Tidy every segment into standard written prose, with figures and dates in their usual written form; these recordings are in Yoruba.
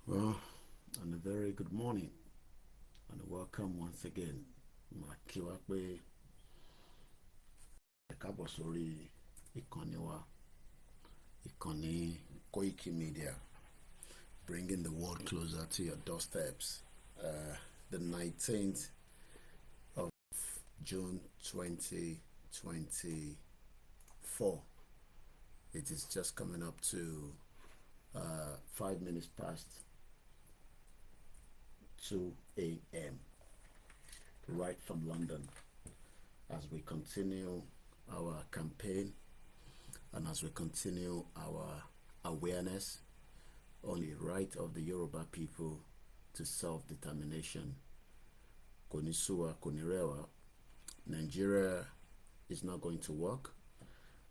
Well, and a very good morning and welcome once again. Mà kí wa pé ẹ káàbọ̀ sórí ìkànnì wa, ìkànnì Koiki Media, bringing the world closer to your doorsteps. The 19th of June 2024. It is just coming up to 5 minutes past 2 a.m. right from London as we continue our campaign and as we continue our awareness on the right of the Yoruba people to self-determination. Konisuwa, Konirewa, Nigeria is not going to work.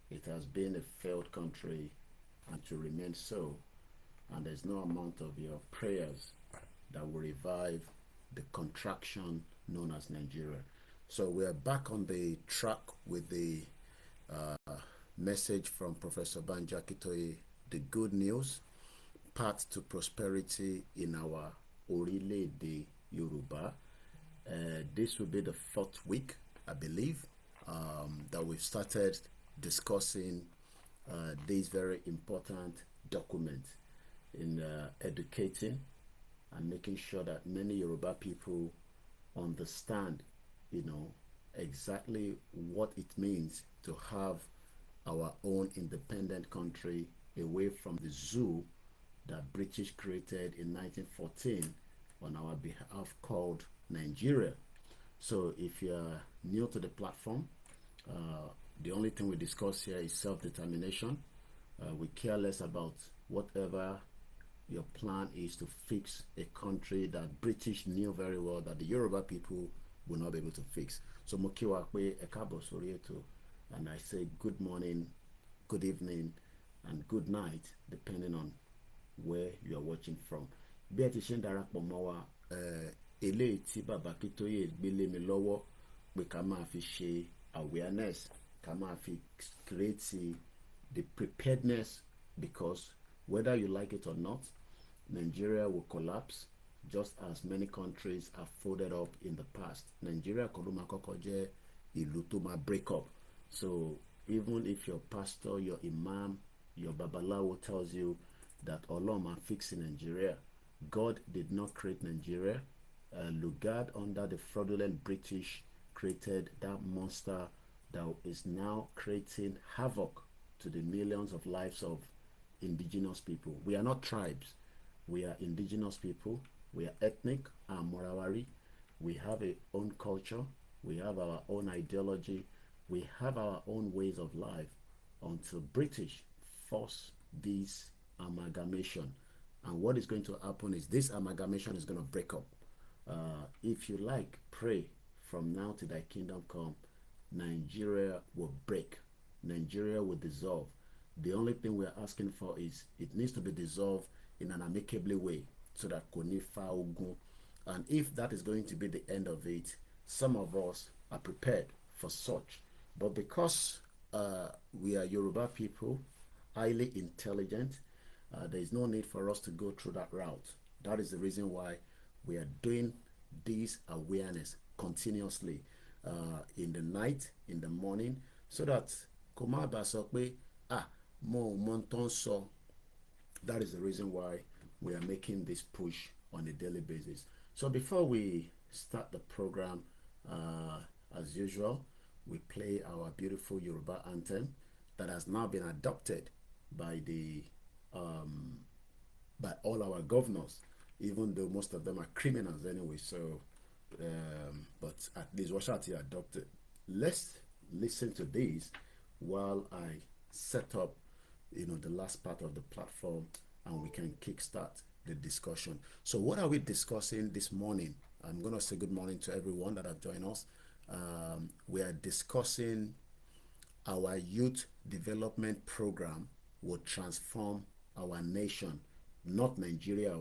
It has been a failed country and to remain so, and there's no amount of your prayers that will revive the contraction known as Nigeria. So we are back on the track with the message from Professor Banja Kitoye, the good news, path to prosperity in our Orile-Ede Yoruba. This will be the fourth week, I believe, that we've started discussing these very important documents in educating and making sure that many Yoruba people understand, exactly what it means to have our own independent country away from the zoo that British created in 1914 on our behalf called Nigeria. So if you're new to the platform, the only thing we discuss here is self-determination. We care less about whatever your plan is to fix a country that British knew very well that the Yoruba people will not be able to fix. So Mokiwa Kwe Ekabo Sorieto, and I say good morning, good evening, and good night, depending on where you are watching from. Bí ẹ ti ṣe ń darapọ̀ mọ́ wa, eléyìí tí Bàbá Kítóyè gbélé mi lọ́wọ́ pé ká máa fi ṣe awareness, ká máa fi create the preparedness, because whether you like it or not, Nigeria will collapse just as many countries have folded up in the past. Nigeria koluma kọ́kọ́ jẹ́ ìlú tó máa break up. So even if your pastor, your imam, your babalawo tells you that Oloma fixing Nigeria, God did not create Nigeria. Lugard, under the fraudulent British, created that monster that is now creating havoc to the millions of lives of indigenous people. We are not tribes. We are indigenous people. We are ethnic and Morawari. We have our own culture. We have our own ideology. We have our own ways of life until British force this amalgamation. And what is going to happen is this amalgamation is going to break up. If you like, pray from now to thy kingdom come, Nigeria will break. Nigeria will dissolve. The only thing we're asking for is it needs to be dissolved in an amicable way so that Konifa Ogun. And if that is going to be the end of it, some of us are prepared for such. But because we are Yoruba people, highly intelligent, there is no need for us to go through that route. That is the reason why we are doing this awareness continuously in the night, in the morning, so that Komaba Sokwe, mo monton so. That is the reason why we are making this push on a daily basis. So before we start the program, as usual, we play our beautiful Yoruba anthem that has now been adopted by the by all our governors, even though most of them are criminals anyway. So, but at least Washati adopted. Let's listen to this while I set up, the last part of the platform, and we can kickstart the discussion. So, what are we discussing this morning? I'm going to say good morning to everyone that have joined us. We are discussing our youth development program will transform our nation, not Nigeria,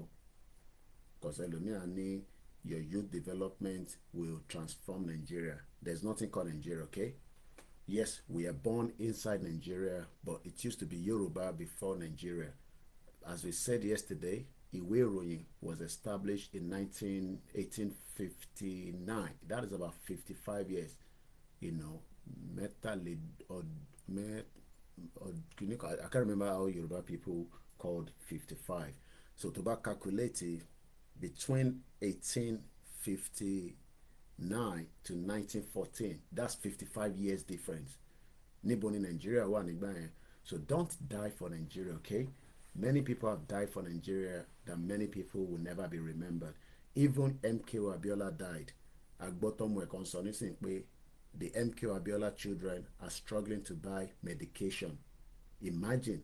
because Elomia, your youth development will transform Nigeria. There's nothing called Nigeria, okay? Yes, we are born inside Nigeria, but it used to be Yoruba before Nigeria. As we said yesterday, ìwé ìròyìn was established in 1859. That is about 55 years. You know, I can't remember how Yoruba people called 55. So to back calculate it, between 1859 to 1914, that's 55 years difference. Níbo ni Nigeria wà nígbà yẹn. So don't die for Nigeria, okay? Many people have died for Nigeria that many people will never be remembered. Even MKO Abiola died. Agbotomo Ekonso nisin pé the MKO Abiola children are struggling to buy medication. Imagine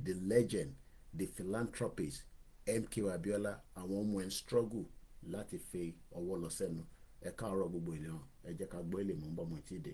the legend, the philanthropist, MKO Abiola, àwọn ọmọ ẹ̀ ń struggle láti fi ọwọ́ lọ sẹ́nu. Ẹ káàárọ̀ gbogbo ènìyàn, ẹ jẹ́ ká gbọ́ ilé mọ̀ ń bọ́ mọ̀ tí dé.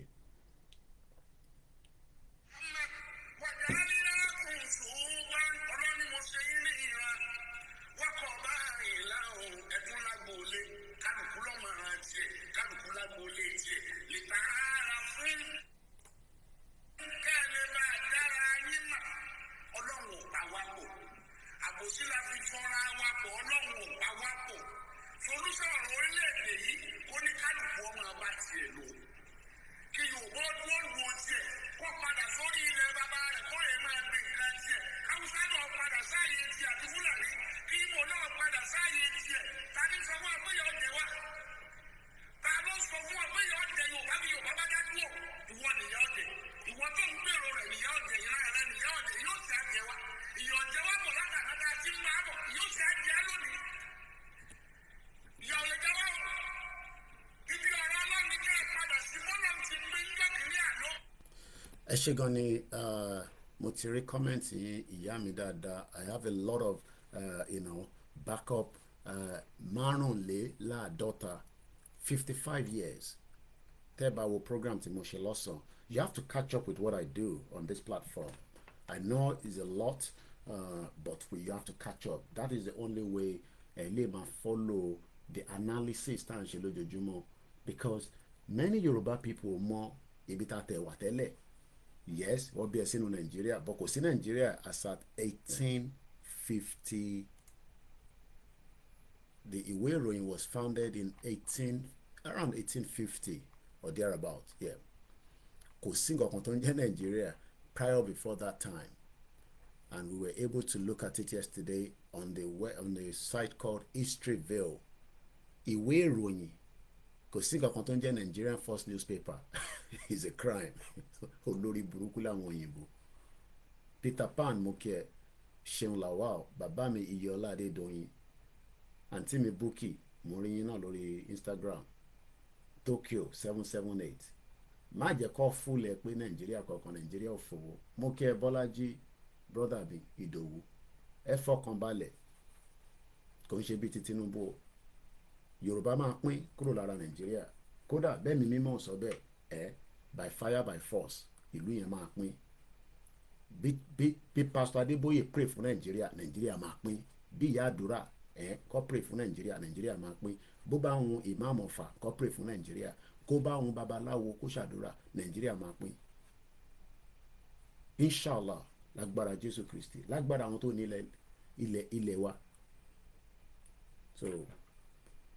Ẹ ṣé gan ni mo ti rí comment ìyá mi dáadáa. I have a lot of backup. Márùnléláàádọ́ta 55 years. Tẹ́ bá wo program tí mo ṣe lọ́sàn. You have to catch up with what I do on this platform. I know it's a lot, but you have to catch up. That is the only way lè máa follow the analysis tá à ń ṣe lójoojúmọ́, because many Yoruba people mọ ibi tá tẹ̀ wà tẹ́lẹ̀. Yes, wọ́n bí ẹ sínú Nigeria, but kò sí Nigeria as at 1850. The ìwé ìròyìn was founded in around 1850 or thereabout. Yeah. Kò sí nǹkan kan tó ń jẹ́ Nigeria prior before that time. And we were able to look at it yesterday on the site called Historyville. Ìwé ìròyìn, kò sí nǹkan kan tó ń jẹ́ Nigerian first newspaper. Is a crime. Olórí burúkú làwọn òyìnbó. Peter Pan mo kí ẹ, Ṣeun Lawal, bàbá mi Iyọlá Adédoyin, àǹtí mi Bukky, mo rí yín náà lórí Instagram, Tokyo 778. Má jẹ́ kó fúlẹ̀ pé Nàìjíríà kankan, Nàìjíríà ò fowó. Mo kí ẹ Bọ́lájí, brother mi Ìdòwú, ẹ fọkàn balẹ̀, kò ń ṣe bí ti Tinubu o. Yorùbá máa pín kúrò lára Nàìjíríà. Kódà bẹ́ẹ̀ mi mímọ́ sọ bẹ́ẹ̀, by fire by force, ìlú yẹn máa pín. Bí Pastor Adébóyè pray fún Nàìjíríà, Nàìjíríà máa pín. Bí ìyá àdúrà kó pray fún Nàìjíríà, Nàìjíríà máa pín. Bó bá wọn Imam Ọ̀fà kó pray fún Nàìjíríà, kó bá wọn babaláwo kó ṣàdúrà, Nàìjíríà máa pín. Inshallah, lágbára Jésù Kristi, lágbára àwọn tó ní ilẹ̀ wa.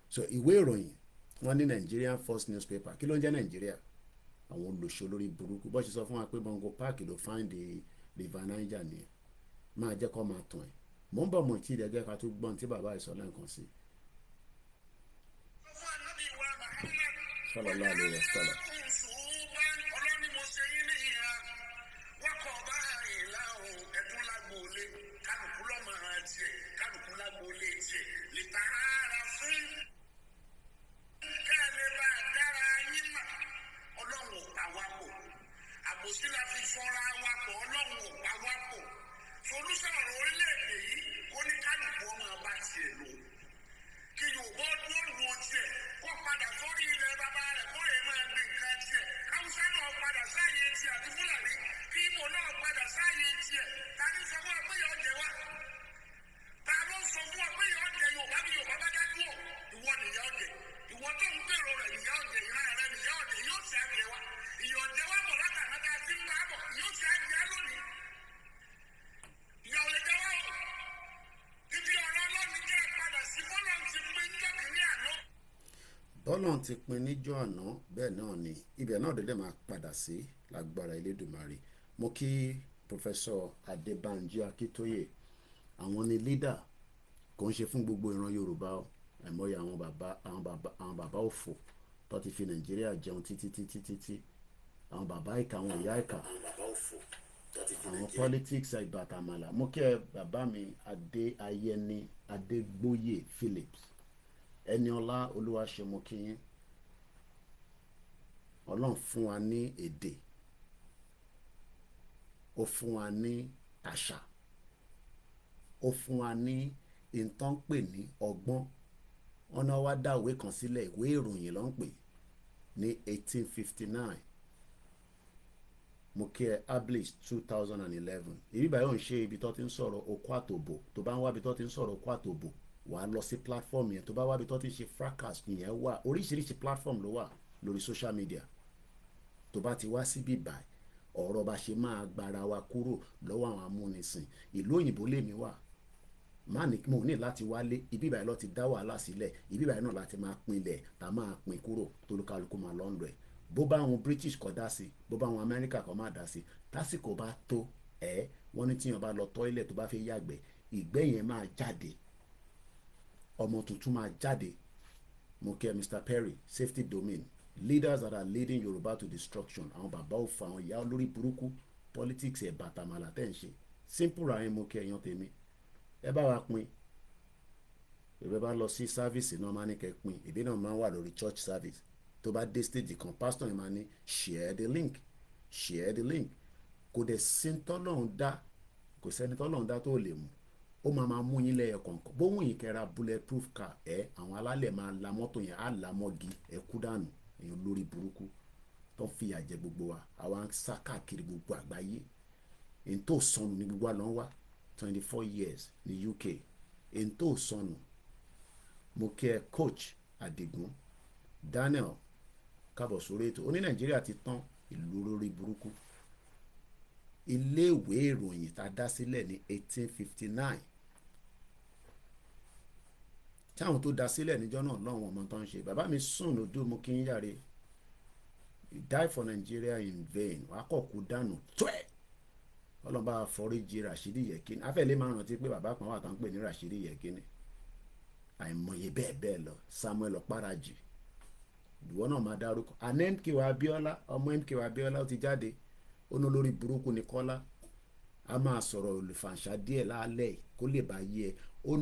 So ìwé ìròyìn wọ́n ní Nigerian first newspaper. Kí ló ń jẹ́ Nàìjíríà? Àwọn olùṣọ́ lórí burúkú bó ṣe sọ fún wa pé Bongo Park ló find the river Niger ni. Máa jẹ́ kó máa tàn ẹ́. Mo ń bọ̀ mọ̀ tí ìdẹ́gẹ́ ká tó gbọ́n tí bàbá ìsọ̀lá nǹkan sí. Sallallahu alaihi wasallam. Kí Yorùbá dúró tiẹ̀ kó padà sórí ilẹ̀ bàbá rẹ̀ kó lè máa gbé nǹkan bọ́lọ́n ti pin níjọ́ àná bẹ́ẹ̀ náà ni ibẹ̀ náà dédé máa padà sí lágbára Elédùmarè. Mo kí Professor Adébánjí Akíntóyè, àwọn ni leader, kò ń ṣe fún gbogbo ìran Yorùbá o. Àìmọye àwọn bàbá òfò tó ti fi Nàìjíríà jẹun títí àwọn bàbá ìkà, àwọn ìyá ìkà, àwọn politics ìbàtàmàlà. Mo kí ẹ bàbá mi Ayẹni Adégbóyè Phillips, Ẹniọlá Olúwaṣeun, mo kí yín. Ọlọ́run fún wa ní èdè, ó fún wa ní àṣà, ó fún wa ní ìtàn pè ní ọgbọ́n. Ọ̀nà wa dá ìwé kan sílẹ̀, ìwé ìròyìn ló ń pè ní 1859. Mo kí ẹ Ablish 2011. Ibi báyìí ò ń ṣe ibi tó ti ń sọ̀rọ̀ okó àtòbò. Tó bá ń wá ibi tó ti ń sọ̀rọ̀ okó àtòbò, wàá lọ sí platform yẹn. Tó bá wá ibi tó ti ń ṣe fracas yẹn wà, oríṣiríṣi platform ló wà lórí social media. Tó bá ti wá síbí báyìí, ọ̀rọ̀ bá ṣe máa gbára wa kúrò lọ́wọ́ àwọn amúnisìn. Ìlú òyìnbó lèmi wà, má ní mo ní láti wálé. Ibi báyìí ló ti dá wàhálà sílẹ̀. Ibi báyìí náà láti máa pinlẹ̀ tá máa pin kúrò tólúkálukú máa lọ́nlọ́ ẹ̀. Bó bá àwọn British kọ́ dá sí, bó bá àwọn America kọ́ máa dá sí, tásìkò bá tó wọ́n ní tíyàn bá lọ tọ́ílẹ̀ tó bá fẹ́ yàgbẹ́, ìgbẹ́ yẹn máa jáde, ọmọ tuntun máa jáde. Mo kí ẹ Mr. Perry, safety domain, leaders that are leading Yorùbá to destruction. Àwọn bàbá òfò, àwọn ìyá olórí burúkú, politics ẹ̀ bàtàmàlà tẹ̀ ń ṣe. Simple ra yín. Mo kí ẹ̀yàn tèmi, ẹ bá wa pín. Ìbẹ́ bá lọ sí service náà máa ní kẹ́ pín. Ìbí náà máa wà lórí church service. Tó bá dé stage kan, pastor yẹn máa ní share the link, share the link. Kò dẹ̀ sí tọ́lọ́run dá, kò sẹ́ni tọ́lọ́run dá tó lè mú. Ó máa mú yín lẹ́yọ kọ̀ọ̀kan. Bóhùn yìí kẹ́ra bulletproof car àwọn alálẹ̀ máa la mọ́tò yẹn á la mọ́gi kú dànù. Èèyàn lórí burúkú tó ń fìyà jẹ gbogbo wa. Àwa ń sá káàkiri gbogbo àgbáyé. Èyí tó sọnù ní gbogbo àlọ́ wá 24 years ní UK. Èyí tó sọnù. Mo kí ẹ coach Adigun Daniel, kábọ̀ sórí ètò. Oní Nàìjíríà ti tán, ìlú lórí burúkú. Iléèwé ìròyìn tá a dá sílẹ̀ ní 1859. Tí àwọn tó dá sílẹ̀ níjọ́ náà lọ́wọ́ ọmọ tó ń ṣe. Bàbá mi sùn lódú, mo kí ń yàrá. He died for Nigeria in vain. Wàá kọ̀ kú dànù twẹ́. Ọlọ́ba àforíjì Rashidi Yekini. Afẹ́lẹ́ máa rántí pé bàbá kan wà tó ń pè ní Rashidi Yekini. Àìmọye bẹ́ẹ̀ bẹ́ẹ̀ lọ. Samuel Okparaji. Ìwọ náà máa dárúkọ. Àná MKO Abiola, ọmọ MKO Abiola ó ti jáde. Ó ní olórí burúkú ní Kọ́lá. A máa sọ̀rọ̀ olùfàǹṣà díẹ̀ lálẹ́ kó lè bá yé ẹ. Ó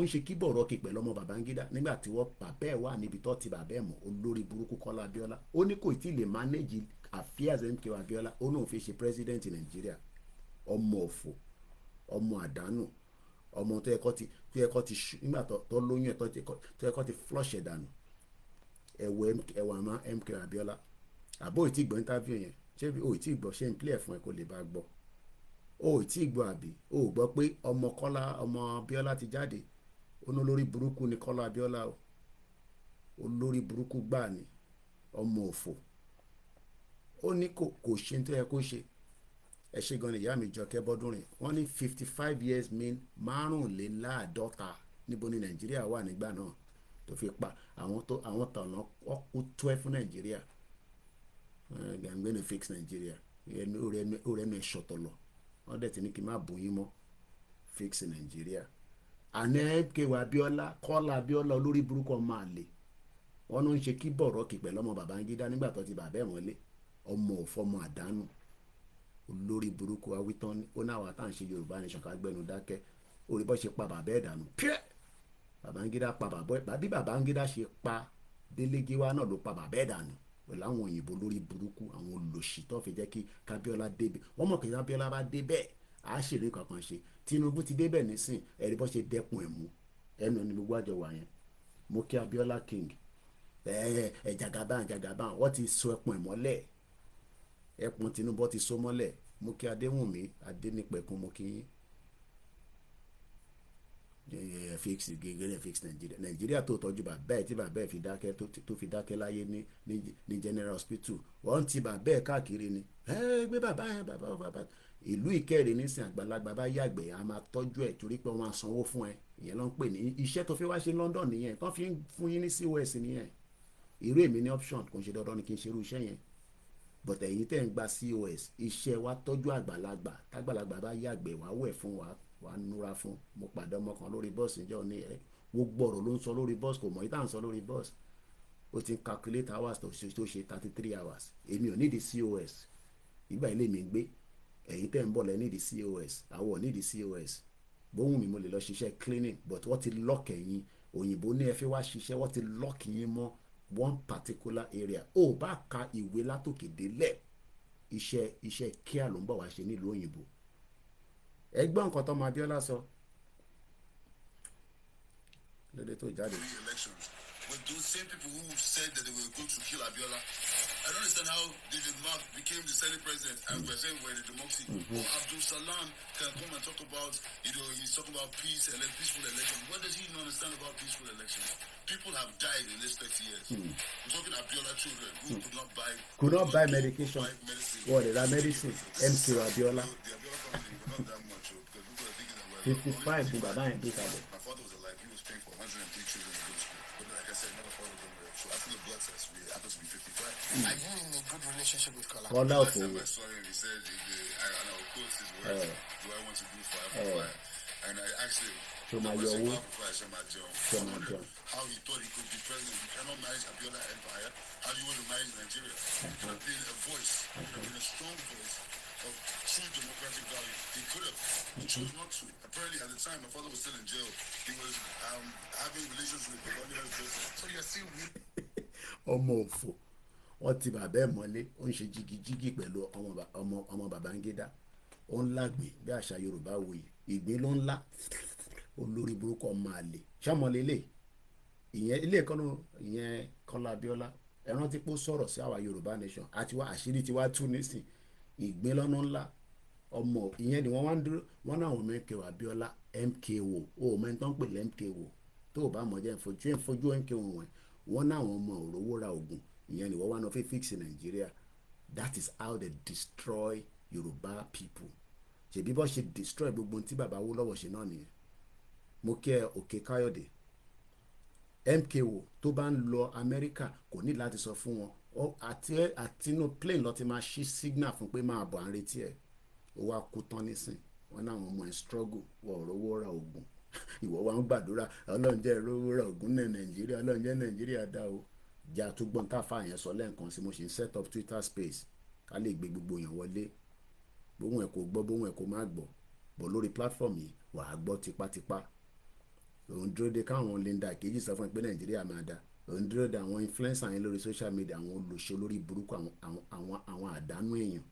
ń ṣe kíbọ̀rọ̀ kí pẹ̀lú ọmọ Babangida nígbà tí wọ́n bàbá ẹ̀ wà níbi tó ti bàbá ẹ̀ mọ̀. Olórí burúkú Kọ́lá Abiola. Ó ní kò tí ì lè manage affairs MKO Abiola. Ó náà fi ṣe president Nàìjíríà. Ọmọ òfò, ọmọ àdánù, ọmọ tó yẹ kó ti nígbà tó lóyún ẹ̀ tó yẹ kó ti flush ẹ̀ dànù. Ẹ̀wọ̀ àmọ́ MKO Abiola. Àbó ì tí gbọ́ interview yẹn, ṣé o ì tí gbọ́, ṣé n play fún ẹ kó lè bá gbọ́. O ì tí gbọ́ àbí o ò gbọ́ pé ọmọ Kọ́lá, ọmọ Abiola ti jáde. Ó ní olórí burúkú ní Kọ́lá Abiola o. Olórí burúkú gbà ní, ọmọ òfò. Ó ní kò ṣe tó yẹ kó ṣe. Ẹ ṣe gan ni ìyá mi Jọkẹ́ Bọ́dúnrin. Wọ́n ní 55 years mean 45. Níbo ni Nàìjíríà wà nígbà náà tó fi pa àwọn tọ̀nà ó 12 fún Nàìjíríà. I'm going to fix Nigeria. Ó rẹ́nu ṣọ̀tọ̀lọ̀. Wọ́n dẹ̀ ti ní kí n má bù yín mọ́. Fix Nigeria. Àná MKO Abiola, Kọ́lá Abiola olórí burúkú ọmọ àlè. Wọ́n ló ń ṣe kí bọ̀rọ̀ kì pẹ̀lú ọmọ Babangida nígbà tó ti bàbá ẹ̀ mọ́lé. Ọmọ òfò, ọmọ àdánù. Olórí burúkú awítán ó náà wà tá à ń ṣe Yorùbá nation ká gbẹnu dákẹ́. Orí bọ́ ṣe pa bàbá ẹ̀ dànù. Pẹ́! Babangida pa bàbá ẹ̀. Bí Babangida ṣe pa Délégiwá náà ló pa bàbá ẹ̀ dànù. Pẹ̀lú àwọn òyìnbó lórí burúkú, àwọn olòṣì tó fi jẹ́ kí Abiola débẹ̀. Wọ́n mọ̀ kí Abiola bá débẹ̀ á ṣèrè kankan ṣe. Tinubu ti débẹ̀ nísìn, ẹ̀rí bọ́ ṣe dẹ́kun ẹ̀ mú. Ẹnu ni gbogbo àjọ wà yẹn. Mo kí Abiola King. Jagaban wọ́n ti so ẹpọ̀n ẹ̀ mọ́lẹ̀. Ẹpọ̀n Tinubu ti so mọ́lẹ̀. Mo kí Adéwùnmí Adénípẹ̀kun, mo kí yín. Fix gẹ́gẹ́ fix Nàìjíríà tó tọ́jú bàbá ẹ̀ tí bàbá ẹ̀ fi dákẹ́ tó fi dákẹ́ láyé ní General Hospital. Wọ́n ti bàbá ẹ̀ káàkiri ni. Gbé bàbá yẹn, bàbá ìlú ìkẹrẹ nísìn àgbàlagbà bá yàgbẹ́ a máa tọ́jú ẹ̀ torí pé wọ́n máa sanwó fún ẹ, ìyẹn ló ń pè ní iṣẹ́ tó fi wá ṣe London nìyẹn tó fi ń fún yín ní COS nìyẹn. irú èmi ní option kò ń ṣe dandan ni kí n ṣe irú iṣẹ́ yẹn, but ẹ̀yin tẹ́ ń gba COS iṣẹ́ wa tọ́jú àgbàlagbà, tágbàlagbà bá yàgbẹ́ wá wẹ̀ fún wa wà núra fún. mo pàdé ọmọ kan lórí bọ́ọ̀sì níjọ́ ní ẹ gbogbo ọ̀rọ̀ ló ń sọ lórí bọ́ọ̀sì kò mọ̀ ìta ń sọ lórí bọ́ọ̀sì, ó ti ń calculate hours tó ṣe 33 hours. èmi ò nídìí COS, ìgbà ilé mi gbé, ẹ̀yin tẹ́ ń bọ̀ lẹ́ nídìí COS, àwọn ò nídìí COS. bóhùn mi mo lè lọ ṣiṣẹ́ cleaning but wọ́n ti lock ẹ̀yin òyìnbó ní ẹ fi wá ṣiṣẹ́, wọ́n ti lock yín mọ́ one particular area. ó bá ka ìwé látòkè délẹ̀, iṣẹ́ kíá ló ń bọ̀ wá ṣe nílùú òyìnbó. ẹ gbọ́ nǹkan tó máa Abíọ́lá sọ lóde tó jáde. With those same people who said that they were going to kill Abiola. I don't understand how David Mark became the Senate president and we're saying we're the democracy. Or Abdul Salam can come and talk about, he's talking about peace and peaceful elections. What does he not understand about peaceful elections? People have died in this 30 years. We're talking Abiola children who could not buy medication. medicine. What is that medicine? MK Abiola. The Abiola family were not that much because people are thinking that we're 55 to Baba and my father was alive, he was paying for 103 children to go to school. But like I said, not all of them were. So after the blood test, we happened to be 55. Are you in a good relationship with Kola? Last time I saw him, he said, and I'll quote his words, do I want to do fire for fire? And I asked him, how he thought he could be president. You cannot manage Abiola Empire. How do you want to manage Nigeria? He could have been a voice, he could have been a strong voice of true democratic value. He could have. He chose not to. Apparently, at the time, my father was still in jail. He was having relations with the Colombian president. So you're still with ọmọ òfò wọ́n ti bàbá ẹ̀ mọ́lé, ó ń ṣe jigijigi pẹ̀lú ọmọ Babangida, ó ń lágbè bí àṣà Yorùbá wòye, ìgbín ló ń lá olórí burúkú ọmọ àlè ṣàmọ́lélẹ̀ ìyẹn ilé ẹ̀kọ́ ìyẹn Kọ́lá Abíọ́lá ẹran tí pọ̀ sọ̀rọ̀ sí àwa Yorùbá nation àti wá àṣírí tí wá tú nísìn ìgbín lọ́nà ńlá ọmọ ìyẹn ni wọ́n wá ń dúró wọ́n náà wọ́n MKO Abíọ́lá MKO ó mẹ́ntọ́ ń pè lẹ́ MKO tó o bá mọ̀ jẹ́ ìfojú MKO wọ́n náà wọ́n mọ òrówó ra oògùn ìyẹn ni wọ́n wá náà fi fix Nàìjíríà. That is how they destroy Yorùbá people. ṣèbí bọ́ ṣe destroy gbogbo tí bàbá Awólọ́wọ̀ ṣe náà nìyẹn. mo kí ẹ Òkè Káyọ̀dé MKO tó bá ń lọ Amẹ́ríkà kò ní láti sọ fún wọn àti inú plane lọ ti máa ṣí signal fún pé máa bọ̀ à ń retí ẹ̀ ó wá kú tán nísìn wọn náà wọn mọ ẹ struggle wọ òrówó ra oògùn ìwọ wa ń gbàdúrà Ọlọ́run jẹ́ rówó ra oògùn ní Nàìjíríà Ọlọ́run jẹ́ Nàìjíríà dá o jà tó gbọ́n káfà yẹn sọ lẹ́ẹ̀kan sí mo ṣe ń set up Twitter space ká lè gbé gbogbo yẹn wọlé bóun ẹ̀ kò gbọ́ bóun ẹ̀ kò má gbọ́ bọ̀ lórí platform yìí wàá gbọ́ tipátipá òun dúró de káwọn Linda kejì sọ fún ẹ pé Nàìjíríà máa dá òun dúró de àwọn influencer yẹn lórí social media àwọn olùṣe lórí burúkú àwọn àdánù èèyàn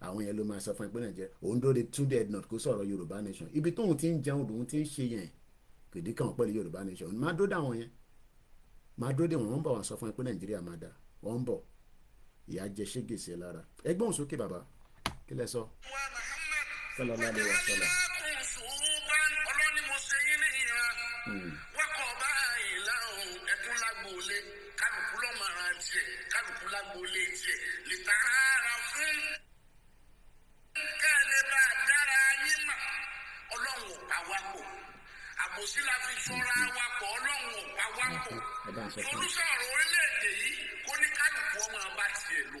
àwọn yẹn ló máa sọ fún ẹ pé Nàìjíríà òun dúró de Túndé Ednut kó sọ̀rọ̀ Yorùbá nation ibi tóun ti ń jẹun lòun ti ń ṣe yẹn kìdí kan pẹ̀lú Yorùbá nation máa dúró de àwọn yẹn máa dúró de wọn ń bọ̀ wá sọ fún ẹ pé Nàìjíríà máa dá wọ́n ń bọ̀ ìyá jẹ ṣégèsè lára ẹgbọ́n sókè bàbá kí lẹ sọ. Sallallahu alaihi wasallam. wákọ̀ báyìí láhùn ẹkún lágbóolé kálukú lọ́mọ̀ràn tiẹ̀ kálukú lágbóolé tiẹ̀ lè tààrà fún kẹ́lẹ́ bá dára yín mà Ọlọ́run ò pa wá pọ̀ àbòsí la fi fọ́ra wá pọ̀ Ọlọ́run ò pa wá pọ̀ solúsọ̀rọ̀ orílẹ̀-èdè yìí kó ní kálukú ọmọ bá tiẹ̀ lò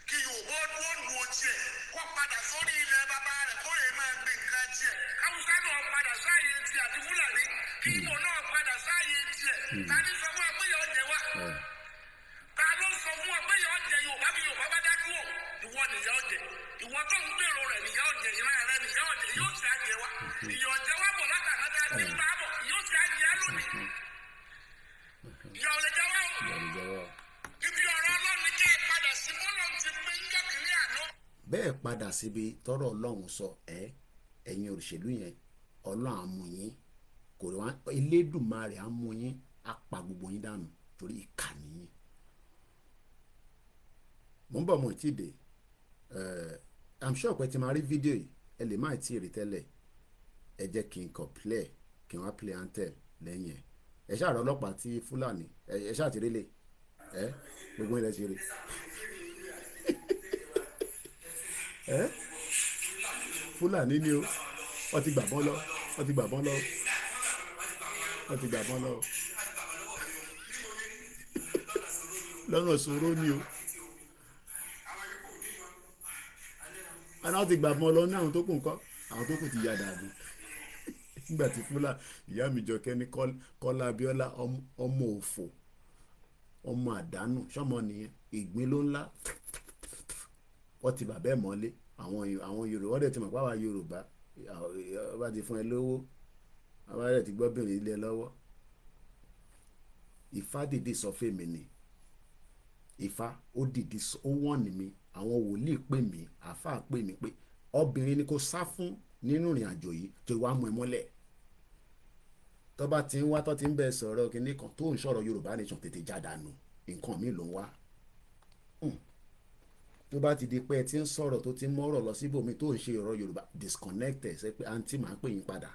kí Yorùbá ó dúró tiẹ̀ kó padà sórí ilẹ̀ bàbá rẹ̀ kó lè máa gbé nǹkan tiẹ̀ káwùsá náà padà sáàyè tiẹ̀ àti Fúlàní kí Ìgbò náà padà sáàyè tiẹ̀ ta ni sọ fún wa pé yọ jẹ wá ta ló sọ fún wa pé yọ jẹ Yorùbá bí Yorùbá bá dá dúró ìwọ nìyà ọjẹ ìwọ tó ń gbèrò rẹ̀ nìyà ọjẹ ìran rẹ̀ nìyà ọjẹ yóò ti àjẹ wa ìyà ọjẹ wa bọ̀ látàkàtà tí ń bá bọ̀ yóò ti àjẹ á lónìí ìyà ọ̀lẹ́jẹ wa ibi ọ̀rọ̀ Ọlọ́run jẹ́ padà sí bọ́lọ̀ ti pín jọ́kìnrin àná. bẹ́ẹ̀ padà síbi tọ́rọ̀ Ọlọ́run sọ ẹ̀yin òṣèlú yẹn Ọlọ́run á mú yín kò wá Elédùmarè á mú yín á pa gbogbo yín dànù torí ìkà nìyí. mo ń bọ̀ mọ̀ tí dé I'm sure pé tí máa rí fídíò yìí ẹ lè má tí ì rí tẹ́lẹ̀ ẹ jẹ́ kí n kọ̀ play kí n wá play anthem lẹ́yìn ẹ ṣáà rọ ọlọ́pàá tí Fúlàní ẹ ṣáà ti rí lè gbogbo ilẹ̀ ti rí Fúlàní ni o, wọ́n ti gbàbọ́n lọ, wọ́n ti gbàbọ́n lọ, wọ́n ti gbàbọ́n lọ lọ́nà ṣòro ni o. Àwọn ti gbàbọ́n lọ ní àwọn tó kù ńkọ́, àwọn tó kù ti yá dàbí nígbà tí Fúlàní ìyá mi Jọkẹ́ ní Kọ́lá Abíọ́lá ọmọ òfò ọmọ àdánù sọmọ nìyẹn, ìgbín ló ńlá wọ́n ti bàbá ẹ̀ mọ́lé. Àwọn Yorùbá wọ́n dẹ̀ ti mọ̀ pé àwa Yorùbá bá ti fún ẹ lówó àwa dẹ̀ ti gbọ́bìnrin ilé lọ́wọ́. Ifá dìde sọ fèmí ni, Ifá ó dìde ó wọ̀n ní mi, àwọn wòlíì pè mí, àáfàá pè mí pé obìnrin ni kò sá fún nínú ìrìn àjò yìí tó wàá mú ẹ mọ́lẹ̀. tó bá ti ń wá tó ti ń bẹ sọ̀rọ̀ kìíní kan tó ń sọ̀rọ̀ Yorùbá nation tètè jádànù, nǹkan mi ló ń wá. tó bá ti di pé ẹ ti ń sọ̀rọ̀ tó ti ń mọ́rọ̀ lọ síbòmí tó ń ṣe ọ̀rọ̀ Yorùbá disconnected ṣe pé àǹtí máa ń pè yín padà,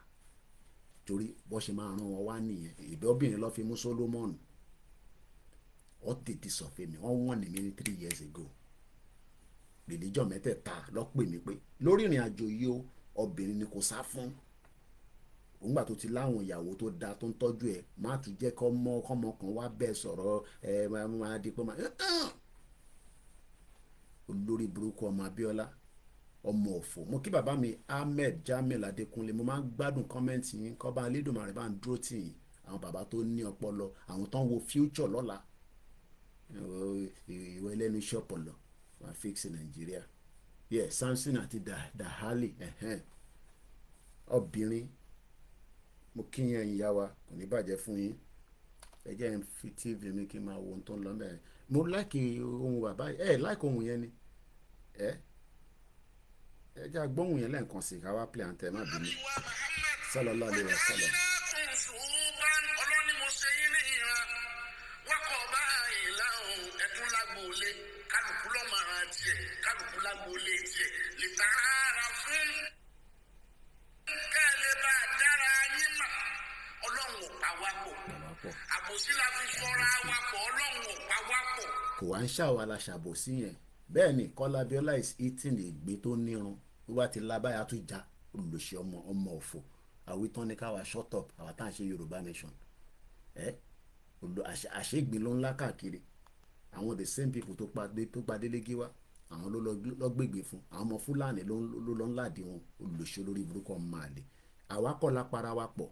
torí bó ṣe máa ràn wọ́n wá nìyẹn. ìbẹ́ obìnrin lọ́ fi mú Solomon, ó tètè sọ fún mi, wọ́n wọ̀n ní mi ní 3 years ago. religion mẹ́tẹ̀ẹ̀ta lọ pè mí pé lórí ìrìn àjò yìí o obìnrin ni kò sá fún. òǹgbà tó ti láwọn ìyàwó tó da tó ń tọ́jú ẹ̀, má tún jẹ́ kọ́mọ kan wá bẹ́ẹ̀ sọ̀rọ̀ ẹ̀ máa di pé máa olórí burúkú ọmọ Abíọ́lá ọmọ òfò. mo kí bàbá mi Ahmed Jamil Adékúnlé, mo máa ń gbádùn kọ́mẹ́ǹtì yín, kọ́ba Elédùmarè bá ń dúró tì yín. àwọn bàbá tó ní ọpọlọ, àwọn tó ń wo future lọ́la, ìwọ ẹlẹ́nu iṣẹ́ ọpọlọ wà fix Nàìjíríà. Samson àti Dahali obìnrin, mo kí yẹn ìyá wa, kò ní bàjẹ́ fún yín. ẹ jẹ́ ń fi TV mi kí n máa wo ohun tó ń lọ bẹ́ẹ̀. mo láìkì ohun bàbá yìí, láìkì ohun yẹn ni ẹ jẹ́ agbóhùn yẹn lẹ́ẹ̀kan sí ká wá play àǹtẹ̀ má bínú. Sallallahu alaihi wasallam. kò wá ń ṣàwọ̀ aláṣàbòsí yẹn. bẹ́ẹ̀ ni Kọ́lá Abíọ́lá is eating ìgbé tó nírun, ló bá ti lábáyà tó já olùlọ́sí ọmọ òfò. àwítán ní káwa shut up, àwa tá à ń ṣe Yorùbá nation. àṣegbè ló ń lá káàkiri. àwọn the same people tó pa Délégi wá, àwọn ló gbègbè fún. àwọn ọmọ Fúlàní ló lọ ń ládìí wọn, olùlọ́sí olórí burúkú ọmọ àlè. àwa kọ́ la para wa pọ̀,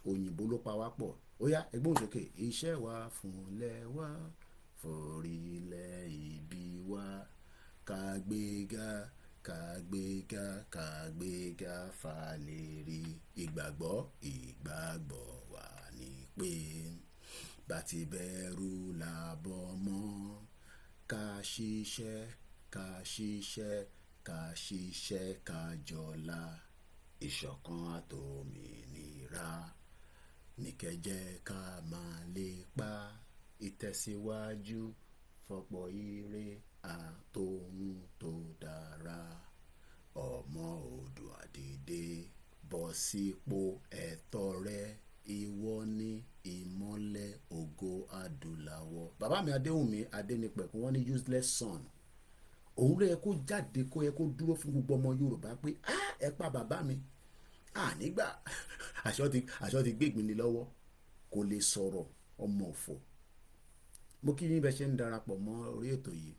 òyìnbó ló pa wá pọ̀. ó yá ẹgbọ́n sókè. iṣẹ́ wa fúnlẹ̀ wá forílẹ̀ ibi wa, kàgbéga kàgbéga kàgbéga fàlérí. ìgbàgbọ́ wà ní pé bàtí bẹ̀rù làbọ̀ mọ́, ká ṣiṣẹ́ ká jọlá. ìṣọ̀kan àtòmìnira ní kẹjẹ ká máa lépa, ìtẹ̀síwájú fọ́pọ̀ ire àtòhun tó dára. ọmọ Oòduà dìde bọ́ sípò ẹ̀tọ́ rẹ, ìwọ ní ìmọ́lẹ̀ ògo adúláwọ̀. bàbá mi Adéwùnmí Adénípẹ̀kun, wọ́n ní useless son. òun rẹ̀ kó jáde, kó yẹ kó dúró fún gbogbo ọmọ Yorùbá pé ẹ pa bàbá mi nígbà àṣọ ti gbégbin ní lọ́wọ́, kò lè sọ̀rọ̀ ọmọ òfò. mo kí yín bẹ́ẹ̀ ṣe ń darapọ̀ mọ́ orí ètò yìí.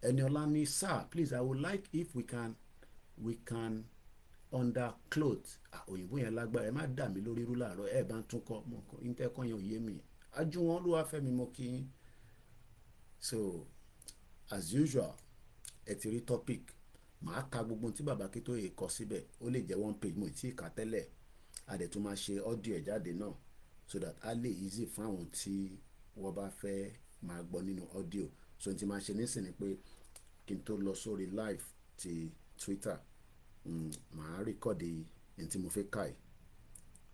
Ẹniọlá ní sir please I would like if we can undercloth. òyìnbó yẹn lágbára, ẹ má dà mí lórí rú làárọ̀, ẹ bá ń tún kọ́ mọ́ nǹkan ìtẹ́kọ̀ yẹn ò yé mi. ajú wọn ló wá fẹ́ mi, mo kí yín. so as usual ẹ ti rí topic, màá ka gbogbo tí bàbá Akíntóyè kọ síbẹ̀. ó lè jẹ́ 1 page, mo ì tí ì kà tẹ́lẹ̀. a dẹ̀ tún máa ṣe audio ẹ̀ jáde náà so that a lè easy fún àwọn tí wọ́n bá fẹ́ máa gbọ́ nínú audio. so n ti máa ṣe nísìnyí pé kí n tó lọ sórí live ti Twitter, màá rìkọ́dì ní tí mo fẹ́ kà yìí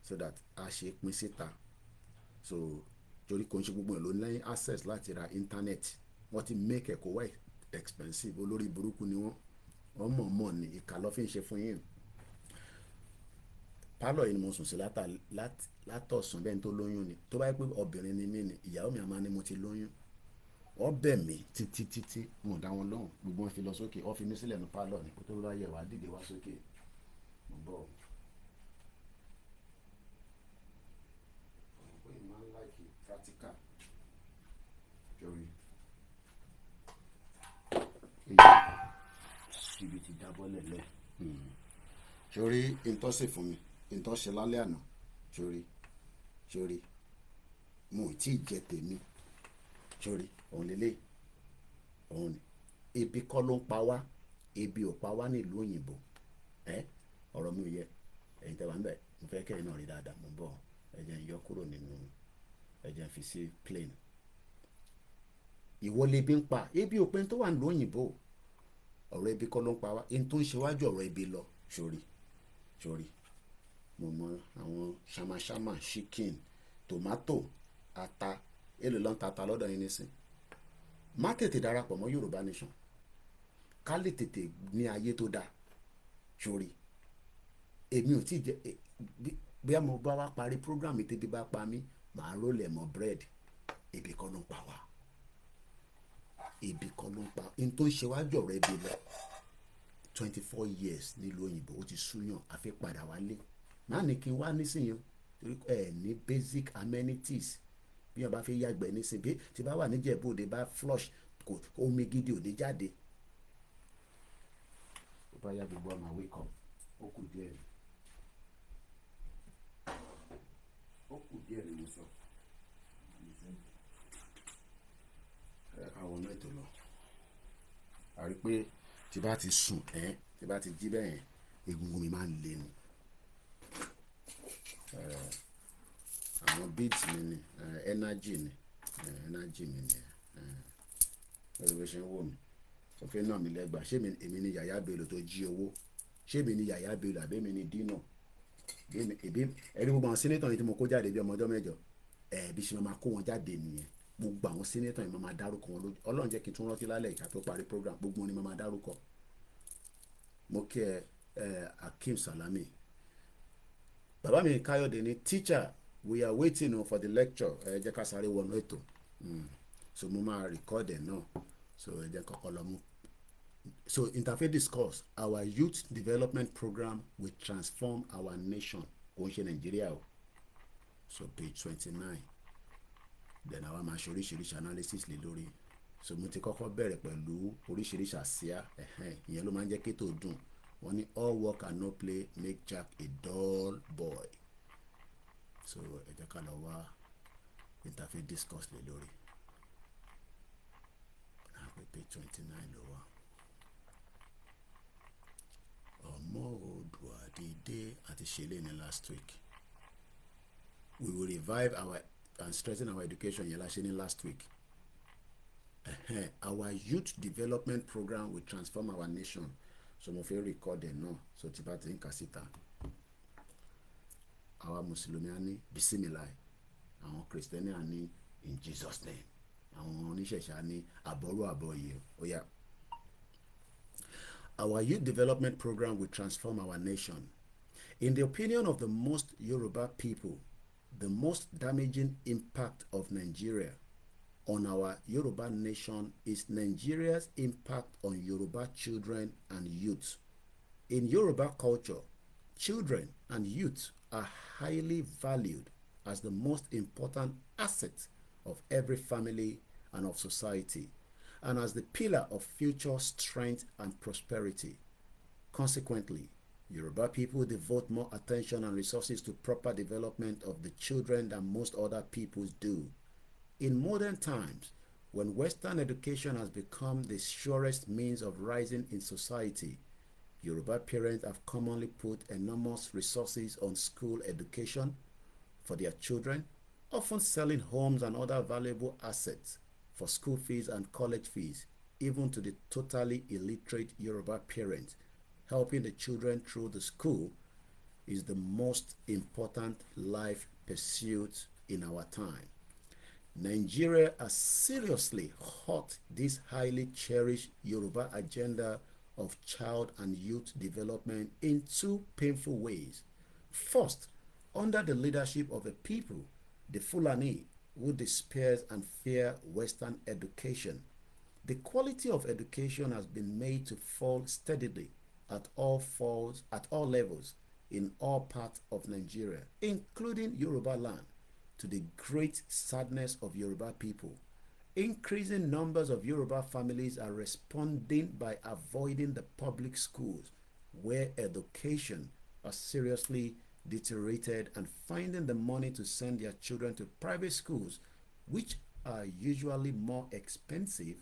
so that a ṣe pín síta. so torí kò ń ṣe gbogbo ẹ̀ ló ní access láti ra internet. wọ́n ti make ẹ̀ kó wá expensive, olórí burúkú ni wọ́n mọ̀ ní ìka lọ́ fi ń ṣe fún yín. pálọ̀ yìí ni mo sùn sí látọ̀sùn bẹ́ẹ̀ tó lóyún ni. tó bá yẹ pé obìnrin ni mí ni, ìyàwó mi àmá ni mo ti lóyún. wọ́n bẹ̀ mí títí mo dá wọn lóhùn, gbogbo wọn fi lọ sókè. wọ́n fi mí sílẹ̀ ní pálọ̀ ni kó tó bá yẹ wá dìde wá sókè. bọ̀ pé máa ń láìkì practical torí ibi ti jábọ́ lẹ̀lẹ́ torí ìtọ́sí fún mi ìtọ́sí lálẹ́ àná torí mo tí ì jẹ tèmi torí òun lélẹ̀ òun ni ebi kọ́ ló ń pa wá ebi ò pa wá nílùú òyìnbó ọ̀rọ̀ mi ò yẹ ẹ̀yin tẹ́ wà ń bẹ̀ mo fẹ́ kẹ́yìn náà rí dáadáa mo ń bọ̀ ẹ jẹ́ n yọ kúrò nínú ẹ jẹ́ n fi sí plane ìwọ lebi ń pa ebi ò pé tó wà nílùú òyìnbó ọ̀rọ̀ ebi kọ́ ló ń pa wá ẹni tó ń ṣe wájú ọ̀rọ̀ ebi lọ sórí mo mọ àwọn ṣàmàṣàmà chicken tomato ata èlò ló ń ta ata lọ́dọ̀ yín nísìn má tètè darapọ̀ mọ́ Yorùbá Nation ká lè tètè ní ayé tó dáa sórí èmi ò tí jẹ bí a mo bá wá parí program tẹ́bí bá pa mí màá rólẹ̀ mọ́ bread ebi kọ́ ló ń pa wá ebi kọ́ ló ń pa n tó ń ṣe wájú ọ̀rọ̀ ebi lọ 24 years nílùú òyìnbó ó ti súyàn àfi padà wálé má ní kí n wá nísìnyí torí ẹ ní basic amenities bí wọn bá fi yàgbẹ́ nísìnyí bí tí bá wà níjẹ̀bú òde bá flush kò omi gidi òde jáde ó bá yá gbogbo ọmọ wake up ó kù díẹ̀ ni mo sọ àwọn náà ètò lọ a rí pé tí bá ti sùn tí bá ti jí bẹ́ẹ̀ egungun mi máa ń le ni àwọn beats mi ni energy mi ni lórí bó ṣe ń wò mí sọ pé náà mi lẹ́gbàá ṣé èmi ni Yàyà Bello tó jí owó ṣé èmi ni Yàyà Bello àbí èmi ni Dino ẹni gbogbo àwọn sínétọ̀ yìí tí mo kó jáde bí ọmọ ọjọ́ mẹ́jọ bí ṣe máa kó wọn jáde nìyẹn gbogbo àwọn sínétọ̀ yìí máa dárúkọ wọn lójú Ọlọ́run jẹ́ kí n tún rántí lálẹ́ ìka tó parí program gbogbo wọn ni máa dárúkọ mo kí Akeem Salami bàbá mi Káyọ̀dé ni teacher we are waiting for the lecture ẹ jẹ́ ká sáré wọnú ètò so mo máa record ẹ̀ náà so ẹ jẹ́ kọ́kọ́ lọ mú. So interfaith discourse our youth development program will transform our nation kò ń ṣe Nàìjíríà o so page 29 then àwa máa ṣe oríṣiríṣi analysis lé lórí so mo ti kọ́kọ́ bẹ̀rẹ̀ pẹ̀lú oríṣiríṣi àsíá ìyẹn ló máa ń jẹ́ kí ètò dùn wọ́n ní all work and no play make Jack a dull boy so ẹ jẹ́ ká lọ wá interfaith discourse lé lórí page 29 ló wà. ọmọ Oòduà dìde àti ṣẹlẹ̀ ní last week we will revive our and strengthen our education yẹn la ṣe ní last week our youth development program will transform our nation so mo fẹ́ record ẹ̀ náà so tí bá ti ń kà síta àwa mùsùlùmí á ní bisimilahi àwọn kìrìsìtẹ́nì á ní in Jesus name àwọn oníṣẹ̀ṣe á ní àbọ̀rú àbọ̀yè ó yá. Our youth development program will transform our nation. In the opinion of the most Yoruba people, the most damaging impact of Nigeria on our Yoruba nation is Nigeria's impact on Yoruba children and youth. In Yoruba culture, children and youth are highly valued as the most important asset of every family and of society, and as the pillar of future strength and prosperity. Consequently, Yoruba people devote more attention and resources to proper development of the children than most other peoples do. In modern times, when Western education has become the surest means of rising in society, Yoruba parents have commonly put enormous resources on school education for their children, often selling homes and other valuable assets for school fees and college fees, even to the totally illiterate Yoruba parents. Helping the children through the school is the most important life pursuit in our time. Nigeria has seriously hurt this highly cherished Yoruba agenda of child and youth development in two painful ways. First, under the leadership of a people, the Fulani, who despairs and fear Western education. The quality of education has been made to fall steadily at all levels, in all parts of Nigeria, including Yoruba land, to the great sadness of Yoruba people. Increasing numbers of Yoruba families are responding by avoiding the public schools, where education has seriously deteriorated, and finding the money to send their children to private schools, which are usually more expensive,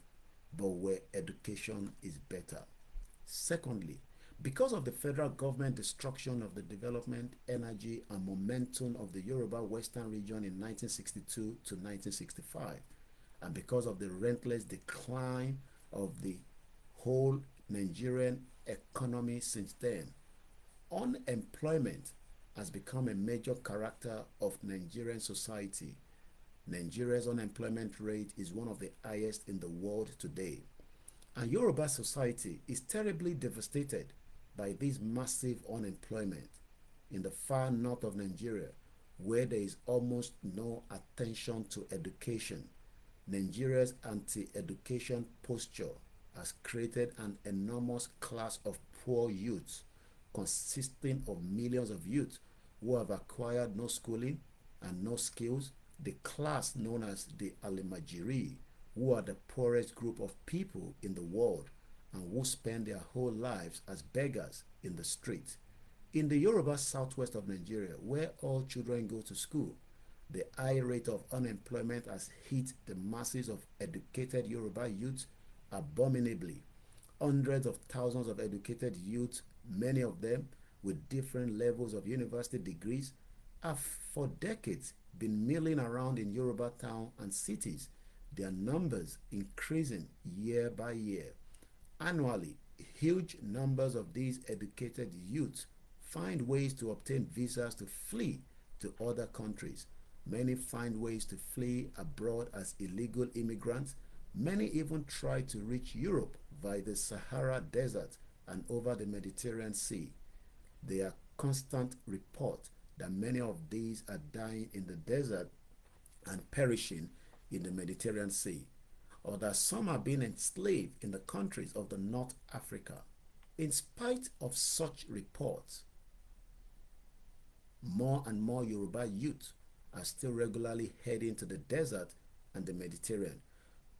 but where education is better. Secondly, because of the federal government destruction of the development, energy, and momentum of the Yoruba Western region in 1962 to 1965, and because of the relentless decline of the whole Nigerian economy since then, unemployment has become a major character of Nigerian society. Nigeria's unemployment rate is one of the highest in the world today. And Yoruba society is terribly devastated by this massive unemployment. In the far north of Nigeria, where there is almost no attention to education, Nigeria's anti-education posture has created an enormous class of poor youths, consisting of millions of youth who have acquired no schooling and no skills, the class known as the Alimajiri, who are the poorest group of people in the world and who spend their whole lives as beggars in the street. In the Yoruba southwest of Nigeria, where all children go to school, the high rate of unemployment has hit the masses of educated Yoruba youth abominably. Hundreds of thousands of educated youth, many of them with different levels of university degrees, have for decades been milling around in Yoruba town and cities, their numbers increasing year by year. Annually, huge numbers of these educated youths find ways to obtain visas to flee to other countries. Many find ways to flee abroad as illegal immigrants. Many even try to reach Europe via the Sahara Desert and over the Mediterranean Sea. There are constant reports that many of these are dying in the desert and perishing in the Mediterranean Sea, or that some are being enslaved in the countries of the North Africa. In spite of such reports, more and more Yoruba youth are still regularly heading to the desert and the Mediterranean.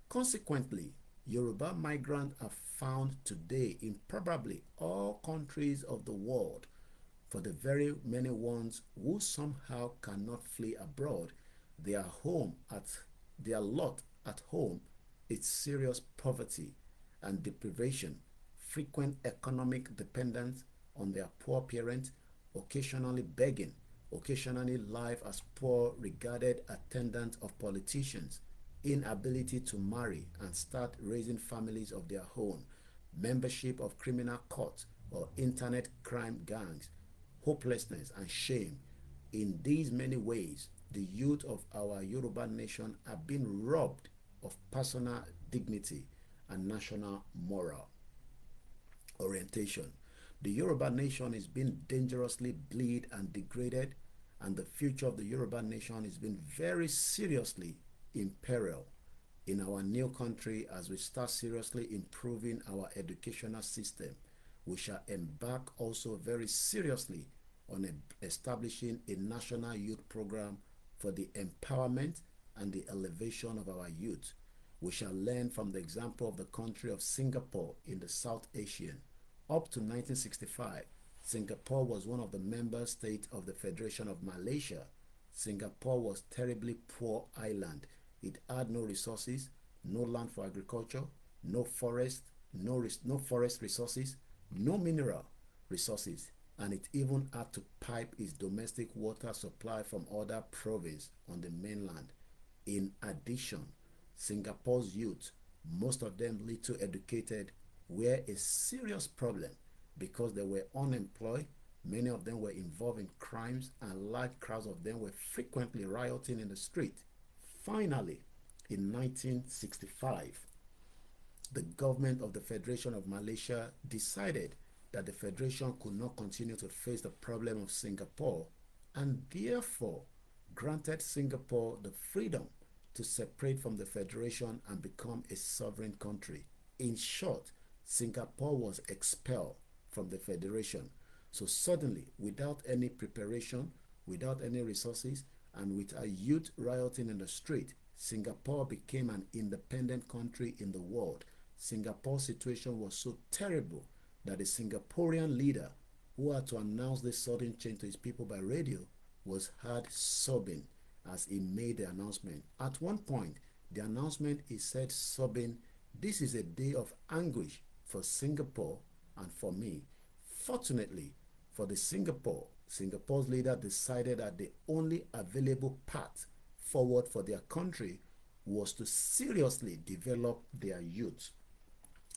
Consequently, Yoruba migrants are found today in probably all countries of the world. For the very many ones who somehow cannot flee abroad, their lot at home is serious poverty and deprivation, frequent economic dependence on their poor parents, occasionally begging, occasionally life as poor regarded attendants of politicians, inability to marry and start raising families of their own, membership of criminal courts or internet crime gangs, hopelessness and shame. In these many ways, the youth of our Yoruba nation have been robbed of personal dignity and national moral orientation. The Yoruba nation is being dangerously bleed and degraded, and the future of the Yoruba nation is being very seriously in peril. In our new country, as we start seriously improving our educational system, we shall embark also very seriously on establishing a national youth program for the empowerment and the elevation of our youth. We shall learn from the example of the country of Singapore in the South Asian. Up to 1965, Singapore was one of the member states of the Federation of Malaysia. Singapore was a terribly poor island. It had no resources, no land for agriculture, no forest resources, no mineral resources, and it even had to pipe its domestic water supply from other provinces on the mainland. In addition, Singapore's youth, most of them little educated, were a serious problem because they were unemployed. Many of them were involved in crimes, and large crowds of them were frequently rioting in the street. Finally, in 1965, the government of the Federation of Malaysia decided that the Federation could not continue to face the problem of Singapore, and therefore granted Singapore the freedom to separate from the Federation and become a sovereign country. In short, Singapore was expelled from the Federation. So suddenly, without any preparation, without any resources, and with a youth rioting in the street, Singapore became an independent country in the world. Singapore's situation was so terrible that the Singaporean leader, who had to announce this sudden change to his people by radio, was heard sobbing as he made the announcement. At one point, the announcement is said sobbing, "This is a day of anguish for Singapore and for me." Fortunately for the Singapore's leader decided that the only available path forward for their country was to seriously develop their youth.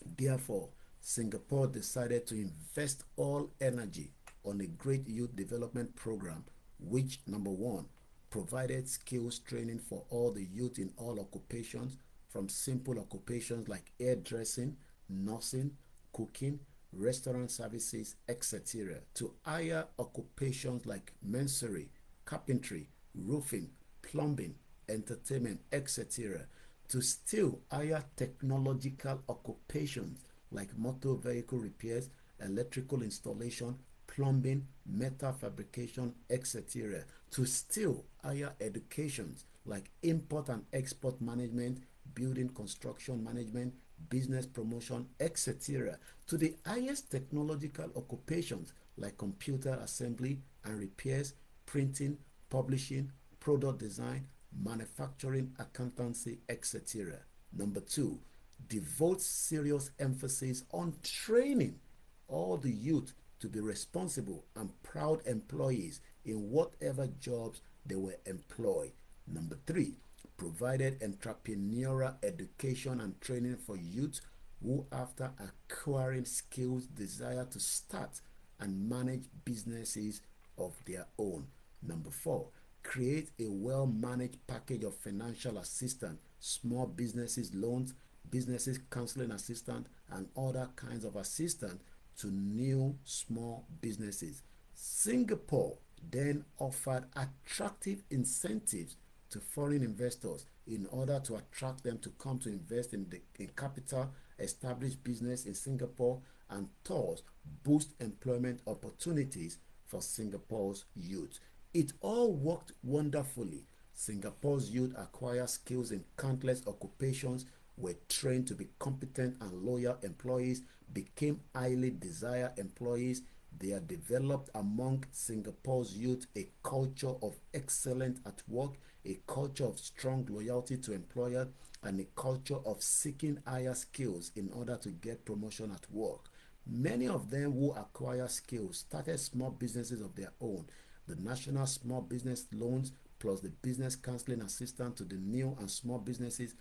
Therefore, Singapore decided to invest all energy on a great youth development program, which, number one, provided skills training for all the youth in all occupations, from simple occupations like hairdressing, nursing, cooking, restaurant services, etc., to higher occupations like masonry, carpentry, roofing, plumbing, entertainment, etc., to still higher technological occupations like motor vehicle repairs, electrical installation, plumbing, metal fabrication, etc., to still higher educations like import and export management, building construction management, business promotion, etc., to the highest technological occupations like computer assembly and repairs, printing, publishing, product design, manufacturing, accountancy, etc. Number two, devote serious emphasis on training all the youth to be responsible and proud employees in whatever jobs they were employed. Number three, provided entrepreneurial education and training for youth who, after acquiring skills, desire to start and manage businesses of their own. Number four, create a well-managed package of financial assistance, small businesses loans, businesses counseling assistance, and other kinds of assistance to new small businesses. Singapore then offered attractive incentives to foreign investors in order to attract them to come to invest in capital, establish business in Singapore, and thus boost employment opportunities for Singapore's youth. It all worked wonderfully. Singapore's youth acquired skills in countless occupations, were trained to be competent and loyal employees, became highly desired employees. They are developed among Singapore's youth a culture of excellence at work, a culture of strong loyalty to employer, and a culture of seeking higher skills in order to get promotion at work. Many of them who acquire skills started small businesses of their own. The National Small Business Loans plus the business counseling assistance to the new and small businesses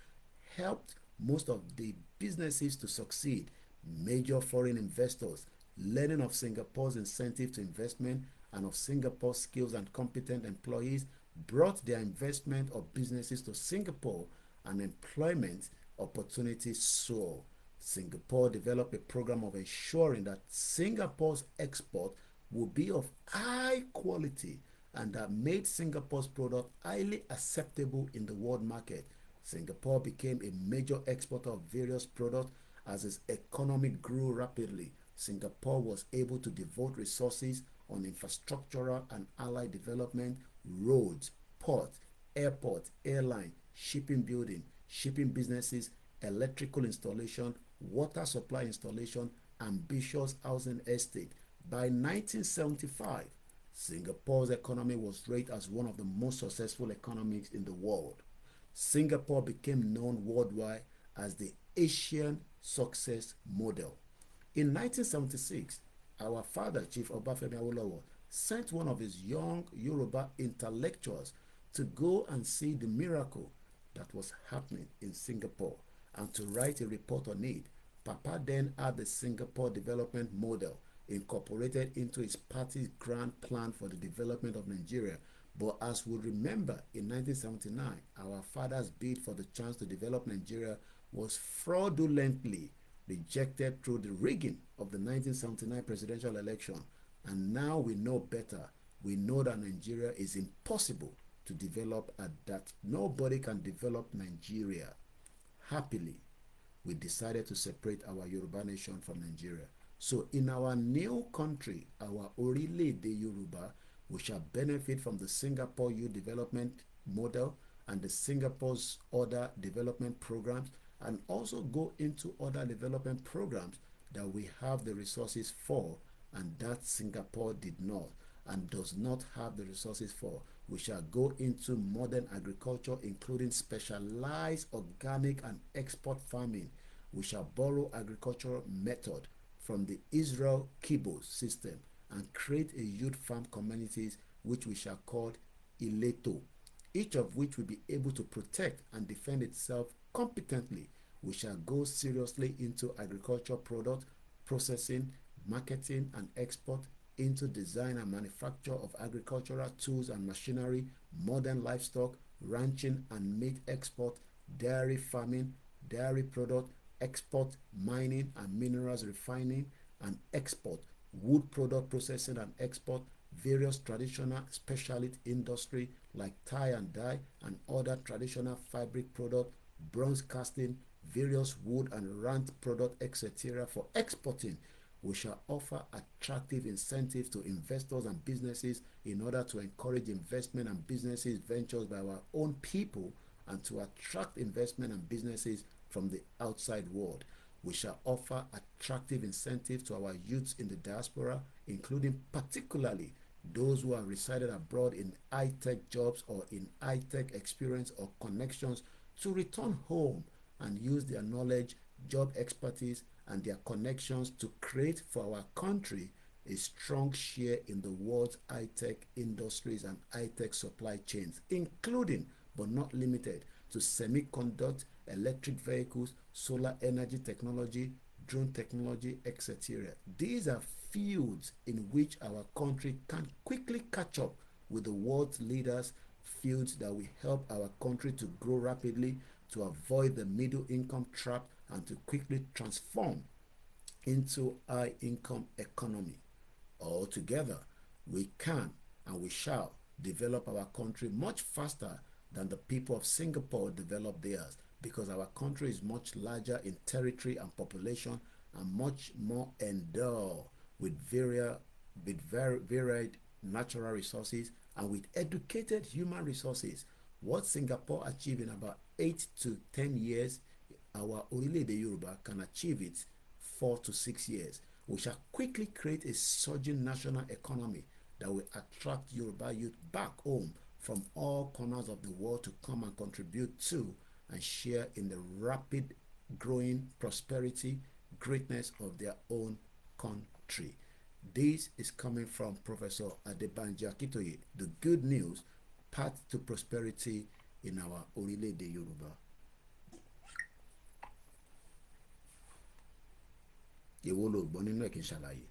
helped most of the businesses to succeed. Major foreign investors, learning of Singapore's incentive to investment and of Singapore's skills and competent employees, brought their investment of businesses to Singapore, and employment opportunities soared. Singapore developed a program of ensuring that Singapore's export would be of high quality and that made Singapore's product highly acceptable in the world market. Singapore became a major exporter of various products. As its economy grew rapidly, Singapore was able to devote resources on infrastructural and allied development, roads, ports, airports, airline, shipping building, shipping businesses, electrical installation, water supply installation, ambitious housing estate. By 1975, Singapore's economy was rated as one of the most successful economies in the world. Singapore became known worldwide as the Asian success model. In 1976, our father, Chief Obafemi Awolowo, sent one of his young Yoruba intellectuals to go and see the miracle that was happening in Singapore and to write a report on it. Papa then had the Singapore development model incorporated into his party's grand plan for the development of Nigeria. But as we remember, in 1979, our father's bid for the chance to develop Nigeria was fraudulently rejected through the rigging of the 1979 presidential election. And now we know better. We know that Nigeria is impossible to develop and that nobody can develop Nigeria. Happily, we decided to separate our Yoruba nation from Nigeria. So in our new country, our orílẹ̀-èdè Yorùbá, we shall benefit from the Singapore Youth Development Model and the Singapore's other development programs, and also go into other development programs that we have the resources for and that Singapore did not and does not have the resources for. We shall go into modern agriculture, including specialized organic and export farming. We shall borrow agricultural method from the Israel kibbutz system and create a youth farm communities which we shall call Ileto, each of which will be able to protect and defend itself competently. We shall go seriously into agricultural product processing, marketing and export, into design and manufacture of agricultural tools and machinery, modern livestock, ranching and meat export, dairy farming, dairy product export, mining and minerals refining and export, wood product processing and export, various traditional specialty industry like tie and dye and other traditional fabric product, bronze casting, various wood and rant product, etc. for exporting. We shall offer attractive incentives to investors and businesses in order to encourage investment and businesses ventures by our own people and to attract investment and businesses from the outside world. We shall offer attractive incentives to our youths in the diaspora, including particularly those who have resided abroad in high-tech jobs or in high-tech experience or connections, to return home and use their knowledge, job expertise, and their connections to create for our country a strong share in the world's high-tech industries and high-tech supply chains, including but not limited to semiconductor, electric vehicles, solar energy technology, drone technology, etc. These are fields in which our country can quickly catch up with the world's leaders, fields that will help our country to grow rapidly, to avoid the middle income trap, and to quickly transform into high income economy. Altogether, we can and we shall develop our country much faster than the people of Singapore developed theirs, because our country is much larger in territory and population and much more endowed with varied natural resources and with educated human resources. What Singapore achieved in about 8 to 10 years, our orílẹ̀-èdè Yorùbá can achieve it 4 to 6 years. We shall quickly create a surging national economy that will attract Yoruba youth back home from all corners of the world to come and contribute to and share in the rapid growing prosperity, greatness of their own country. This is coming from Professor Adebanji Akintoye. The good news, path to prosperity in our orílẹ̀-èdè Yorùbá. Èwo lo gbọ́ nínú ẹ̀ kí n ṣàlàyé.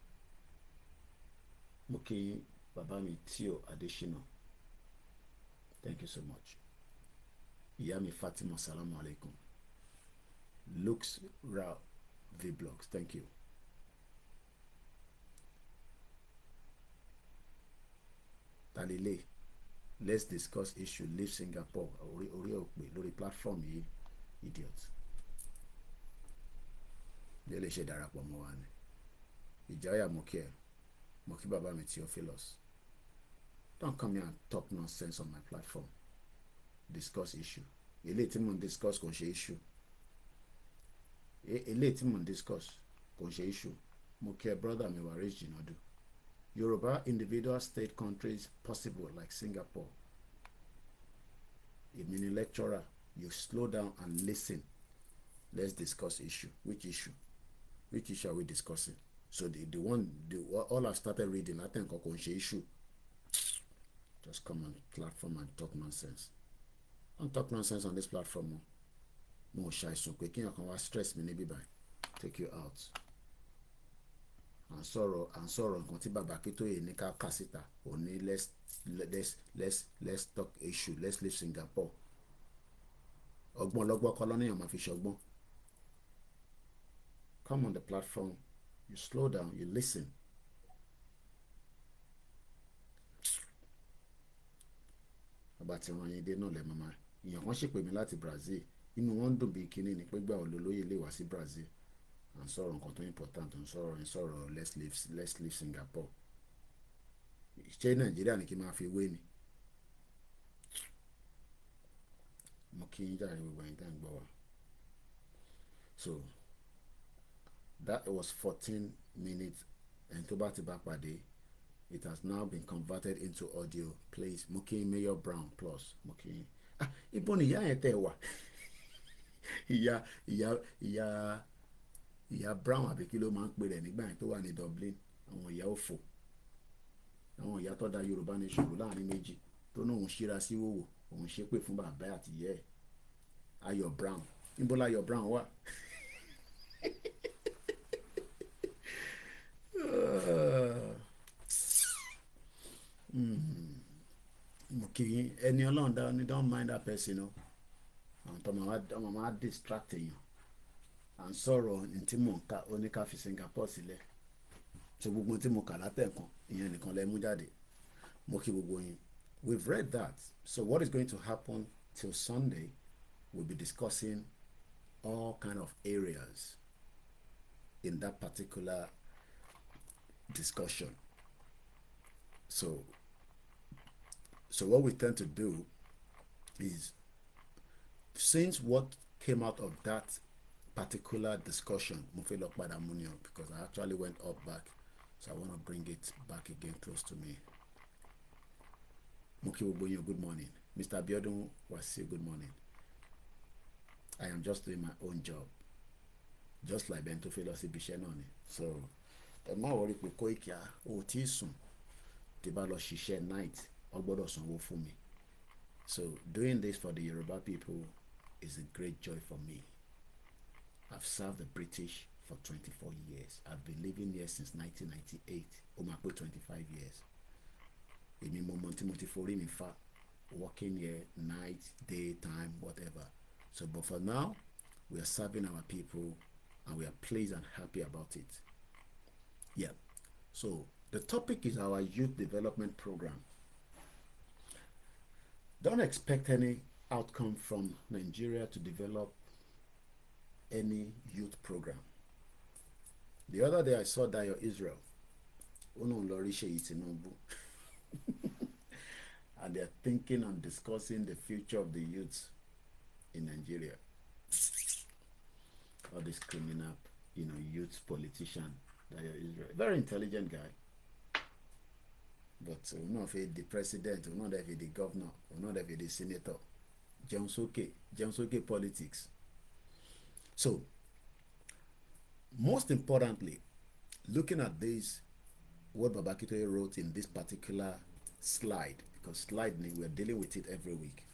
Mo kí bàbá mi Tíò Adéṣínà. Thank you so much. Ìyá mi Fatima, salamu alaikum. Lux Rao Vlogs, thank you. Talile, let's discuss issue leave Singapore. Orí òpè lórí platform yìí, idiot. Bí ẹ lè ṣe darapọ̀ mọ́ wa ni. Ìjáyà mo kí ẹ, mo kí bàbá mi Theophilus. Don't come here and talk nonsense on my platform. Discuss issue. Eléyìí tí mo ń discuss kò ṣe issue. Eléyìí tí mo ń discuss kò ṣe issue. Mo kí ẹ brother mi Waris Jinadu. Yoruba individual state countries possible like Singapore. Èmi ni lecturer. You slow down and listen. Let's discuss issue. Which issue? Which issue are we discussing? So all I've started reading, I think kò ṣe issue. Just come on platform and talk nonsense. Don't talk nonsense on this platform. Mo ṣàìsùn pé kí n kàn wá stress mi níbí báyìí. Take you out. À ń sọ̀rọ̀ nǹkan tí bàbá Akintoye ní ká kà síta. Ó ní let's talk issue. Let's leave Singapore. Ọgbọ́n lọ́gbọ́n kọ́ lọ́nìyàn máa fi ṣọgbọ́n. Come on the platform. You slow down. You listen. Bàbá tí wọ́n yín dé náà lẹ́ mọ́mọ́. Ìyàn kan ṣèpè mí láti Brazil. Inú wọn dùn bíi kinní ni pé gbà olólóyè lè wá sí Brazil. à ń sọ̀rọ̀ nǹkan tó important, à ń sọ̀rọ̀ let's leave Singapore. Ṣé Nàìjíríà ni kí n máa fi wé ni? Mo kí yín jàre gbogbo ẹ̀yin tá ń gbọ́ wa. So that was 14 minutes, and tó bá ti bá pàdé, it has now been converted into audio. Please, mo kí yín Mayor Brown plus, mo kí yín. Ibo ni ìyá yẹn tẹ́ wà? ìyá Brown àbí kí ló máa ń pè rẹ̀ nígbà yẹn tó wà ní Dublin. Àwọn ìyá òfò, àwọn ìyá tó da Yorùbá ní ṣòro láàrin méjì, tó ní òun ṣíra sí wòwò, òun ṣépè fún bàbá àti ìyá ẹ̀. Ayọ̀ Brown, níbo la Ayọ̀ Brown wà? Mo kì í ẹni Ọlọ́run dá ní don't mind that person o. Àwọn tó máa distract èèyàn. À ń sọ̀rọ̀ ní tí mò ń ka oníká fi Singapore sílẹ̀. So gbogbo tí mo kà látẹ̀kan ìyẹn nìkan lẹ mú jáde. Mo kí gbogbo yín. We've read that. So what is going to happen till Sunday? We'll be discussing all kind of areas in that particular discussion. So what we tend to do is, since what came out of that particular discussion, because I actually went up back, so I want to bring it back again close to me. Muki Oboyo, good morning. Mr. Abiodun Wasi, good morning. I am just doing my own job, just like Bento Philosophy Bishenoni. So, the more worry with Koiki, Otisum, the balo shishe night, Ogbodo Sanwo for me. So, doing this for the Yoruba people is a great joy for me. I've served the British for 24 years. I've been living here since 1998. Omapo 25 years. Emi mo monti for me fa working here night, daytime, whatever. So, but for now, we are serving our people and we are pleased and happy about it. Yeah. So, the topic is our youth development program. Don't expect any outcome from Nigeria to develop any youth program. The other day I saw Dayo Israel. And they're thinking and discussing the future of the youths in Nigeria. All this criminal, youth politician, Dayo Israel. Very intelligent guy. But not if the president, not if the governor, not if the senator. Jamsoke politics. So, most importantly, looking at this, what Babakito wrote in this particular slide, because slide, we're dealing with it every week.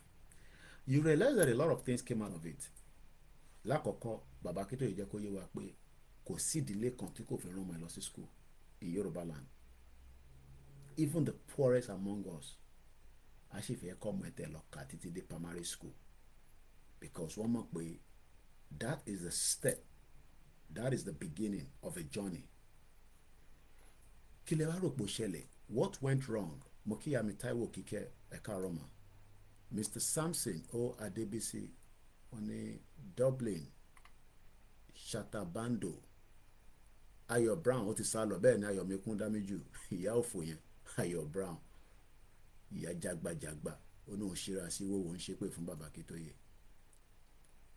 You realize that a lot of things came out of it. Lákọ̀ọ́kọ́, Babakito jẹ́ kó yé wa pé kò sí ìdílé kan tí kò fi rán ọmọ ẹ̀ lọ sí school in Yoruba land. Even the poorest among us, actually fẹ́ kọ́ ọmọ ẹ̀ tẹ̀ lọ kà títí dé primary school, because wọ́n mọ̀ pé that is the step, that is the beginning of a journey. Kí lẹ wá rò pé ó ṣẹlẹ̀? What went wrong? Mo kí Yami Taiwo Kíkẹ́ ẹ̀ka Roma. Mr. Samson O. Adebisi on a Dublin, Shatabando, Ayọ̀ Brown, ó ti sá lọ, bẹ́ẹ̀ ni Ayọ̀ Mekun Dámíjù, ìyá òfò yẹn, Ayọ̀ Brown, ìyá jagbajagba, ó ní òṣìṣẹ́ àṣìwò òun ṣépè fún bàbá Akíntóyè.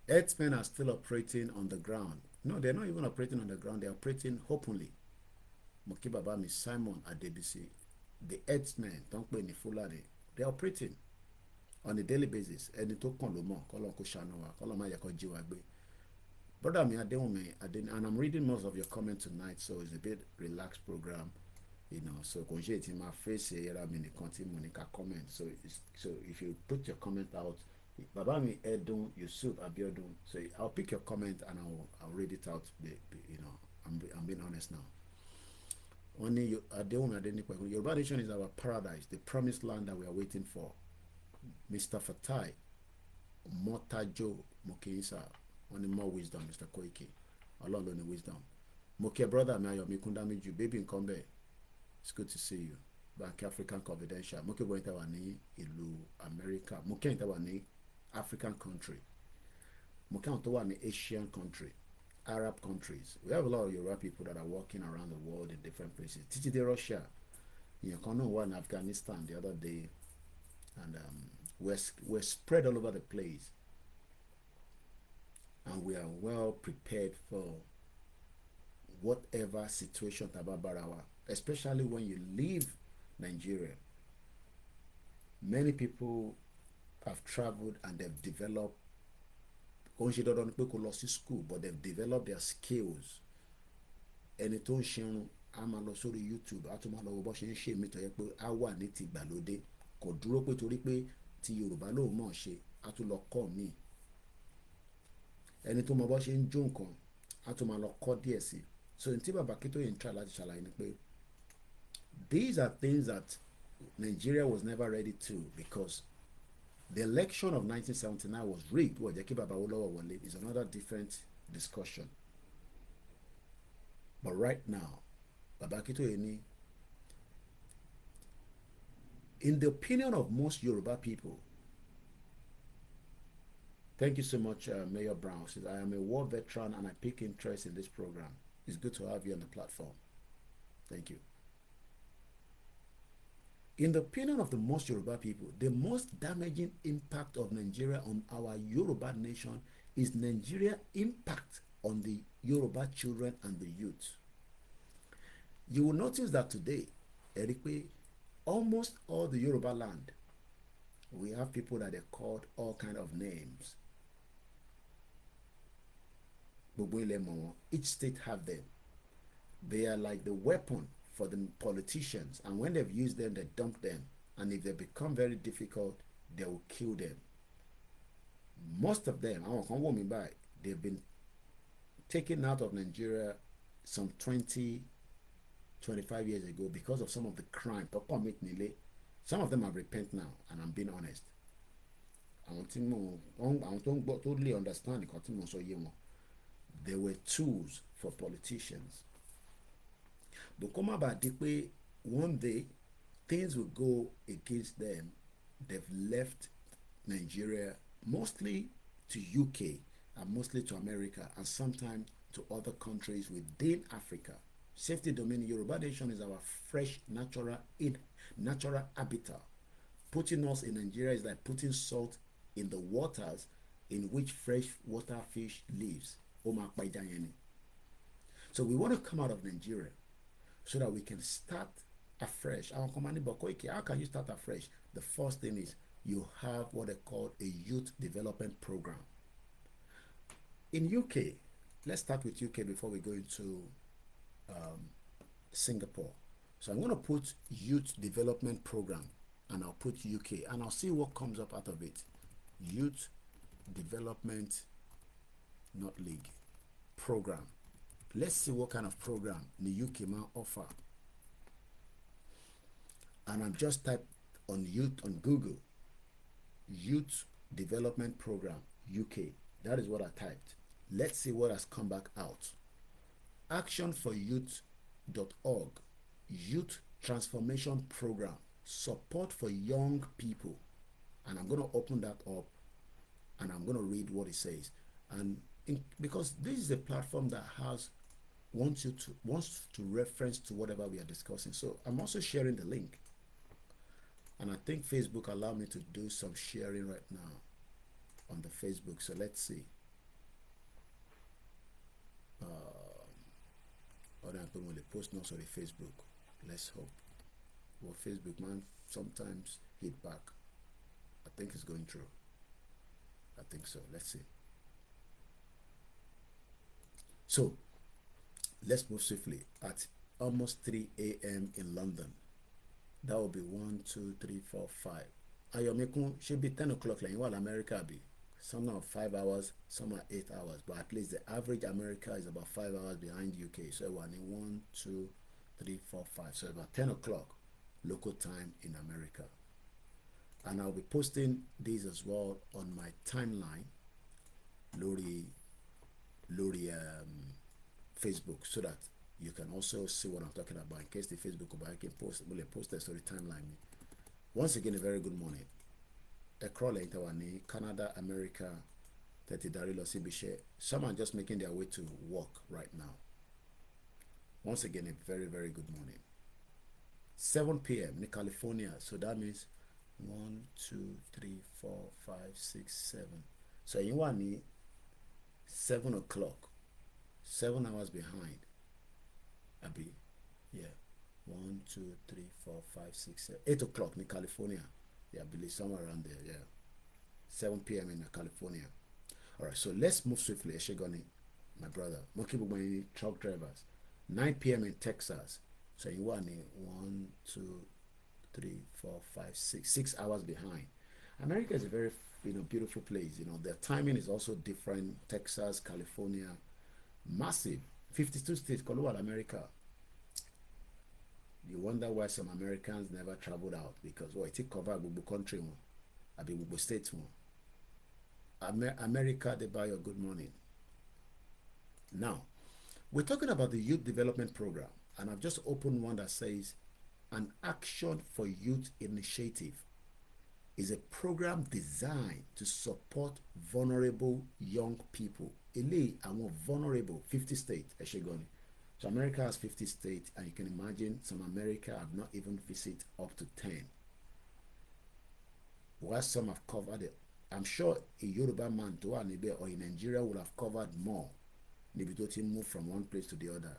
Herdsmen are still operating on the ground. No, they're not even operating on the ground, they're operating openly. Mo kí bàbá mi Simon Adebisi, the herdsmen, don't pè ní Fúlàní, they're operating on a daily basis. Ẹni tó kàn ló mọ̀, kọ́lọ́n kó ṣàánú wa, kọ́lọ́n má yẹ kó jí wa gbé. Brother mi Adéwùnmí, and I'm reading most of your comments tonight, so it's a bit relaxed program, so kò ń ṣe tí máa face ẹ̀yẹ́ra mi nìkan tí mo ní ká comment. So if you put your comment out, bàbá mi Edun Yusuf Abiodun, so I'll pick your comment and I'll read it out. I'm being honest now. Only Adéwùnmí Adénípa, Yoruba nation is our paradise, the promised land that we are waiting for. Mr. Fatai Motajo Mokeisa, only more wisdom, Mr. Koiki. Allah only wisdom. Moke brother mi Ayọ̀ Mekun Dámíjù, baby in Kombe. It's good to see you. Bank African Confidential. Moke boy tawa ní ìlú America. Moke tawa ní African country. Moke àwọn tó wà ní Asian country. Arab countries. We have a lot of Yoruba people that are walking around the world in different places. Títí dé Russia, you know, one in Afghanistan the other day, and we're spread all over the place, and we are well prepared for whatever situation tababarawa, especially when you leave Nigeria. Many people have traveled and they've developed, school, but they've developed their skills. Ẹni tó ń ṣerun a máa lọ sórí YouTube, a tún máa lọ wo bó ṣe ń ṣe mí tó yẹ pé a wà ní ti ìgbàlódé, kò dúró pé torí pé ti Yorùbá lòun mọ̀ ṣe a tún lọ kọ́ míì. Ẹni tó mọ bó ṣe ń jó nǹkan a tún máa lọ kọ́ díẹ̀ sí. So n tí bàbá Akintoye ń try láti ṣàlàyé ni pé these are things that Nigeria was never ready to, because the election of 1979 was rigged. Wọ́n jẹ́ kí bàbá Awólọ́wọ̀ wọlé is another different discussion. But right now, Baba Akintoye ní, in the opinion of most Yoruba people, thank you so much, Mayor Brown. Says, I am a war veteran and I take interest in this program. It's good to have you on the platform. Thank you. In the opinion of the most Yoruba people, the most damaging impact of Nigeria on our Yoruba nation is Nigeria's impact on the Yoruba children and the youth. You will notice that today, Erikwe, almost all the Yoruba land, we have people that are called all kind of names. Each state have them. They are like the weapon for the politicians, and when they've used them, they dump them, and if they become very difficult, they will kill them. Most of them, they've been taken out of Nigeria some 20, 25 years ago because of some of the crime. Some of them have repent now, and I'm being honest. I don't totally understand the. They were tools for politicians. But come about one day things will go against them. They've left Nigeria mostly to UK and mostly to America and sometimes to other countries within Africa. Safety domain Yoruba nation is our fresh natural habitat. Putting us in Nigeria is like putting salt in the waters in which fresh water fish lives. So we want to come out of Nigeria so that we can start afresh. Our commanding Koiki, how can you start afresh? The first thing is you have what they call a youth development program. In UK, let's start with UK before we go into Singapore. So I'm going to put youth development program and I'll put UK and I'll see what comes up out of it. Youth development, not league, program. Let's see what kind of program the UK man offer. And I'm just typed on youth on Google, youth development program UK. That is what I typed. Let's see what has come back out. actionforyouth.org, youth transformation program, support for young people. And I'm going to open that up and I'm going to read what it says. And because this is a platform that wants to reference to whatever we are discussing. So I'm also sharing the link. And I think Facebook allowed me to do some sharing right now on the Facebook. So let's see. Or I put on the post notes on the Facebook. Let's hope. Well, Facebook man sometimes hit back. I think it's going through. I think so. Let's see. So let's move swiftly. At almost 3 a.m. in London, that will be 1, 2, 3, 4, 5. Ayomekun should be 10 o'clock like in America be. Some are 5 hours, some are 8 hours, but at least the average America is about 5 hours behind UK. So we're in 1, 2, 3, 4, 5. So about 10 o'clock local time in America. And I'll be posting these as well on my timeline, Lori Facebook, so that you can also see what I'm talking about in case the Facebook or I can post the story timeline. Once again, a very good morning. A crawl into Canada, America, 30 Dari Losi Bishe. Some are just making their way to work right now. Once again, a very, very good morning. 7 p.m. in California. So that means 1, 2, 3, 4, 5, 6, 7. So you want me 7 o'clock, 7 hours behind. Abi, yeah. 1, 2, 3, 4, 5, 6, 7, 8 o'clock in California. Yeah, I believe somewhere around there. Yeah. 7 p.m. in California. All right, so let's move swiftly. Eshegoni, my brother. Monkey Bugwani, truck drivers. 9 p.m. in Texas. So you want 1, 2, 3, 4, 5, 6, 6 hours behind. America is a very beautiful place. Their timing is also different. Texas, California, massive. 52 states, Colorado, America. You wonder why some Americans never traveled out because it cover Google country one, I be Google state one. America, they buy your good morning. Now, we're talking about the Youth Development Program, and I've just opened one that says an Action for Youth Initiative is a program designed to support vulnerable young people. Ele àwọn vulnerable 50 states, Eshegoni. So America has 50 states, and you can imagine some America have not even visited up to 10. While some have covered it, I'm sure a Yoruba man or in Nigeria would have covered more. Maybe to move from one place to the other,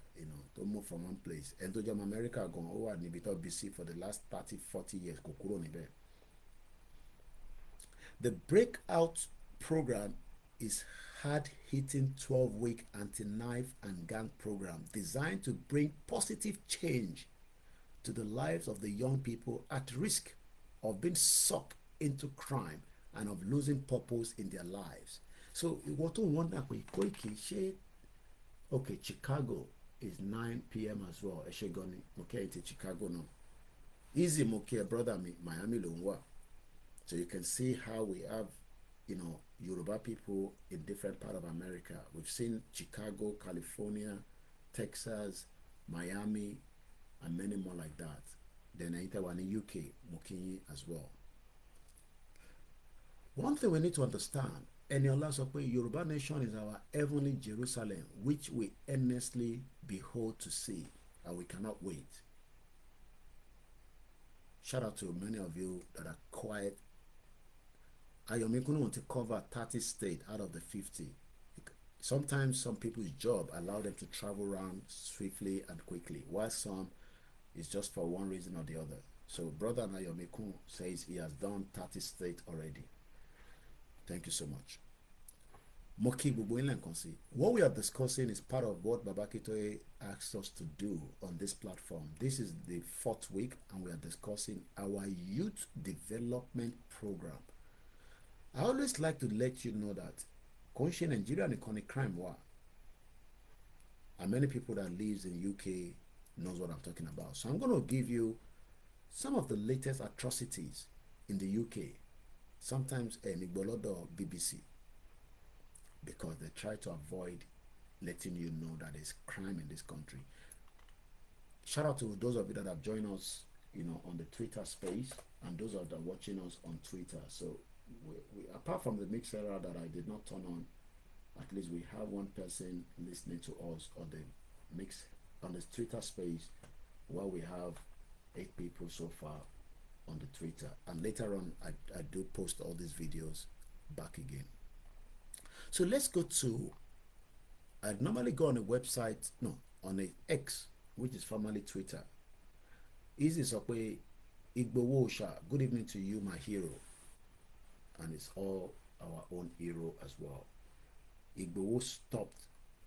to move from one place. And to jam America gone over Nibito BC for the last 30, 40 years. The breakout program is hard-hitting 12-week anti-knife and gang program designed to bring positive change to the lives of the young people at risk of being sucked into crime and of losing purpose in their lives. So what we wonder Koiki, okay, Chicago is 9 p.m. as well. Eshegoni, okay, into Chicago now. Easy, okay, brother, Miami Longwa. So you can see how we have, Yoruba people in different parts of America. We've seen Chicago, California, Texas, Miami, and many more like that. Then I enter one in UK, Mokinyi as well. One thing we need to understand, Yoruba nation is our heavenly Jerusalem, which we earnestly behold to see, and we cannot wait. Shout out to many of you that are quiet. Ayomekunu want to cover 30 states out of the 50. Sometimes some people's job allow them to travel around swiftly and quickly, while some is just for one reason or the other. So brother Ayomekunu says he has done 30 states already. Thank you so much. What we are discussing is part of what Babakitoye asked us to do on this platform. This is the 4th week, and we are discussing our youth development program. I always like to let you know that Konshi Nigeria and crime war. And many people that lives in UK knows what I'm talking about. So I'm going to give you some of the latest atrocities in the UK. Sometimes Nigbolodo BBC, because they try to avoid letting you know that there's crime in this country. Shout out to those of you that have joined us, on the Twitter space, and those of that are watching us on Twitter. So we apart from the mixer that I did not turn on, at least we have one person listening to us on the Twitter space, where we have 8 people so far on the Twitter, and later on I do post all these videos back again. So let's go to, I'd normally go on a website, on a X, which is formerly Twitter. Easy Sokwe Igbowosha, good evening to you, my hero. And it's all our own hero as well. Igbowo stopped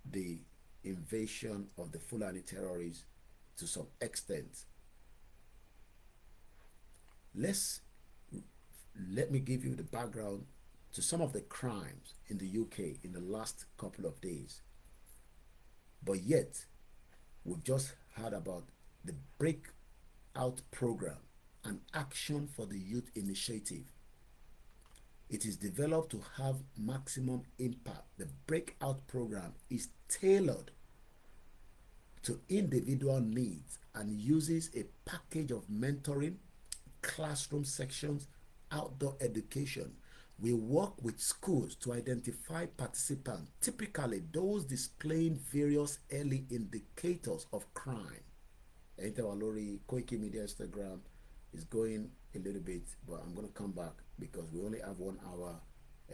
the invasion of the Fulani terrorists to some extent. Let me give you the background to some of the crimes in the UK in the last couple of days. But yet, we've just heard about the breakout program, an action for the youth initiative. It is developed to have maximum impact. The breakout program is tailored to individual needs and uses a package of mentoring, classroom sections, outdoor education We work with schools to identify participants, typically those displaying various early indicators of crime. Lori Koikimedia Instagram is going a little bit, but I'm going to come back because we only have 1 hour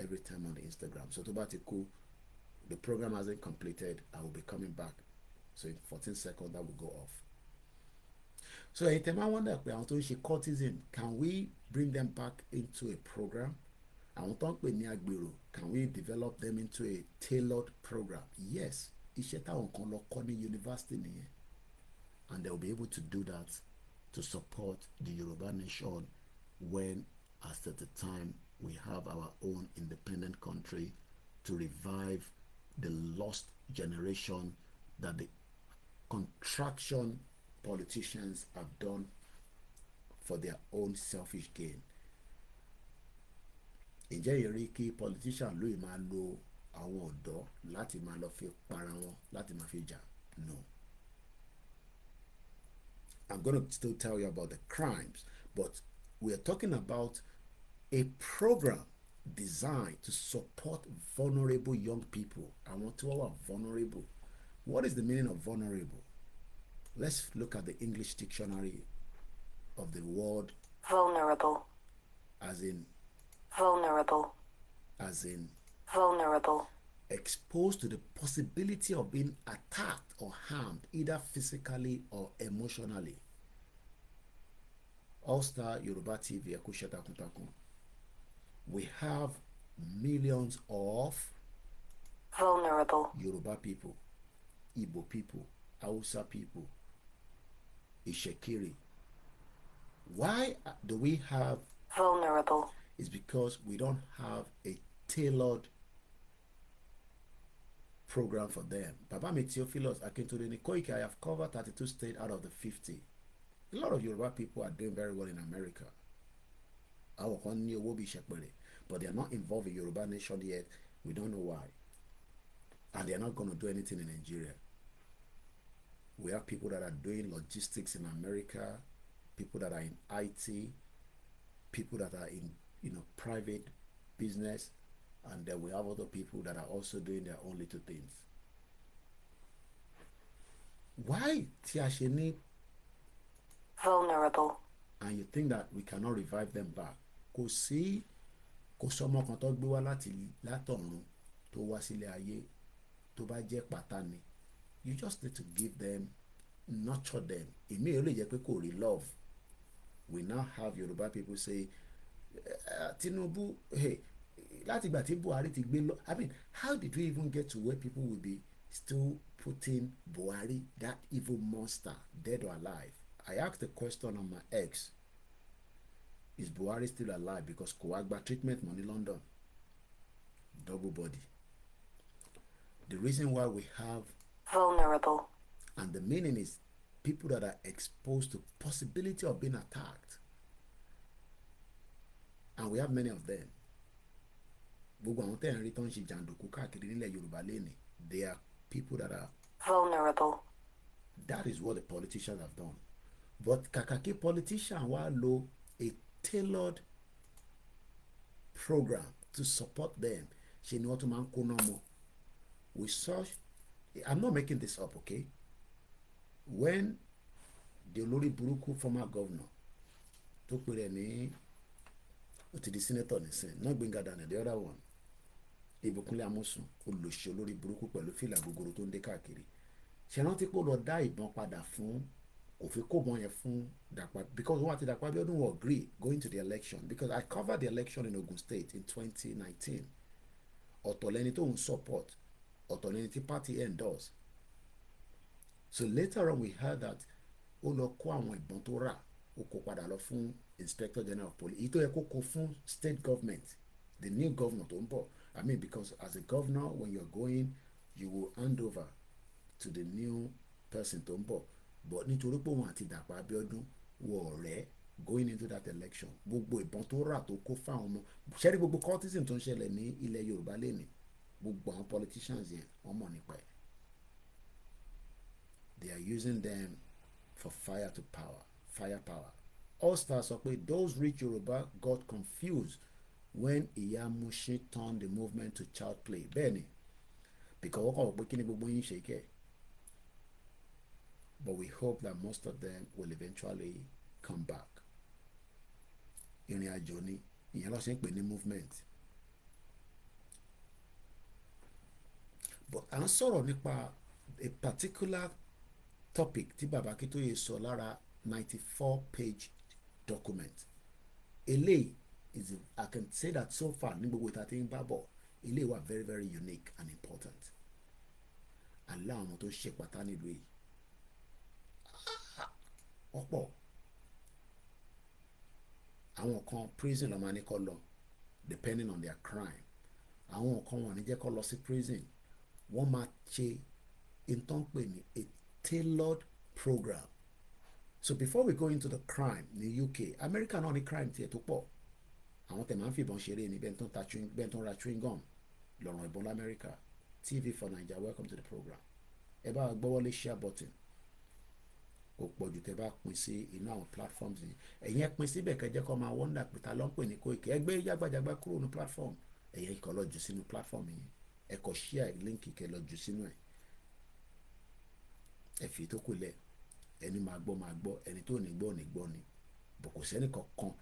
every time on the Instagram. So Tobatiku, the program hasn't completed. I will be coming back. So in 14 seconds, that will go off. So I wonder, cultism, can we bring them back into a program? Can we develop them into a tailored program? Yes. University, and they'll be able to do that to support the Yoruba nation when, as at the time, we have our own independent country, to revive the lost generation that the contraction politicians have done for their own selfish gain. Ǹjẹ́ ìrí kí politician lóye máa lo àwọn ọ̀dọ́ láti máa lọ fi para wọn, láti máa fi jà? No. I'm going to still tell you about the crimes, but we are talking about a program designed to support vulnerable young people. I want to know vulnerable. What is the meaning of vulnerable? Let's look at the English dictionary of the word vulnerable. As in Vulnerable. As in vulnerable. Exposed to the possibility of being attacked or harmed, either physically or emotionally. All-Star Yoruba TV, we have millions of vulnerable Yoruba people, Igbo people, Hausa people, Ishekiri. Why do we have vulnerable? It's because we don't have a tailored program for them. Baba Theophilus Akintodeni Koiki, I have covered 32 states out of the 50. A lot of Yoruba people are doing very well in America. But they are not involved in Yoruba nation yet. We don't know why. And they are not going to do anything in Nigeria. We have people that are doing logistics in America, people that are in IT, people that are in private business, and then we have other people that are also doing their own little things. Why Tiasheni vulnerable? And you think that we cannot revive them back? Kò sọ́mọ kan tó gbé wá látọ̀run tó wá sílé ayé tó bá jẹ́ pátá ni. You just need to give them, nurture them. Èmi ò lè jẹ́ pé kò rí love. We now have Yoruba people say, Tinubu, hey, láti ìgbà tí Buhari ti gbé lọ. I mean, how did we even get to where people will be still putting Buhari, that evil monster, dead or alive? I asked a question on my ex. Is Buhari still alive? Because Kowagba treatment money London. Double body. The reason why we have vulnerable, and the meaning is people that are exposed to possibility of being attacked. And we have many of them. They are people that are vulnerable. That is what the politicians have done. But kakaki politician wa lo a tailored program to support them. We saw, I'm not making this up, okay? When the Olori Buruku former governor took with to the senator, not Bengadana, the other one, Ibukunle Amosun, Olóṣì Olórí Burúkú pẹ̀lú fìlà gogoro tó ń dé káàkiri. Ṣé rántí pé ó lọ dá ìbọn padà fún òfin kóbọn yẹn fún Dàpọ̀, because wọ́n àti Dàpọ̀ Abíọ́dún will agree going to the election, because I covered the election in Ogun State in 2019. Ọ̀tọ̀ lẹni tó ń support, ọ̀tọ̀ lẹni tí party endorse. So later on we heard that ó lọ kó àwọn ìbọn tó rà ó kó padà lọ fún Inspector General of Police. Ìtò yẹ kó kó fún state government, the new governor tó ń bọ̀. I mean, because as a governor, when you're going, you will hand over to the new person tó ń bọ̀. But nítorí pé òun àti Dàpọ̀ Abíọ́dún wọ ọ̀rẹ́ going into that election, gbogbo ìbọn tó rà tó kó fáwọn ọmọ, ṣẹ́rí gbogbo cultism tó ń ṣẹlẹ̀ ní ilẹ̀ Yorùbá lẹ́nìí, gbogbo àwọn politicians yẹn wọ́n mọ̀ nípa ẹ̀. They are using them for firepower. All Stars sọ pé those rich Yoruba got confused when Ìyá Mushin turned the movement to child play. Bẹ́ẹ̀ni, because wọ́n kọ̀ wọ́n pé kí ni gbogbo yín ṣe kẹ́. But we hope that most of them will eventually come back. Ìrìn àjò ni ìyẹn ló ṣe ń pè ní movement. But à ń sọ̀rọ̀ nípa a particular topic tí Bàbá Akíntóyè sọ lára 94-page document. Eléyìí is, I can say that so far ní gbogbo ìta tí ń bá bọ̀, eléyìí wà very very unique and important. Àlá àwọn tó ṣe pátá nílùú yìí ọ̀pọ̀. Àwọn kan prison ló máa ní kó lọ depending on their crime. Àwọn kan wọ́n ní jẹ́ kó lọ sí prison. Wọ́n máa ṣe ìtàn pè ní a tailored program. So before we go into the crime ní UK, America náà ní crime tiẹ̀ tó pọ̀. Àwọn tẹ̀ máa ń fìbọn ṣeré ní bẹ́ẹ̀ tó ń ra chewing gum lọ́rùn ìbọn l'America. TV for Naija, welcome to the program. Ẹ bá gbọ́wọ́lé share button. Kò pọ̀jù tẹ́ bá pín sí inú àwọn platforms yìí. Ẹ̀yin ẹ pín síbẹ̀ kẹjẹ́ kọ́ máa wonder pé ta ló ń pè ní Koiki. Ẹgbẹ́ jágbàjàgbà kúrò ní platform. Ẹ̀yin kọ́ lọ jù sínú platform yìí. Ẹ kọ́ share link kẹ́ lọ jù sínú ẹ̀. Ẹ fi tó kù lẹ̀. Ẹni máa gbọ́, ẹni tó ní gbọ́ ni. Bọ̀ kò sẹ́ni kankan.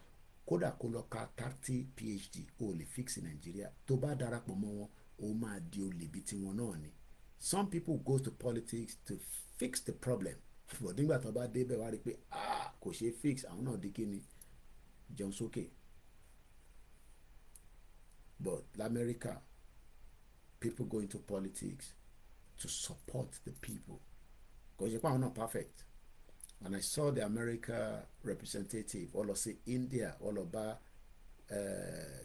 Kódà kó lọ ka 30 PhD ó lè fix Nàìjíríà. Tó bá darapọ̀ mọ́ wọn, ó máa di olè bí tiwọn náà ni. Some people go to politics to fix the problem. But nígbà tó bá débẹ̀ wá rí pé kò ṣe fix, àwọn náà di kíni jẹun sókè. But l'America, people go into politics to support the people. Kò ṣe pé àwọn náà perfect. When I saw the America representative all lọ sí India, all lọ bá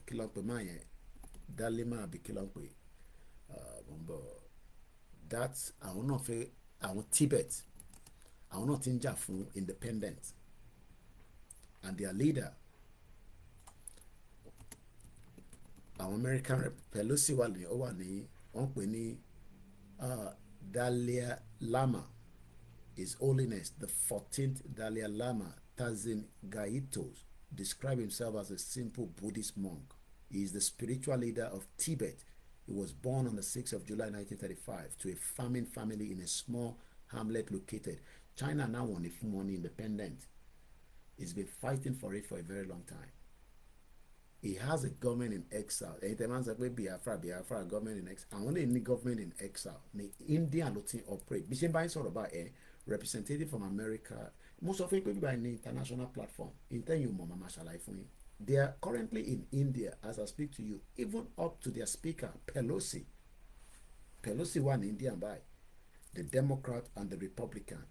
kí ló ń pè máa yẹn Dalima àbí kí ló ń pè that's àwọn náà fẹ́ àwọn Tibet. Àwọn náà ti ń jà fún independence, and their leader, àwọn American Pelosi wà ní wọ́n pè ní Dalai Lama, His Holiness the 14th Dalai Lama Tenzin Gyatso described himself as a simple Buddhist monk. He is the spiritual leader of Tibet. He was born on the 6th of July 1935 to a farming family in a small hamlet located. China now won a money independent. He's been fighting for it for a very long time. He has a government in exile. Anytime I say Biafra government in exile. I want any government in exile. The India looting operate. Bishop Bain sort about a representative from America. Most of it could be by an international platform. In ten you mama mashallah for me. They are currently in India as I speak to you, even up to their speaker, Pelosi. Pelosi won India by the Democrat and the Republican.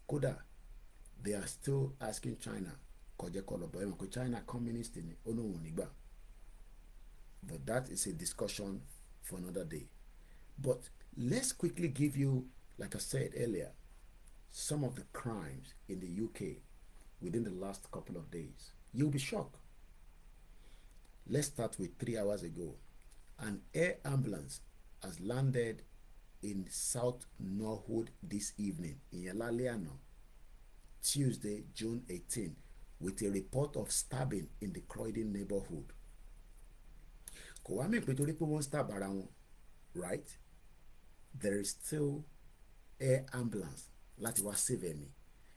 Kódà, they are still asking China, China communist in Onowunigba. But that is a discussion for another day. But let's quickly give you, like I said earlier, some of the crimes in the UK within the last couple of days. You'll be shocked. Let's start with 3 hours ago. An air ambulance has landed in South Norwood this evening in Yalaliano, Tuesday, June 18, with a report of stabbing in the Croydon neighborhood. Kò wá mí pé torí pé wọ́n stab ara wọn, right? There is still air ambulance láti wá save ẹ̀mí.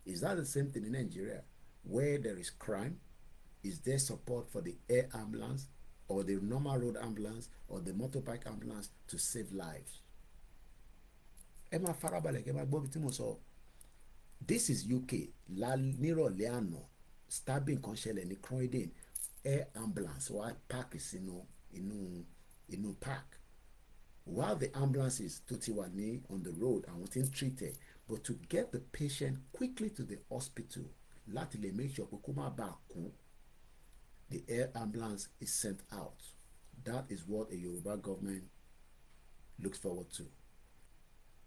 Is that the same thing in Nigeria? Where there is crime, is there support for the air ambulance or the normal road ambulance or the motorbike ambulance to save lives? Ẹ máa farabalẹ̀ kẹ́ máa gbọ́ bí tí mo sọ. This is UK. Nírọ̀lẹ́ àná, stabbing kan ṣẹlẹ̀ ní Croydon. Air ambulance wá park sínú inú park. While the ambulances tó ti wà ní on the road, àwọn tí ń treat ẹ̀, but to get the patient quickly to the hospital láti lè make sure pé kó má bàa kú, the air ambulance is sent out. That is what a Yoruba government looks forward to.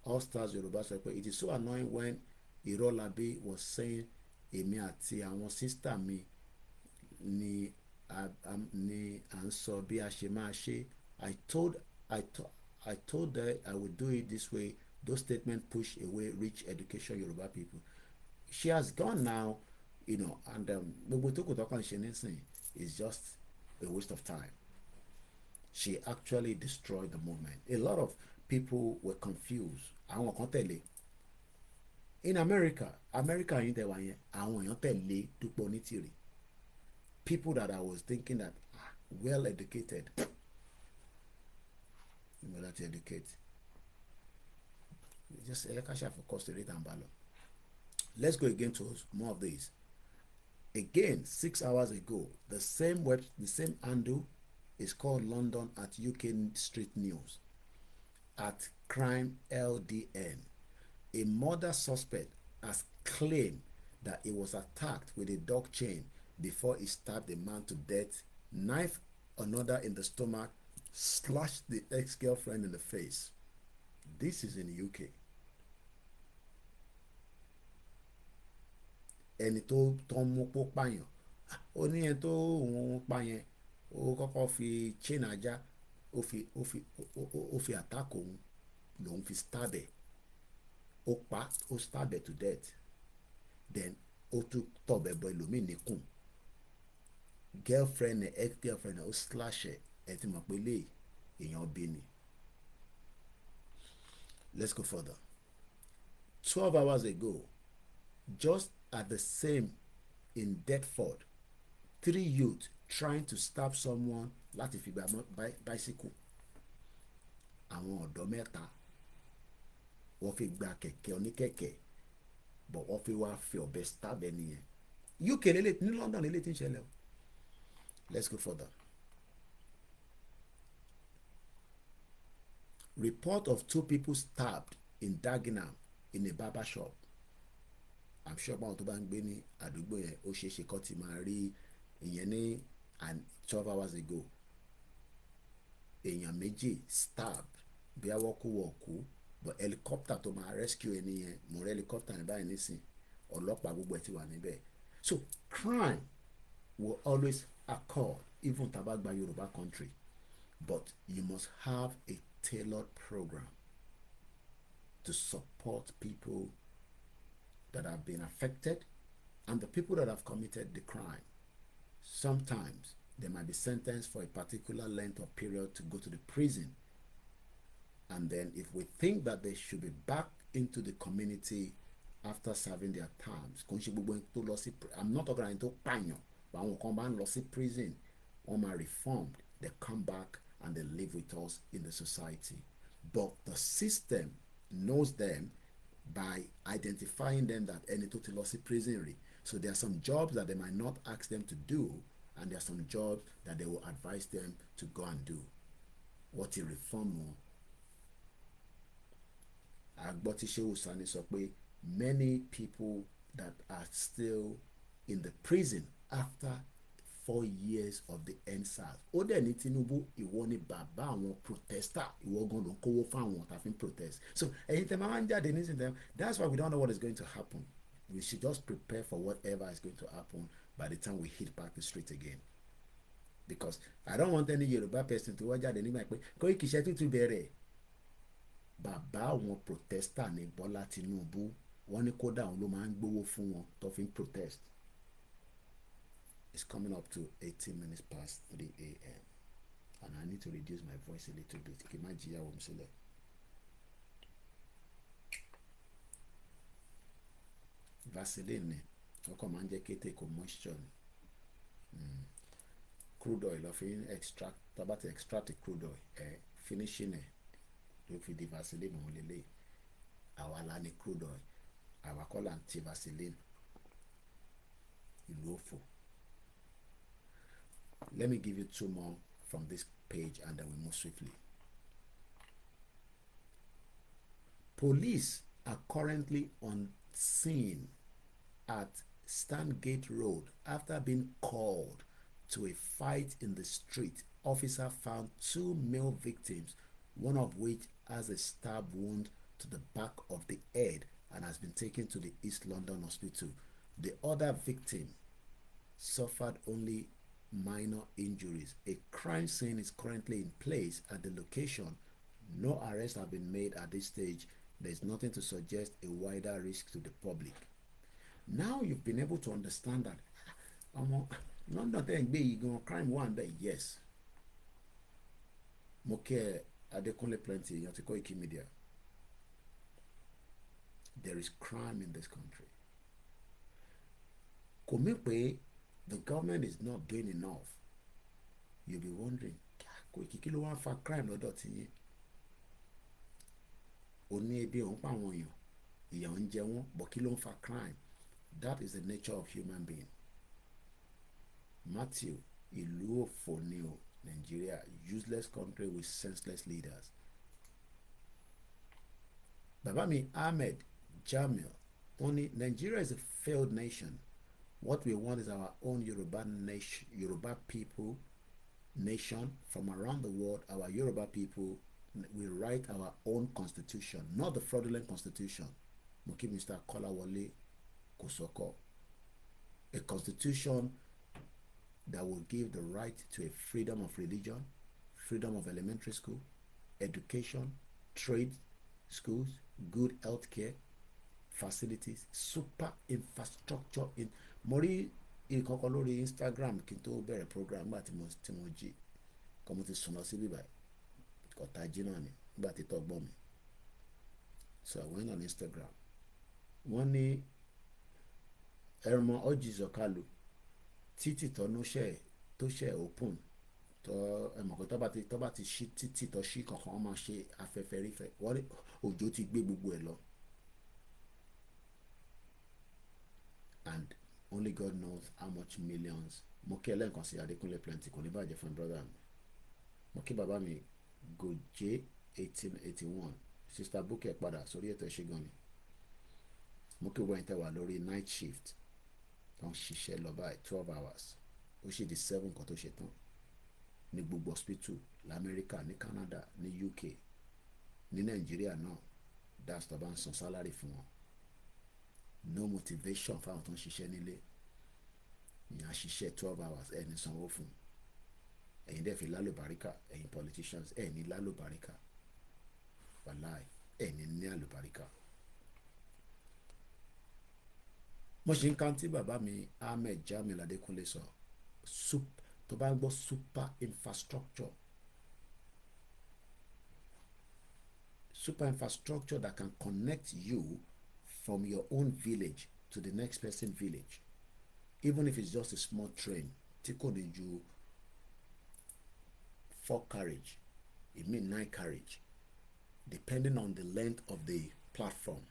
All Stars Yoruba sọ pé it is so annoying when Irolabi was saying èmi àti àwọn sister mi ni à ń sọ bí a ṣe máa ṣe. I told her I would do it this way. Those statements push away rich education Yoruba people. She has gone now, and gbogbo tó kù tó kàn ṣe nísìn is just a waste of time. She actually destroyed the movement. A lot of people were confused. Àwọn kan tẹ̀lé. In America yìí tẹ̀ wá yẹn, àwọn èèyàn tẹ̀lé Dúpẹ́ Onítìrì. People that I was thinking that well educated, you know, that educate. Just focus to read and balance. Let's go again to more of these. Again, 6 hours ago, the same handle is called London at UK Street News at Crime LDN. A murder suspect has claimed that he was attacked with a dog chain before he stabbed a man to death, knifed another in the stomach, slashed the ex-girlfriend in the face. This is in the UK. Ẹni tó mú pó pààyàn, ó ní ẹni tó òun pààyàn, ó kọ́kọ́ fi chain ajá, ó fi attack òun, lòun fi stab ẹ̀, ó stab ẹ̀ to death, then ó tún tọ̀bẹ̀ bọ ẹlòmíì níkùn, girlfriend ex-girlfriend ó slash ẹ̀ ti mọ̀ pé lè èèyàn bí ni. Let's go further. 12 hours ago, just at the same in Deptford, 3 youths trying to stab someone láti fi gba bicycle. Àwọn ọ̀dọ́ mẹ́ta wọ́n fi gba kẹ̀kẹ́ oníkẹ̀kẹ́, but wọ́n fi wá fi ọ̀bẹ stab ẹni yẹn. UK lélẹ̀ ní London lélẹ̀ tí ń ṣẹlẹ̀ o. Let's go further. Report of 2 people stabbed in Dagenham in a barber shop. I'm sure báwọn tó bá ń gbé ní àdúgbò yẹn ó ṣeé ṣe kó ti máa rí ìyẹn ní 12 hours ago. Èèyàn méjì stabbed bí awọ́kúwọ̀kú, but helicopter tó máa rescue ẹni yẹn, mo rí helicopter yẹn báyìí nísìn, ọlọ́pàá gbogbo ẹ̀ ti wà níbẹ̀. So crime will always occur even tá bá gba Yorùbá country, but you must have a tailored program to support people that have been affected and the people that have committed the crime. Sometimes they might be sentenced for a particular length of period to go to the prison, and then if we think that they should be back into the community after serving their terms, I'm not talking about pààyàn, but àwọn kan bá ń lọ sí prison, wọ́n máa reformed, they come back and they live with us in the society. But the system knows them by identifying them that ẹni tó ti lọ sí prison rí. So there are some jobs that they might not ask them to do, and there are some jobs that they will advise them to go and do. What a reform wọn. Àgbọ̀ tí Shehu Sani sọ pé many people that are still in the prison after 4 years of the EndSARS. Ó dẹ̀ ní Tinubu, ìwọ ni bàbá àwọn protester, ìwọ gan ló ń kówó fáwọn tá fi ń protest. So ẹ̀yin tẹ́ máa ń jáde nísìnyí, that's why we don't know what is going to happen. We should just prepare for whatever is going to happen by the time we hit back the street again. Because I don't want any Yoruba person to wá jáde nígbà pé Koiki ṣe tuntun bẹ̀rẹ̀. Bàbá àwọn protester ní Bọ́lá Tinubu, wọ́n ní kódà òun ló máa ń gbówó fún wọn tó fi ń protest. It's coming up to 18 minutes past 3 a.m. and I need to reduce my voice a little bit. Kí n má jìyà wọ́n sílẹ̀. Vaseline ni ọkọ̀ máa ń jẹ́ kété kò moisture ni. Crude oil lọ fi extract, tàbá ti extract crude oil, finishing ẹ̀ ló fi di Vaseline òun lélẹ̀. Àwa la ní crude oil, àwa kọ́ là ń ti Vaseline. Ìlú òfò. Let me give you 2 more from this page and then we move swiftly. Police are currently on scene at Stangate Road after being called to a fight in the street. Officer found 2 male victims, one of which has a stab wound to the back of the head and has been taken to the East London hospital. The other victim suffered only minor injuries. A crime scene is currently in place at the location. No arrests have been made at this stage. There is nothing to suggest a wider risk to the public. Now you've been able to understand that London tẹ́ ń gbé yìí gan crime wà ń bẹ̀, yes. Mo kí ẹ Adékúnlé plenty èèyàn ti Koikimedia. There is crime in this country. Kò mí pé the government is not doing enough. You'll be wondering, Koiki kí ló wá fa crime lọ́dọ̀ tí yín? Ó ní ebi òun pa àwọn èèyàn, ìyà ń jẹ wọ́n, but kí ló ń fa crime? That is the nature of human being. Matthew, ìlú òfò ni o, Nigeria, useless country with senseless leaders. Bàbá mi Ahmed Jamil, wọ́n ní Nigeria is a failed nation. What we want is our own Yoruba nation, Yoruba people nation from around the world. Our Yoruba people will write our own constitution, not the fraudulent constitution. Moki Mr. Kolawole Kosoko. A constitution that will give the right to a freedom of religion, freedom of elementary school, education, trade, schools, good health care, facilities, super infrastructure. In Mori ìkọ̀kọ̀ lórí Instagram kí n tó bẹ̀rẹ̀ program nígbà tí mo jí kọ́ mo ti sùn lọ sí bíbá ọ̀tá jí náà ni nígbà tí tọ́ gbọ́ mi. So I went on Instagram. Wọ́n ní ẹ̀rọ̀mọ ọ̀jì zọ̀kálù títì tọ́nú tó ṣe open tọ́ ẹ̀mọ̀kọ́ tó bá ti ṣí títì tọ́ ṣí kankan wọ́n máa ṣe afẹ́fẹ́ rífẹ́ wọ́n ní òjò ti gbé gbogbo ẹ̀ lọ. And only God knows how much millions. Mo kí ẹlẹ́ǹkan sí Adékúnlé plenty kò ní bàjẹ́ fún brother mi. Mo kí bàbá mi Gòjé 1881 Sister Bukẹ padà sórí ètò ìṣègùn ni. Mo kí wọ́n tẹ́ wà lórí night shift tó ń ṣiṣẹ́ lọ báyìí 12 hours ó ṣe di 7 kan tó ṣe tán ní gbogbo hospital l'Amẹ́ríkà ní Canada ní UK ní Nàìjíríà náà that's tó bá ń san salary fún wọn. No motivation fáwọn tó ń ṣiṣẹ́ nílé ìyẹn á ṣiṣẹ́ 12 hours ẹ̀ ní sanwó fún ẹ̀yin dẹ̀ fi lálùbáríkà ẹ̀yin politicians ẹ̀ ní lálùbáríkà wàláì ẹ̀ ní àlùbáríkà. Mo ṣe ń kan tí bàbá mi Ahmed Jamil Adékúnlé sọ tó bá ń gbọ́ super infrastructure that can connect you from your own village to the next person's village, even if it's just a small train, tí kò ní ju 4 carriage, it means 9 carriage, depending on the length of the platform.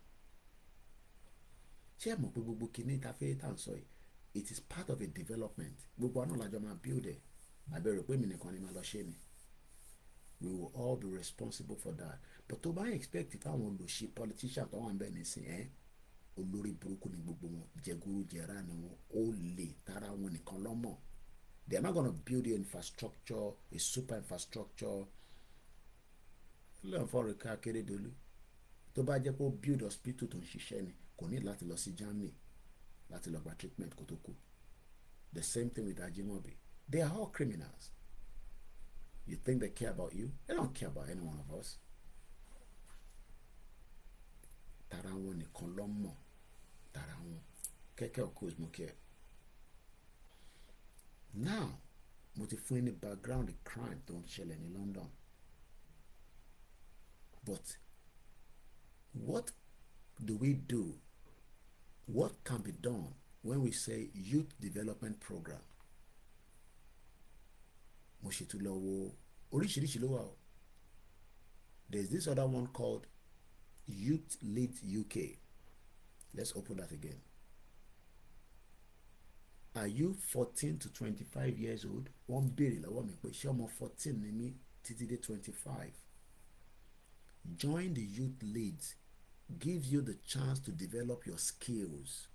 Ṣé ẹ mọ̀ pé gbogbo kìíní ìtafẹ́ tá à ń sọ yìí, it is part of a development. Gbogbo àná làjọ máa build ẹ̀, àbẹ̀rẹ̀ pé mi nìkan ni máa lọ ṣe ni. We will all be responsible for that. But tó bá expect táwọn olùṣe politician tó wà ń bẹ̀ nísìn olórí burúkú ni gbogbo wọn, jẹgúrú jẹrá ni wọn, ó lè tara wọn nìkan lọ́mọ. They are not going to build the infrastructure, a super infrastructure. Lẹ́yìn fọ́ọ̀rọ̀ ká Akérédolú tó bá jẹ́ pé ó build hospital tó ń ṣiṣẹ́ ni kò ní láti lọ sí Germany láti lọ gba treatment kó tó kú. The same thing with Ajimobi. They are all criminals. You think they care about you? They don't care about any one of us. Tara wọn nìkan lọ́mọ, tara wọn kẹ́kẹ́ ọ̀kọ́ mo kẹ́. Now mo ti fún yín ní background the crime tó ń ṣẹlẹ̀ ní London. But what do we do? What can be done when we say youth development program? Mo ṣètò lọ wo oríṣiríṣi ló wà o. There's this other one called Youth Lead UK. Let's open that again. Are you 14 to 25 years old? Wọ́n béèrè lọ́wọ́ mi pé ṣé ọmọ 14 ni mí títí dé 25. Join the Youth Leads. Gives you the chance to develop your skills.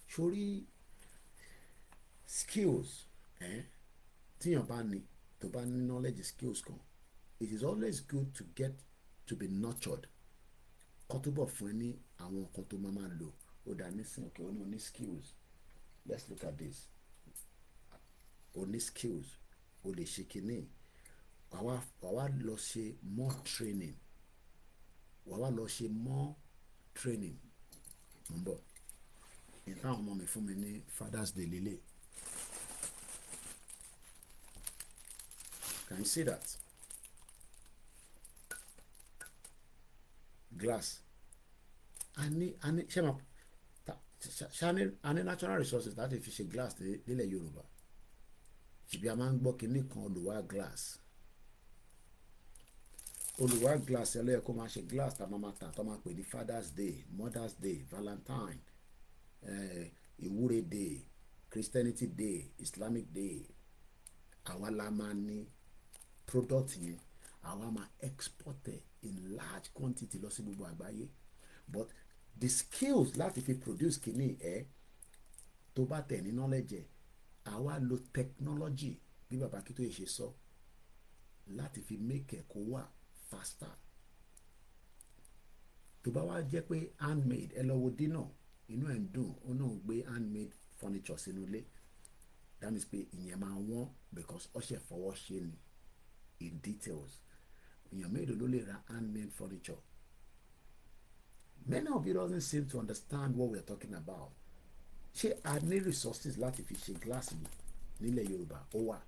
Sori skills, tíyàn bá ní tó bá ní knowledge skills kan, it is always good to get to be nurtured. Kó túbọ̀ fún ẹ ní àwọn nǹkan tó máa lò ó dá nísìnyí okay ó ní skills. Let's look at this. Ó ní skills ó lè ṣe kínní wàá lọ ṣe more training. Wàá lọ ṣe more training. Mbọ̀ ìtàn ọmọ mi fún mi ní Father's Day lélẹ̀. Can you see that? Glass. Any ṣé any natural resources láti fi ṣe glass nílẹ̀ Yorùbá. Ṣùgbọ́n a máa ń gbọ́ kinní kan olùwà glass. Olùwà glass ẹ ló yẹ kó máa ṣe glass tá a máa tà tó máa pè ní Father's Day, Mother's Day, Valentine, Ìwúre Day, Christianity Day, Islamic Day. Àwa la máa ní product yẹn, àwa máa export it in large quantity lọ sí gbogbo àgbáyé. But the skills láti fi produce kinní tó bá tẹ̀ ní knowledge àwa lo technology bí bàbá Akíntóyè ṣe sọ láti fi make ẹ̀ kó wà faster. Tó bá wá jẹ́ pé handmade ẹ lọ wo dínà inú ẹ̀ ń dùn ó náà gbé handmade furniture sínú ilé. That means pé ìyẹn máa wọ́n because ọṣẹ fọwọ́ ṣe ni in details. Èèyàn mélòó ló lè ra handmade furniture? Many of you doesn't seem to understand what we are talking about. Ṣé a ní resources láti fi ṣe glass yìí nílẹ̀ Yorùbá? Ó wà.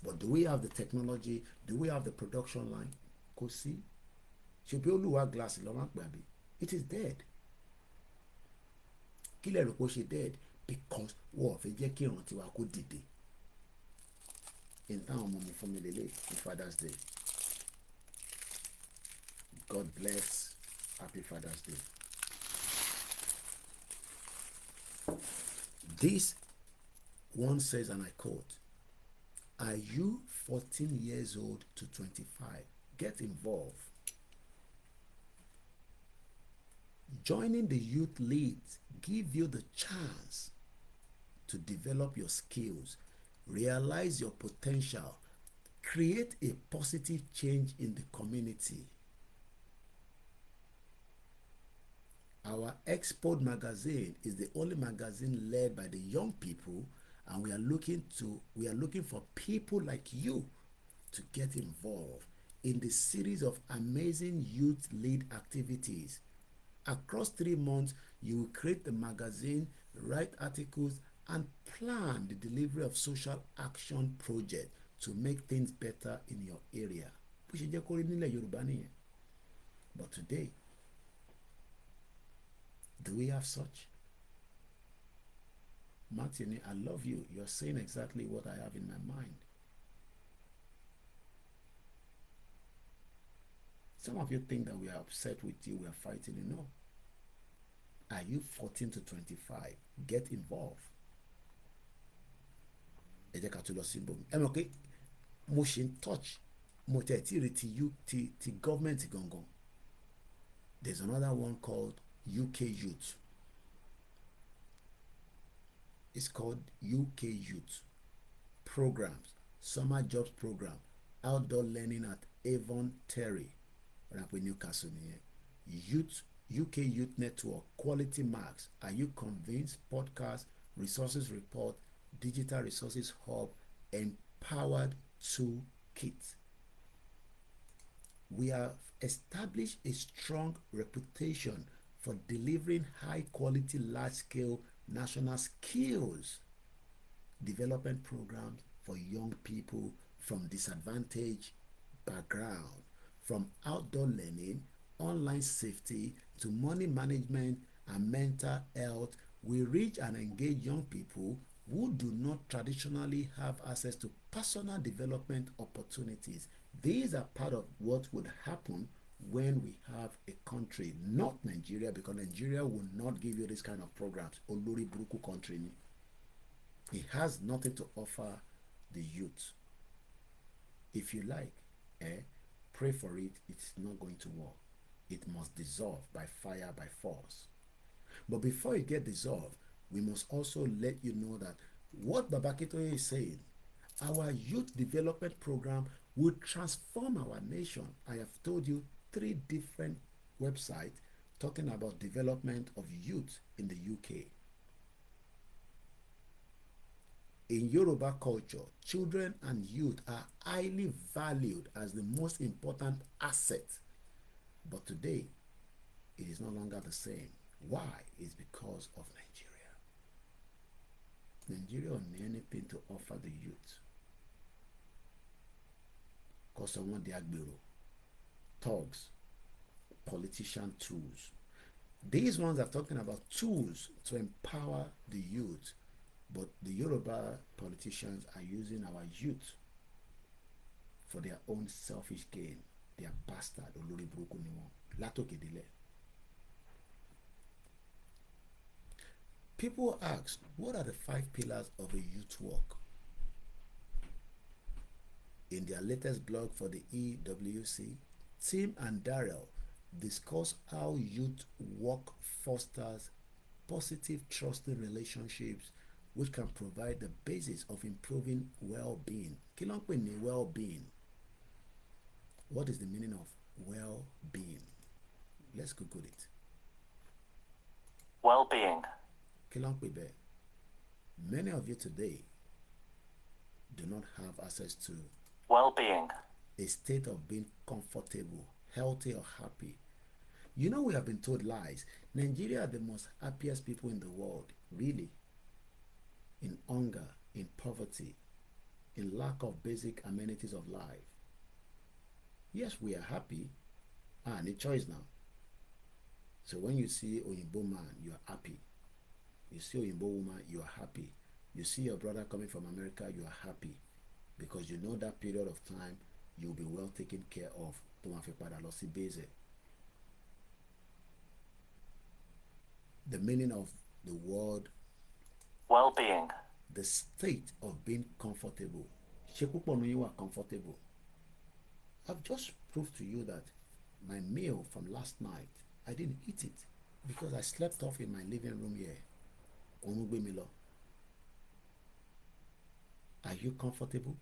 But do we have the technology? Do we have the production line? Kò sí. Ṣé bí olúwa glass ló máa ń pè àbí? It is dead. Kí lẹ rò pé ó ṣe dead? Because wọ́n ò fẹ́ jẹ́ kí ìrántí wa kó dìde. In táwọn ọmọ mi fún mi lélẹ̀ ní Father's Day. God bless. Happy Father's Day. This one says, and I quote, "Are you 14 years old to 25? Get involved. Joining the youth leagues give you the chance to develop your skills, realize your potential, create a positive change in the community." Our Export magazine is the only magazine led by the young people, and we are looking for people like you to get involved in the series of amazing youth-led activities. Across 3 months, you will create the magazine, write articles, and plan the delivery of social action projects to make things better in your area. But today, do we have such? Martini, I love you. You're saying exactly what I have in my mind. Some of you think that we are upset with you, we are fighting. No. Are you 14 to 25? Get involved. Okay, motion touch. Government gongon. There's another one called UK Youth. It's called UK Youth Programs, Summer Jobs Program, Outdoor Learning at Avon Terry, Newcastle. Youth, UK Youth Network, Quality Marks. Are you convinced? Podcast, Resources Report, Digital Resources Hub, Empowered Toolkit. We have established a strong reputation for delivering high-quality, large-scale national skills development programs for young people from disadvantaged background, from outdoor learning, online safety, to money management and mental health. We reach and engage young people who do not traditionally have access to personal development opportunities. These are part of what would happen when we have a country, not Nigeria, because Nigeria will not give you this kind of programs. Olori Buruku country. It has nothing to offer the youth. If you like, pray for it. It's not going to work. It must dissolve by fire, by force. But before it gets dissolved, we must also let you know that what Baba Akíntóyè is saying, our youth development program will transform our nation. I have told you 3 different websites talking about development of youth in the UK. In Yoruba culture, children and youth are highly valued as the most important asset. But today, it is no longer the same. Why? It's because of Nigeria. Nigeria don't need anything to offer the youth. Also want the agbero, thugs, politician tools. These ones are talking about tools to empower the youth, but the Yoruba politicians are using our youth for their own selfish gain. They are bastard, olórí burúkú ni wọ́n, látòkè délẹ̀. People ask, what are the 5 pillars of a youth work? In their latest blog for the EWC, Tim and Daryl discuss how youth work fosters positive, trusting relationships which can provide the basis of improving well-being. Kí ló ń pè ní well-being? What is the meaning of well-being? Let's Google it. Well-being. Kí ló ń pè bẹ́ẹ̀? Many of you today do not have access to Well-being. a state of being comfortable, healthy, or happy. You know, we have been told lies. Nigeria are the most happiest people in the world, really. In hunger, in poverty, in lack of basic amenities of life. Yes, we are happy. Any choice now. So when you see Oyinbo man, you are happy. You see Oyinbo woman, you are happy. You see your brother coming from America, you are happy. Because you know that period of time, you'll be well taken care of. The meaning of the word Well-being. the state of being comfortable. Ṣé púpọ̀ nínú yín wà comfortable? I've just proved to you that my meal from last night, I didn't eat it because I slept off in my living room here. Oorun gbé mi lọ. Are you comfortable?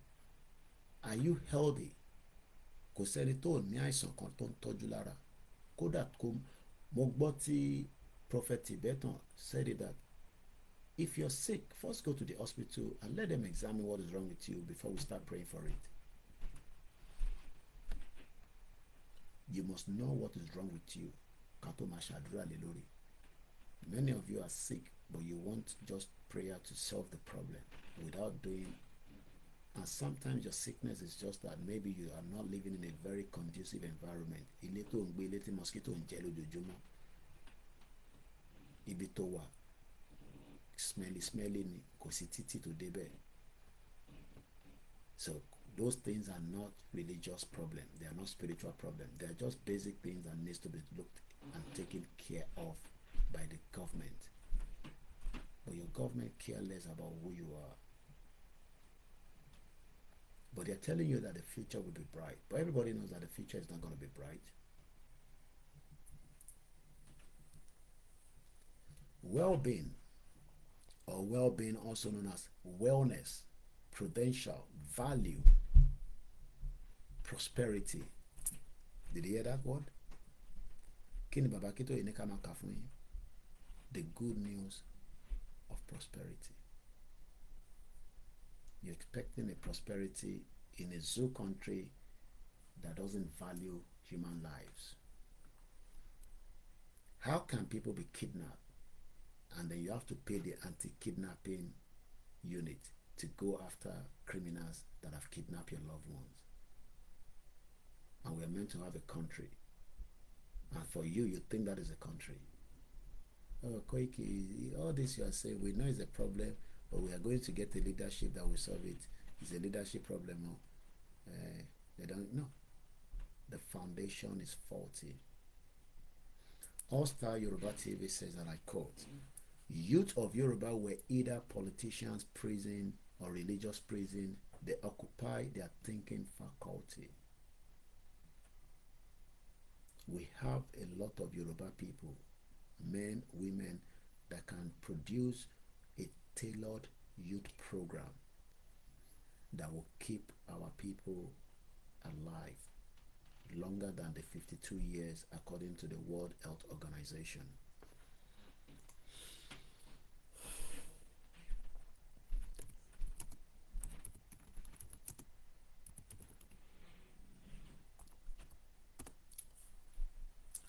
Are you healthy? Kò sẹ́ni tó ní àìsàn kan tó ń tọ́jú lára. Kódà kó mo gbọ́ tí Prophet Tibetan said it that if you're sick, first go to the hospital and let them examine what is wrong with you before we start praying for it. You must know what is wrong with you. Kato mashadura lelori. Many of you are sick, but you want just prayer to solve the problem without doing. And sometimes your sickness is just that maybe you are not living in a very conducive environment. Ilé tó ń gbé, ilé tí mosquito ń jẹ lójoojúmọ́. Ibi tó wà smelly ni, kò sí títì tó débẹ̀. So those things are not religious problem. They are not spiritual problem. They are just basic things that needs to be looked and taken care of by the government. But your government care less about who you are. But they're telling you that the future will be bright. But everybody knows that the future is not going to be bright. Well-being, or well-being also known as wellness, prudential, value, prosperity. Did you hear that word? Kini baba kito yìí ní ká máa kà fún yín? The good news of prosperity. You're expecting a prosperity in a zoo country that doesn't value human lives. How can people be kidnapped and then you have to pay the anti-kidnapping unit to go after criminals that have kidnapped your loved ones? And we're meant to have a country. And for you, you think that is a country. Oh, Koiki, all this you are saying, we know is a problem, but we are going to get a leadership that will solve it. It's a leadership problem. They don't know. The foundation is faulty. All-Star Yoruba TV says, and I quote, youth of Yoruba were either politicians' prison or religious prison. They occupy their thinking faculty. We have a lot of Yoruba people, men, women, that can produce a tailored youth program that will keep our people alive longer than the 52 years according to the World Health Organization.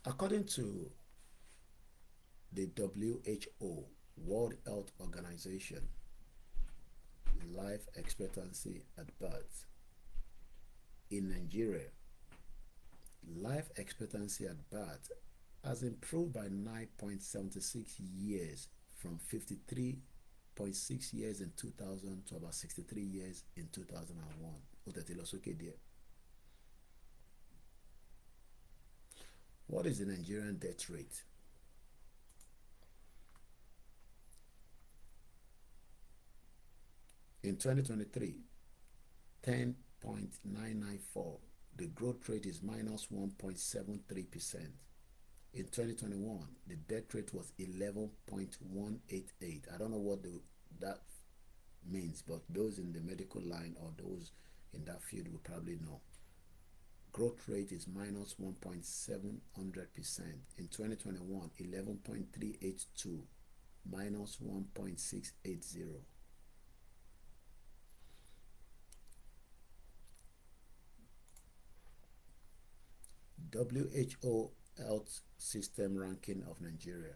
According to the WHO, World Health Organization, life expectancy at birth in Nigeria, life expectancy at birth has improved by 9.76 years from 53.6 years in 2000 to about 63 years in 2001. What is the Nigerian death rate? In 2023, 10.994. The growth rate is minus 1.73%. In 2021, the death rate was 11.188. I don't know what that means, but those in the medical line or those in that field will probably know. Growth rate is minus 1.700%. In 2021, 11.382, minus 1.680. WHO Health System Ranking of Nigeria.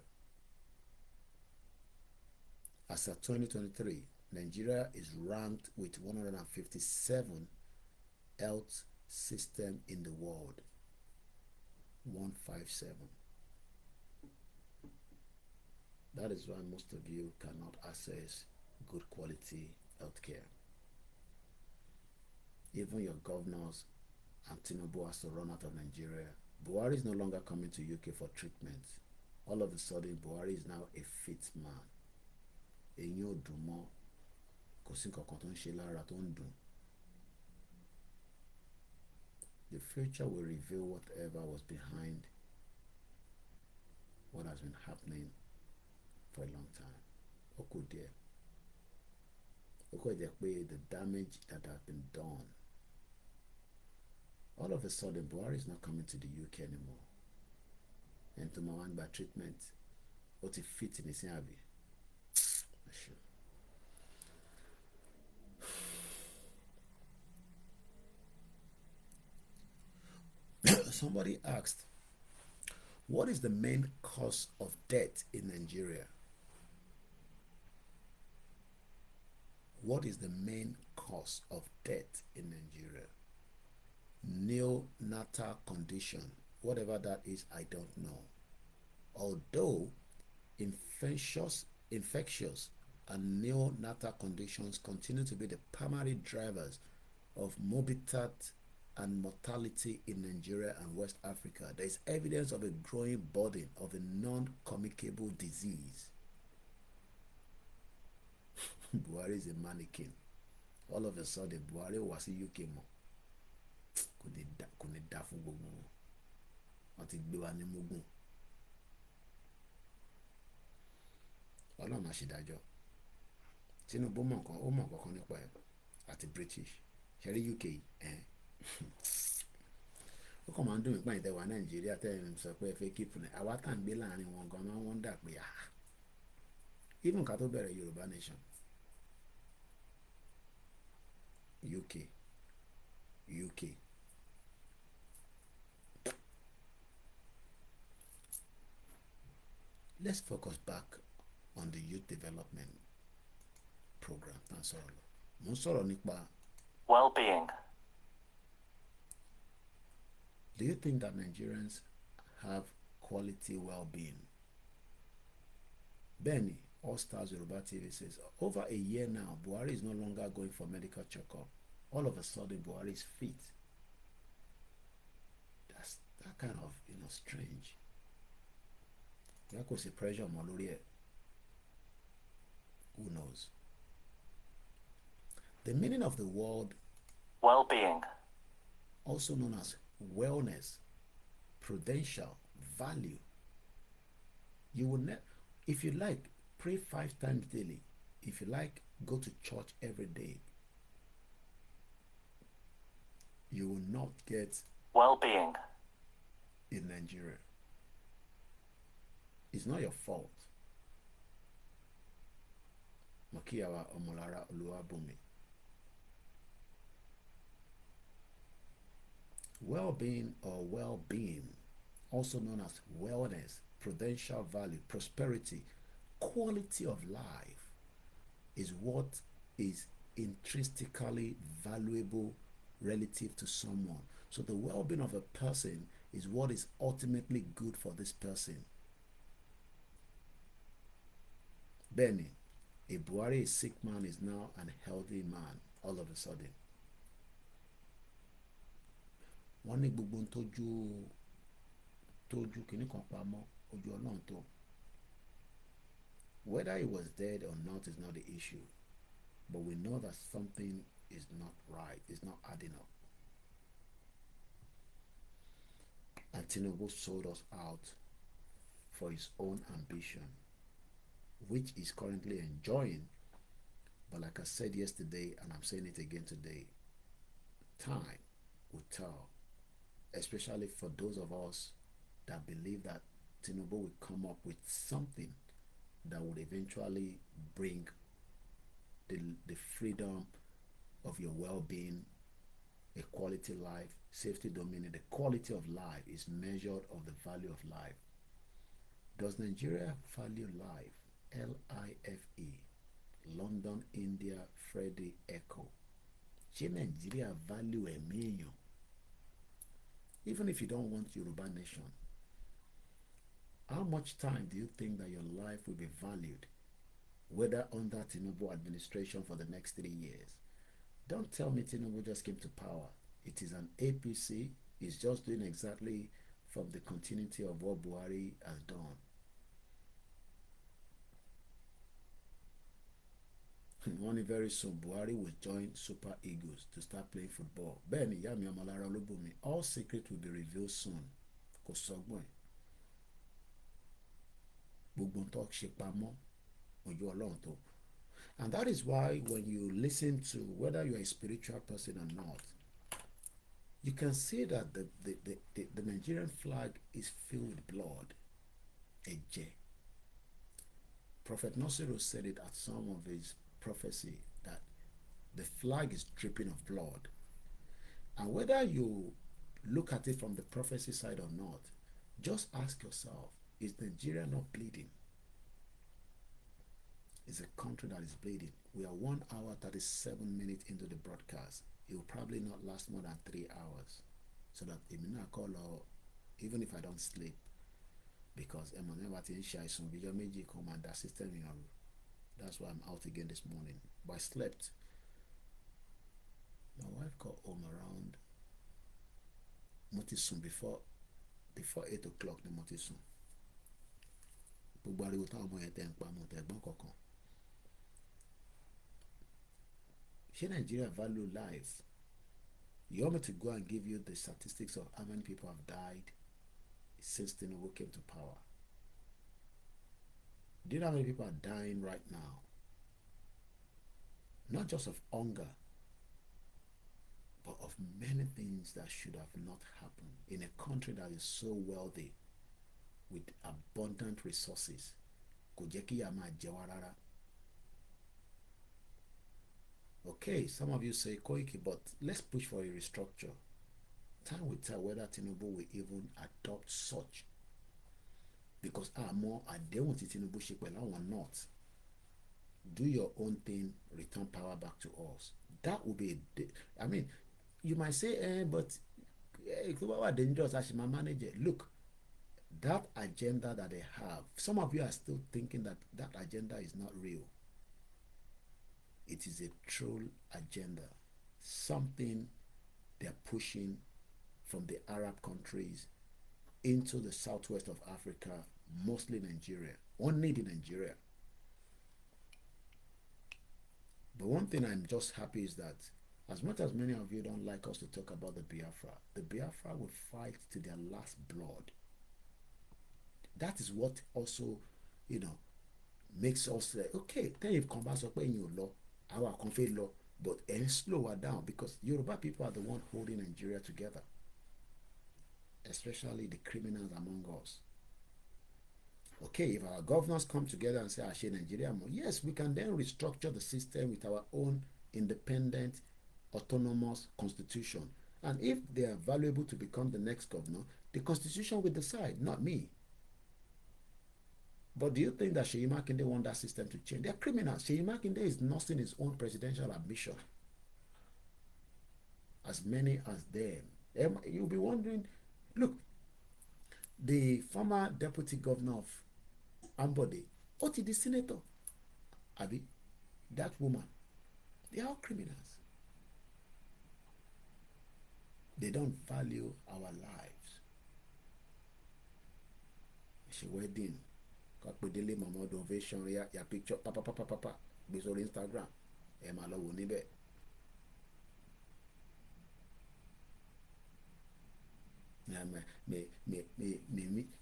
As of 2023, Nigeria is ranked with 157 health system in the world. 157. That is why most of you cannot access good quality healthcare. Even your governors and Tinubu has to run out of Nigeria. Buhari is no longer coming to UK for treatment. All of a sudden, Buhari is now a fit man. Eyín ò dùn mọ́, kò sí nǹkan tó ń ṣe lára tó ń dùn. The future will reveal whatever was behind what has been happening for a long time. Ó kù díẹ̀. Ó kù jẹ́ pé the damage that has been done. All of a sudden, Buhari is not coming to the UK anymore. And to my by treatment, what if fit in his abi? Somebody asked, what is the main cause of death in Nigeria? What is the main cause of death in Nigeria? Neonatal condition, whatever that is, I don't know. Although infectious and neonatal conditions continue to be the primary drivers of morbidity and mortality in Nigeria and West Africa, there is evidence of a growing burden of a non-communicable disease. Buhari is a mannequin. All of a sudden, Buhari was in UK more. Kò ní dá fún gbogbo wọn. Wọ́n ti gbé wa ní mugun. Ọlọ́run máa ṣèdájọ́. Tinubu mọ̀ nǹkan, ó mọ̀ nǹkan kan nípa ẹ̀ àti British. Ṣẹ́rí UK ó kàn máa ń dùn mí pàyìn tẹ́wà Nàìjíríà tẹ́ sọ pé ẹ fẹ́ kíìpù ní àwa tá à ń gbé láàrin wọn gan máa ń wọ́n dà pé even ká tó bẹ̀rẹ̀ Yorùbá nation UK. Let's focus back on the youth development program. Mo ń sọ̀rọ̀ nípa well-being. Do you think that Nigerians have quality well-being? Benny, All Stars Yoruba TV says, over a year now, Buhari is no longer going for medical checkup. All of a sudden, Buhari is fit. That's that kind of, strange. There could be pressure on Maloria. Who knows? The meaning of the word well-being, also known as wellness, prudential, value. You will if you like, pray 5 times daily. If you like, go to church every day. You will not get well-being in Nigeria. It's not your fault. Makiawa Omolara Oluwabumi. Well-being or well-being, also known as wellness, prudential value, prosperity, quality of life, is what is intrinsically valuable relative to someone. So the well-being of a person is what is ultimately good for this person. Benny, a Buhari, a sick man, is now an healthy man all of a sudden. Wọ́n ní gbogbo tójú kìíní kan pamọ́ ojú Ọlọ́run tó. Whether he was dead or not is not the issue, but we know that something is not right, it's not adding up. And Tinubu sold us out for his own ambition, which he's currently enjoying. But like I said yesterday, and I'm saying it again today, time will tell, especially for those of us that believe that Tinubu will come up with something that would eventually bring the freedom of your well-being, a quality life, safety dominion. The quality of life is measured of the value of life. Does Nigeria value life? L-I-F-E. London, India, Freddie Echo. Ṣé Nigeria value ẹ̀mí èèyàn? Even if you don't want Yoruba nation, how much time do you think that your life will be valued, whether under Tinubu administration for the next 3 years? Don't tell me Tinubu just came to power. It is an APC. It's just doing exactly from the continuity of what Buhari has done. Only very soon Buhari will join Super Eagles to start playing football. Bẹ́ẹ̀ni ìyá mi ọmọlára olóbùnmi, all secrets will be revealed soon. Kò sọ́gbọ́n. Gbogbo ń tọ́ ṣe pamọ́ ojú Ọlọ́run tó. And that is why when you listen to whether you're a spiritual person or not, you can see that the Nigerian flag is filled with blood. Ẹ̀jẹ̀. Prophet Nasiru said it at some of his prophecy that the flag is dripping of blood. And whether you look at it from the prophecy side or not, just ask yourself, is Nigeria not bleeding? It's a country that is bleeding. We are 1 hour 37 minutes into the broadcast. It will probably not last more than 3 hours. So that even if I don't sleep, because that's why I'm out again this morning. But I slept. My wife got home around Motisun before 8 o'clock. The Motisun. Should Nigeria value life? You want me to go and give you the statistics of how many people have died since Tinubu came to power? Do you know how many people are dying right now? Not just of hunger, but of many things that should have not happened in a country that is so wealthy with abundant resources. Okay, some of you say Koiki, but let's push for a restructure. Time will tell whether Tinubu will even adopt such. Because more àdéhùn tí Tinubu ṣe pẹ̀lú àwọn not. Do your own thing, return power back to us. That will be I mean, you might say, but dangerous, I should manage it. Look, that agenda that they have, some of you are still thinking that that agenda is not real. It is a true agenda. Something they're pushing from the Arab countries into the southwest of Africa, mostly Nigeria, only in Nigeria. But one thing I'm just happy is that as much as many of you don't like us to talk about the Biafra will fight to their last blood. That is what also, makes us say, okay, then you've come back in your law, our confederate law, but slow her down, because Yoruba people are the one holding Nigeria together, especially the criminals among us. Okay, if our governors come together and say, I share Nigeria more, yes, we can then restructure the system with our own independent, autonomous constitution. And if they are valuable to become the next governor, the constitution will decide, not me. But do you think that Seyi Makinde want that system to change? They are criminals. Seyi Makinde is nursing his own presidential ambition. as many as them. You'll be wondering, look, the former deputy governor of Ambode, what is the senator? Abi, that woman, they are all criminals. They don't value our lives. She wedding, Kakpedele Mahmoud ovation, ya picture, papa, based on Instagram. Emma Lowo níbẹ̀.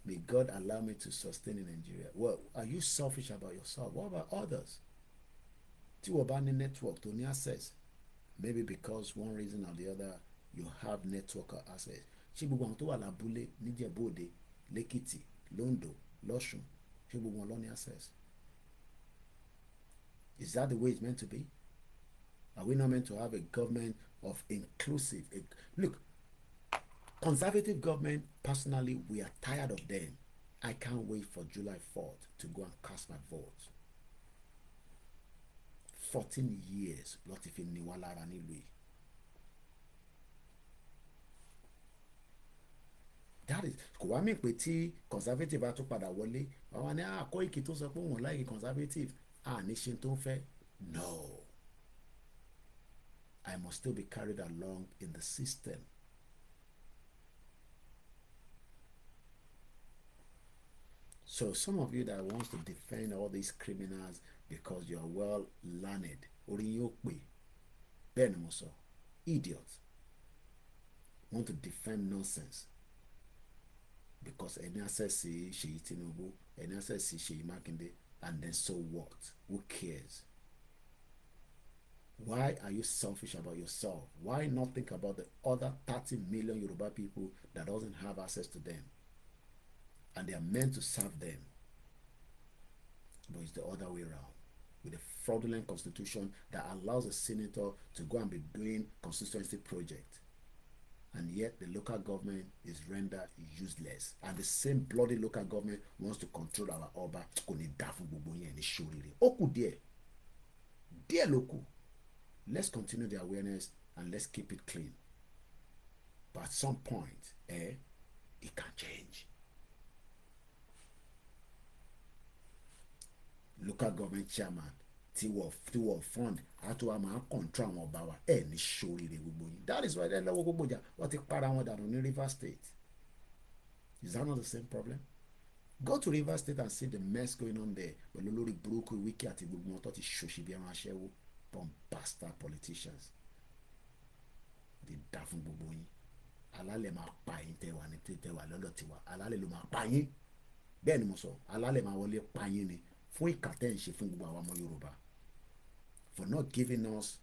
May God allow me to sustain in Nigeria. Well, are you selfish about yourself? What about others? Tí wọ́n bá ní network tó ní access, maybe because one reason or the other you have network or access. Ṣé gbogbo àwọn tó wà lábúlé níjẹ̀bú Òde, lẹ́kìtì, Lóńdó, lọ́ṣùn, ṣé gbogbo wọn ló ní access? Is that the way it's meant to be? Are we not meant to have a government of inclusive? Look, conservative government, personally, we are tired of them. I can't wait for July 4th to go and cast my vote. 14 years, ló ti fi ní wá lára nílùú yìí. That is, kò wá mí pé tí conservative bá tún padà wọlé, àwọn ni Koiki tó sọ pé òun láì conservative, ní ṣe tó ń fẹ́. No. I must still be carried along in the system. So some of you that wants to defend all these criminals because you are well learned, orí yóò pè, bẹ́ẹ̀ ni mo sọ, idiots, want to defend nonsense because ẹni access sí Ṣèyí Tinubu, ẹni access sí Ṣèyí Mákindé, and then so what? Who cares? Why are you selfish about yourself? Why not think about the other 30 million Yoruba people that doesn't have access to them? And they are meant to serve them. But it's the other way around. With a fraudulent constitution that allows a senator to go and be doing constituency project. And yet the local government is rendered useless. And the same bloody local government wants to control our Oba. Oku dear. Dear local. Let's continue the awareness and let's keep it clean. But at some point, it can change. Local government chairman, tí wọ́n fund, àti wọ́n máa control àwọn ọba wa, ní ṣoríire gbogbo yín. That is why they lọ́wọ́ gbogbo jà, wọ́n ti para wọn dànù ní Rivers State. Is that not the same problem? Go to Rivers State and see the mess going on there. Pẹ̀lú lórí burúkú wíkì àti gbogbo wọn tó ti ṣòṣì bí ẹran aṣẹ́wó. Bastard politicians. They dá fún gbogbo yín. Alálẹ̀ máa pa yín tẹ́wà ní tẹ́wà lọ́dọ̀ tiwa. Alálẹ̀ ló máa pa yín. Bẹ́ẹ̀ ni mo sọ, alálẹ̀ máa wọlé pa yín ni. Fún ìkàtẹ́ ìṣe fún gbogbo àwọn ọmọ Yorùbá. For not giving us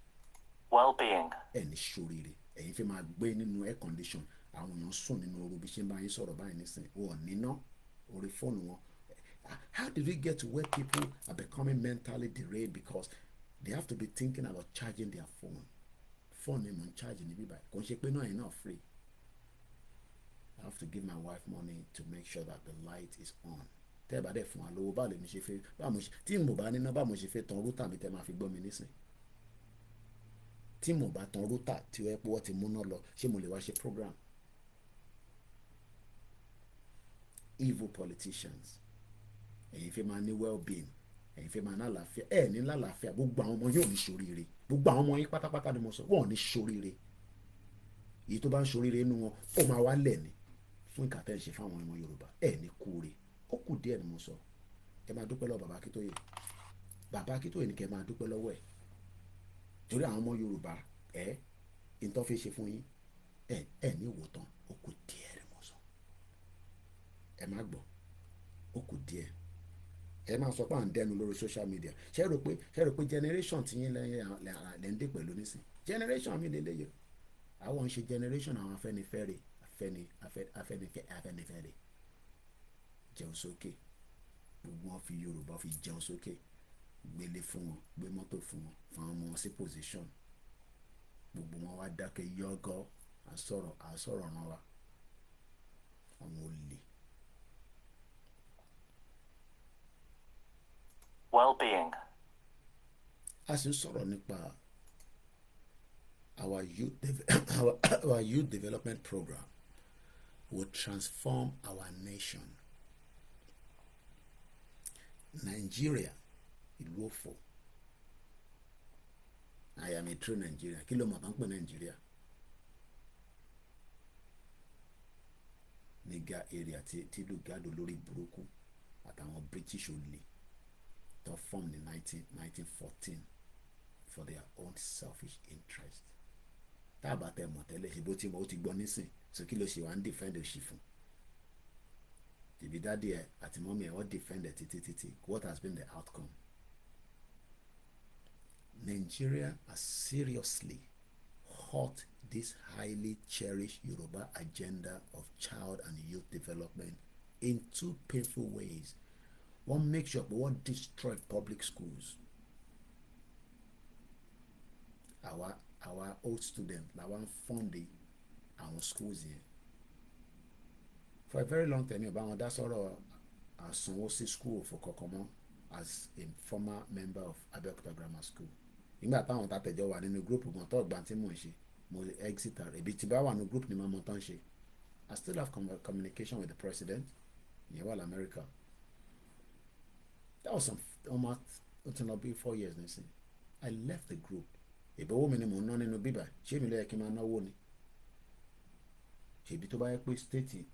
well-being. Ẹni ṣoríire. Ẹ̀yin fi máa gbé nínú air condition. Àwọn èèyàn sùn nínú ooru bí ṣe ń bá yín sọ̀rọ̀ báyìí nísìnyí. Wọ́n níná orí fóònù wọn. How did we get to where people are becoming mentally derailed because they have to be thinking about charging their phone? Phone name on charging ní bíbá. Kò ń ṣe pé náà yẹn náà free. I have to give my wife money to make sure that the light is on. Tẹ́ ẹ bá dẹ̀ fún wa lówó báwo lè mi ṣe fẹ́ tí mo bá níná báwo mo ṣe fẹ́ tan rútà mi tẹ́ máa fi gbọ́ mi nísìn. Tí mo bá tan rútà tí ó yẹ pé wọ́n ti múná lọ ṣé mo lè wá ṣe program? Evil politicians. Ẹ̀yin fẹ́ máa ní well-being. Ẹ̀yin fẹ́ máa ní àlàáfíà. Ní lálàáfíà gbogbo àwọn ọmọ yóò ní ṣoríire. Gbogbo àwọn ọmọ yín pátápátá ni mo sọ wọ́n ò ní ṣoríire. Èyí tó bá ń ṣoríire inú wọn ó máa wá lẹ̀ ní fún ìkàtẹ́ ìṣe fáwọn ọmọ Yorùbá. Ní kúure. Ó kù díẹ̀ ni mo sọ. Ẹ máa dúpẹ́ lọ́wọ́ bàbá Akíntóyè. Bàbá Akíntóyè ni kẹ́ máa dúpẹ́ lọ́wọ́ ẹ̀. Torí àwọn ọmọ Yorùbá ìtọ́ fi ṣe fún yín. Ní ìwò tán. Ó kù díẹ̀ ni mo sọ. Ẹ má gbọ́. Ó kù díẹ̀. Ẹ máa sọ pé à ń dẹnu lórí social media. Ṣé rò pé generation tí yín lẹ́ ń dé pẹ̀lú nísìn. Generation mi lélẹ́yìí. Àwọn ń ṣe generation àwọn Afẹ́nifẹ́re. Afẹ́nifẹ́re. Jẹun sókè. Gbogbo wọn fi Yorùbá fi jẹun sókè. Gbélé fún wọn, gbé mọ́tò fún wọn, fún àwọn ọmọ wọn sí position. Gbogbo wọn wá dákẹ́ yọ́gọ́ àsọ̀rọ̀ ràn wá. Àwọn olè. Well-being. A sì ń sọ̀rọ̀ nípa our our youth development program will transform our nation. Nigeria, ìlú òfò. I am a true Nigeria. Kí ló mọ̀ tán pé Nigeria? Nígà area tí Lugard lórí burúkú àtàwọn British olè tó form ní 1914 for their own selfish interest. Tá a bá tẹ mọ̀ tẹ́lẹ̀ ṣe bó ti mọ̀ ó ti gbọ́ nísìn, so kí ló ṣe wá ń defend òṣì fún? Tìbí dádì ẹ àti mọ́mí ẹ wọ́n defend ẹ títí. What has been the outcome? Nigeria has seriously hurt this highly cherished Yoruba agenda of child and youth development in two painful ways. One, make sure we won't destroy public schools. Our old students, like one funding our schools here. For a very long time, that's all Sanwosi School for Kokomo as a former member of Abeokuta Grammar School. Nígbà táwọn tàtẹ̀jọ́ wà nínú group gan tó gbà tí mò ń ṣe, mo exit rẹ̀. Ibi tí bá wà nínú group ni mo mọ̀ tán ṣe. I still have communication with the president. Ìyẹn wà l'America. That was almost until not be 4 years nísìn. I left the group. Ìbọ̀wọ́ mi ni mò ń ná nínú bíbà. Ṣé mi ló yẹ kí n máa náwó ni? Ṣèbí tó bá yẹ pé state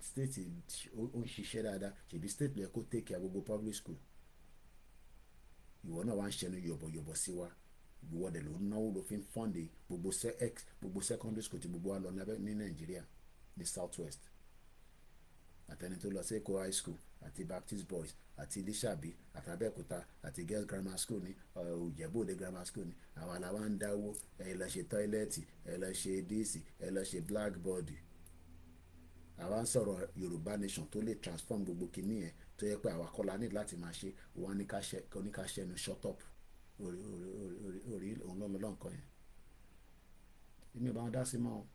ó ń ṣiṣẹ́ dáadáa, ṣèbí state ló yẹ kó take care gbogbo public school. Ìwọ náà wá ń ṣẹnu yọ̀bọ̀yọ̀bọ̀ sí wa. Gbogbo ọdẹ ló ń náwó ló fi ń fọ́ǹdì gbogbo secondary school tí gbogbo wa lọ ní Nàìjíríà ní South West. Àtẹni tó lọ sí Èkó high school àti Baptist boys àti Iléṣàbí àti Abẹ́òkúta àti girls grammar school ní Ìjẹ̀bú-Òde grammar school ní àwa làwa ń dáwó ẹ lọ ṣe tọ́ílẹ̀tì ẹ lọ ṣe díìsì ẹ lọ ṣe blackboard. Àwa ń sọ̀rọ̀ Yorùbá nation tó lè transform gbogbo kìíní yẹn tó yẹ pé àwa kọ́ la ní láti máa ṣe wọn ní ká ṣẹnu shut up orí òun lọ́lọ́ nǹkan yẹn. Èmi ò bá wọn dá sí mọ́,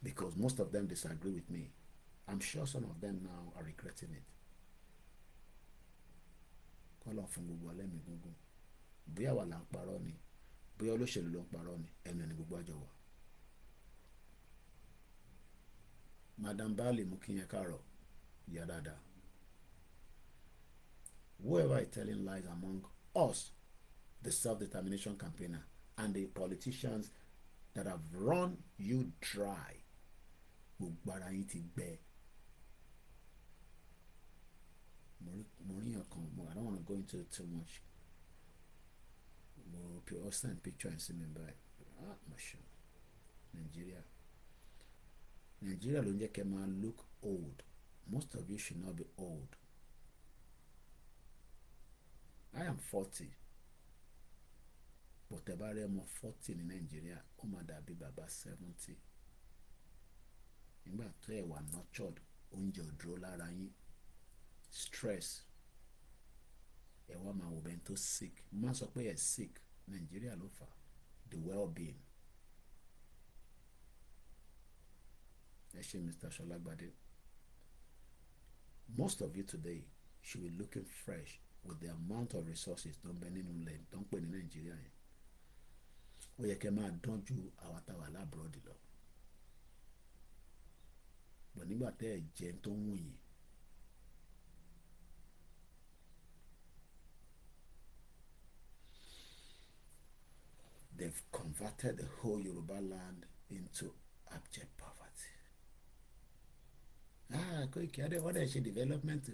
because most of them disagree with me. I'm sure some of them now are regretting it. Kọ́lọ̀ fún gbogbo ọlẹ́mìí gúngún. Bóyá wà là ń parọ́ ni, bóyá olóṣèlú ló ń parọ́ ni, ẹnu ni gbogbo àjọ wà. Madam Bali mú kí yẹn káàárọ̀, ìyá dáadáa. Whoever is telling lies among us, the self-determination campaigner, and the politicians that have run you dry, gbogbo ara yín ti gbẹ. Mo rí ọkàn, I don't want to go into it too much. I'll send picture and see me by. My show. Nigeria ló ń jẹ́ kẹ́ máa look old. Most of you should not be old. I am 40. But ẹ bá rí ọmọ 40 ní Nigeria, ó máa dàbí bàbá 70. Nígbà tó ẹ wà nurtured, oúnjẹ ò dúró lára yín. Stress. Ẹ wá máa wò bẹ́ẹ̀ tó sick. Mo máa sọ pé ẹ sick. Nigeria ló fà. The well-being. Ẹ ṣé Mr. Ṣọlágbádé. Most of you today should be looking fresh with the amount of resources tó ń bẹ nínú ilẹ̀ tó ń pè ní Nigeria yẹn. Ó yẹ kẹ́ máa dán ju àwa táwa lábúròdì lọ. Bọ̀ nígbà tẹ́ ẹ jẹun tó ń wù yín. They've converted the whole Yoruba land into abject poverty. Koiki, what is a development?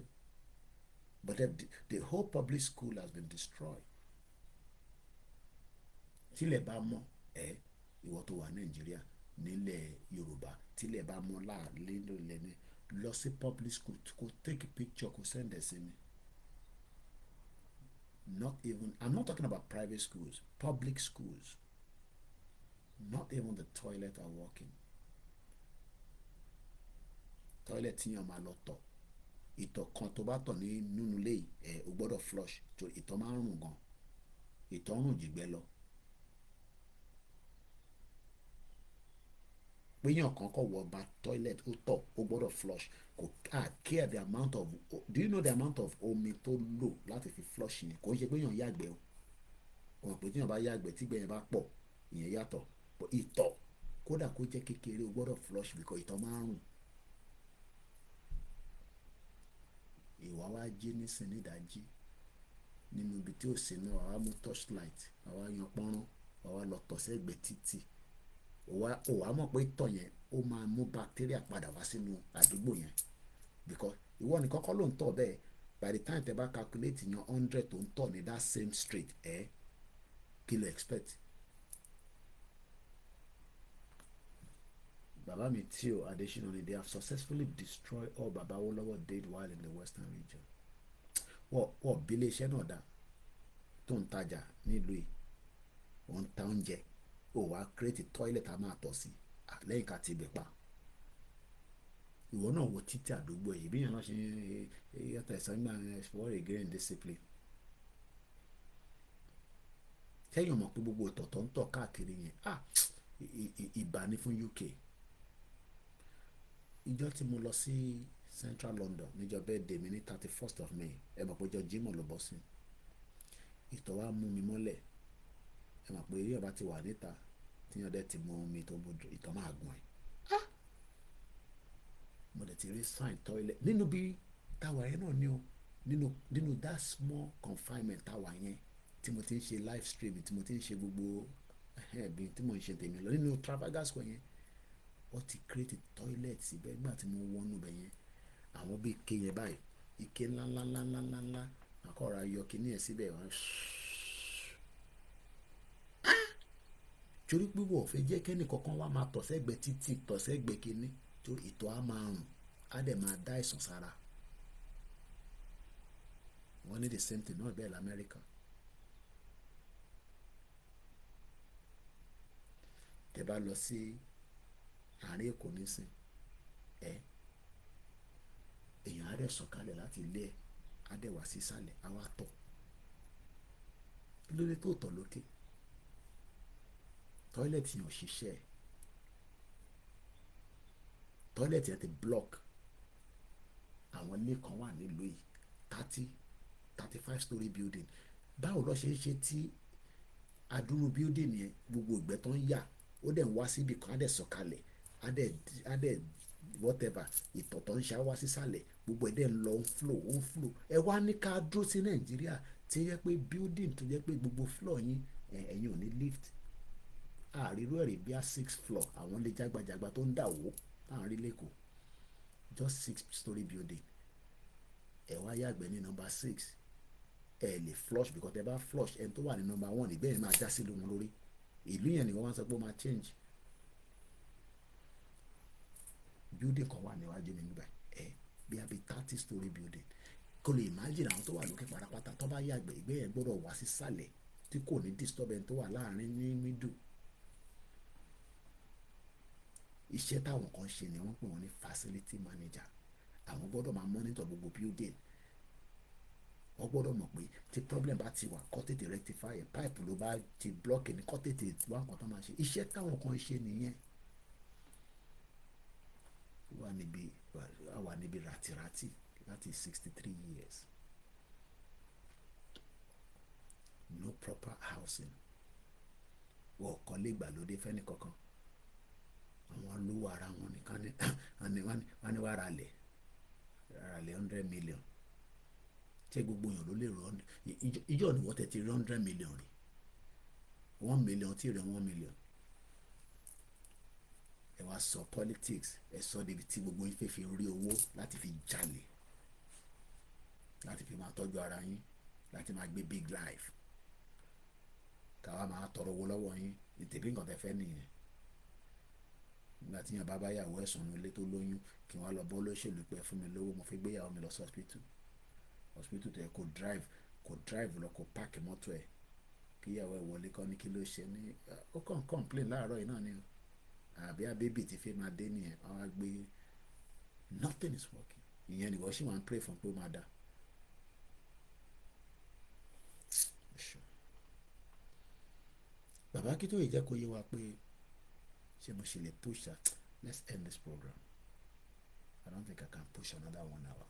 But the whole public school has been destroyed. Tílẹ̀ bá mọ́ ìwọ tó wà Nàìjíríà nílẹ̀ Yorùbá tílẹ̀ bá mọ́ láàrin lẹ́ni lọ sí public school kó take a picture kó send ẹ̀ sí mi. Not even, I'm not talking about private schools, public schools. Not even the toilet are working. Toilet yẹn máa lọ tọ̀. Ìtọ̀ kan tó bá tọ̀ ní nínú ilé o gbọ́dọ̀ flush tó ìtọ̀ máa ń rùn gan. Ìtọ̀ ń rùn jìgbẹ́ lọ. Péyàn kan kọ̀ wọ ba toilet ó tọ̀ ó gbọ́dọ̀ flush. Kò care the amount of, do you know the amount of omi tó lò láti fi flush yẹn? Kò ń ṣe péyàn yàgbẹ́ o. Ọ̀pọ̀ péyàn bá yàgbẹ́ tí gbẹ̀yẹn bá pọ̀ ìyẹn yàtọ̀. But ìtọ̀ kódà kó jẹ́ kékeré o gbọ́dọ̀ flush because ìtọ̀ máa ń rùn. Ìwà wa jí nísìn nídàájí nínú ibi tí ó sì náà wàá mú torchlight wàá yan pọ́nrán wàá lọ tọ̀ sẹ́gbẹ̀ẹ́ títì ò wá mọ̀ pé ìtọ̀ yẹn ó máa mú bacteria padà wá sínú àdúgbò yẹn because ìwọ nìkan kọ́ ló ń tọ̀ bẹ́ẹ̀. By the time tẹ bá calculate yan 100 tó ń tọ̀ ní that same street kí ló expect. Bàbá mi Tio Adesina ni they have successfully destroyed all Baba Awolowo did while in the western region. Wọ́n bí ilé iṣẹ́ náà dá tó ń tajà nílùú yìí wọ́n ń ta oúnjẹ ó wá create toilet a máa tọ̀ sí lẹ́yìn ká ti ibẹ̀ pa. Ìwọ náà wo títí àdúgbò yìí bí yẹn náà ṣe yàtọ̀ ìsọ̀gbà for again discipline. Tẹ́yìn mọ̀ pé gbogbo ìtọ̀tọ̀ ń tọ̀ káàkiri yẹn ìbá ní fún UK. Ìjọ́ tí mo lọ sí Central London níjọ́ birthday mi ní 31st of May ẹ mọ̀ pé ọjọ́ Jímọ̀ ló bọ́ sí. Ìtọ̀ wa mú mi mọ́lẹ̀ ẹ mọ̀ pé eré ọba ti wà níta tí yàn dẹ́ ti mú omi tó bójú ìtọ̀ máa gùn ẹ̀. Mo dẹ̀ ti rí sign toilet nínú bí táwa yẹn náà ní o nínú that small confinement táwa yẹn tí mo ti ń ṣe live stream tí mo ti ń ṣe gbogbo bí tí mo ń ṣe tèmi lọ nínú Trafalgar Square yẹn wọ́n ti create toilet síbẹ̀ nígbà tí mo wọnú bẹ̀ yẹn àwọn bí ike yẹn báyìí ike ńláńláńláńláńlá àkọ́ra yọ kíní ẹ̀ síbẹ̀ wọ́n torí pé wọ́n fẹ́ jẹ́ kẹ́ni kankan wá máa tọ̀ sẹ́gbẹ̀ẹ́ títì tọ̀ sẹ́gbẹ̀ẹ́ kíní torí ìtọ̀ á máa rùn á dẹ̀ máa dá ìsàn sára. Wọ́n ní the same thing náà bẹ́ẹ̀ l'Amẹ́ríkà. Tẹ́ bá lọ sí àárín Èkó nísìn èèyàn á dẹ̀ sọ̀kalẹ̀ láti ilé ẹ̀ á dẹ̀ wá sí ìsàlẹ̀ á wá tọ̀ kí ló dé tó tọ̀ lókè tọ́ílẹ̀tì yẹn ò ṣiṣẹ́ tọ́ílẹ̀tì yẹn ti block. Àwọn ilé kan wà nílùú yìí 35 story building báwo ló ṣe ń ṣe tí adúrú building yẹn gbogbo ìgbẹ́ tó ń yà ó dẹ̀ ń wá síbi kan á dẹ̀ sọ̀kalẹ̀ á dẹ̀ whatever ìtọ̀ tó ń ṣe á wá sísàlẹ̀ gbogbo ẹ̀ dẹ̀ ń lọ ń flow ẹ wá ní ká dúró sí Nàìjíríà tí yẹ pé building tó jẹ́ pé gbogbo floor yín ẹ̀yin ò ní lift àríró ẹ̀rí bíi 6th floor àwọn ilé jágbajàgba tó ń dà wó láàrin lẹ́kọ̀ọ́ just 6 story building ẹ wá yàgbẹ́ ní number 6 ẹ lè flush because ẹ bá flush ẹni tó wà ní number 1 ìgbẹ́ yẹn máa já sí lóhun lórí ìlú yẹn ni wọ́n máa sọ pé ó máa change. Building kan wà níwájú mi nígbà bí i 30 story building kò lè imagine àwọn tó wà lókè pátápátá tó bá yàgbẹ́ ìgbẹ́ yẹn gbọ́dọ̀ wá sí sàlẹ̀ tí kò ní disturb ẹni tó wà láàrin ní middle. Iṣẹ́ táwọn kan ṣe ni wọ́n pè wọ́n ní facility manager. Àwọn gbọ́dọ̀ máa monitor gbogbo building. Wọ́n gbọ́dọ̀ mọ̀ pé tí problem bá ti wà kó tètè rectify ẹ̀ pipe ló bá ti block ní kó tètè wá nǹkan tó máa ṣe. Iṣẹ́ táwọn kan ṣe nìyẹn. Wà níbi ràtìràtì láti 63 years. No proper housing. Wọ́n kọ́ lé ìgbàlódé fẹ́ni kankan. Àwọn olówó ara wọn nìkan ní wàá ra lẹ̀ 100 million tí gbogbo èèyàn ló lè rọ ìjọ ni wọ́n tẹ̀ ti rí 100 million rí 1 million tí rí 1 million. Ẹ wá sọ politics ẹ sọ débi tí gbogbo yín fẹ́ fi rí owó láti fi jalè láti fi máa tọ́jú ara yín láti máa gbé big life káwa máa tọrọ owó lọ́wọ́ yín ìtẹ̀bí nǹkan tẹ́ fẹ́ nìyẹn. Nígbà tí yàn bá yàwó ẹ̀sùn ní ilé tó lóyún kí wọ́n lọ bọ́ lóṣèlú pé fún mi lówó mo fi gbéyàwó mi lọ sí hospital tó yẹ kó drive lọ kó páàkì mọ́tò ẹ̀ kí ìyàwó ẹ̀ wọlé kọ́ ní kí ló ṣe ní ó kàn complain láàárọ̀ yìí náà ni àbí abébì ti fi máa dé nìyẹn àwọn àgbé nothing is working ìyẹn ni wọ́n sì máa ń pray fún pé ó máa dá. Bàbá kí tó yẹ jẹ́ kó yé wa pé ṣé mo ṣe lè push that. Let's end this program. I don't think I can push another 1 hour.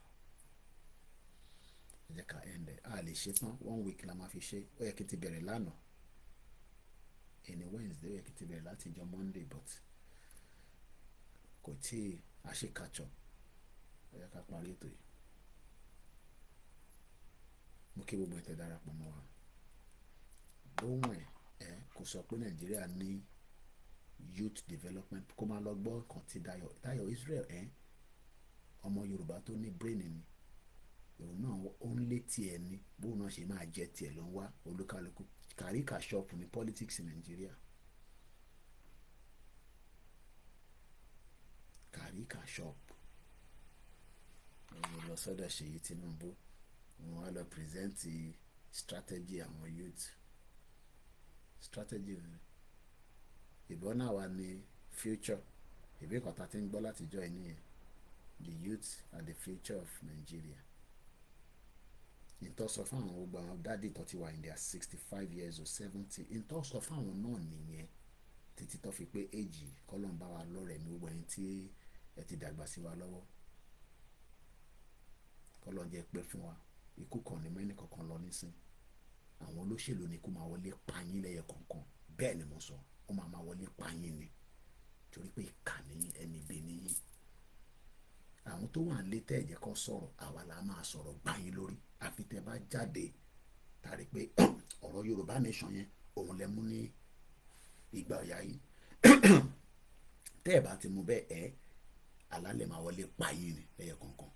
Ẹ jẹ́ ká end it. A lè ṣe tán 1 week la máa fi ṣe ó yẹ kí n ti bẹ̀rẹ̀ lánàá ẹni Wednesday ó yẹ kí ti bẹ̀rẹ̀ láti jọ Monday but kò tí a ṣe catch up ó yẹ ká parí ètò yìí. Mo kí gbogbo ẹ̀tẹ̀ darapọ̀ mọ́ wa. Lóhùn ẹ̀ kò sọ pé Nàìjíríà ní youth development kó máa lọ gbọ́ nǹkan tí Dayo Israel ọmọ Yorùbá tó ní brain ni òun náà ó ń lé tiẹ̀ ni bóun náà ṣe máa jẹ tiẹ̀ ló ń wá olúkálukú kàríkà ṣọ́ọ̀pù ní politics Nàìjíríà. Kàríkà ṣọ́ọ̀pù òun lọ sọ́dọ̀ Ṣèyí Tinubu wọ́n wá lọ present strategy àwọn youth strategy ìbọn náà wà ní future ìbí kan tá ti ń gbọ́ látijọ́ ẹ̀ nìyẹn the youth are the future of Nigeria. Ìtọ́ sọ fún àwọn gbogbo àwọn dádì tó ti wà in their 65 years or 70 ìtọ́ sọ fún àwọn náà nìyẹn títí tó fi pé èjì kọ́lọ́n bá wa lọ́rẹ̀ ní gbogbo ẹni tí ẹ ti dàgbà sí wa lọ́wọ́ kọ́lọ́n jẹ́ pé fún wa ikú kan ní mẹ́ni kankan lọ nísìn àwọn olóṣèlú ni kó máa wọlé payín lẹ́yẹ kọ̀ọ̀kan bẹ́ẹ̀ ni mo sọ ó máa wọlé payín ni torí pé ìkànnì ẹni bẹ níyì àwọn tó wà nílé tẹ́ ẹ̀jẹ̀ kan sọ̀rọ̀ àwa la máa sọ̀rọ̀ gbáyín lórí àfi tẹ́ bá jáde tàrí pé ọ̀rọ̀ Yorùbá nation yẹn òun lẹ mú ní ìgbà ọ̀yà yìí tẹ́ ẹ̀ bá ti mú bẹ́ẹ̀ alálẹ̀ máa wọlé payín ni lẹ́yẹ kọ̀ọ̀kan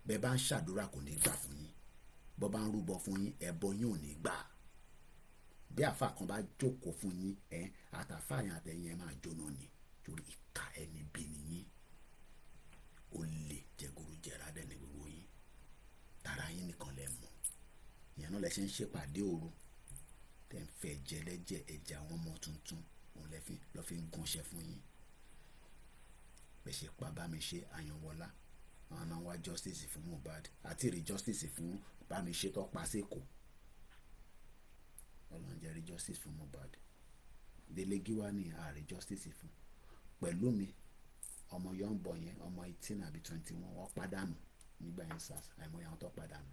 bẹ́ẹ̀ bá ń ṣàdúrà kò ní gbà fún yín bọ́ bá ń rúbọ fún yín ẹbọ yín ò ní gbà bí àfa kan bá jókòó fún yín àtàfà yẹn àtẹ̀yìn ẹ̀ máa jóná ni torí ìka ẹni bí nìyí ó lè jẹgúrú jẹrà dẹni gbogbo yín tara yín nìkan lẹ mọ̀ ìyẹn náà lẹ ṣe ń ṣèpàdé òru tẹ̀ ń fẹ́ jẹlẹ́jẹ ẹ̀jẹ̀ àwọn ọmọ tuntun òun lọ fi ń gúnṣẹ́ fún yín bẹ́ẹ̀ ṣe pa Bámiṣé Àyànwọlá àwọn náà wá justice fún Mohbad àti rí justice fún Bámiṣé tó pa sẹ́kọ̀ọ́ ọlọ́run jẹ́ rí justice fún Mohbad Délé Gíwá ní ààrẹ justice fún pẹ̀lú mi ọmọ young boy yẹn ọmọ 18 àbí 21 wọ́n pàdánù nígbà yẹn SARS àìmọye àwọn tó pàdánù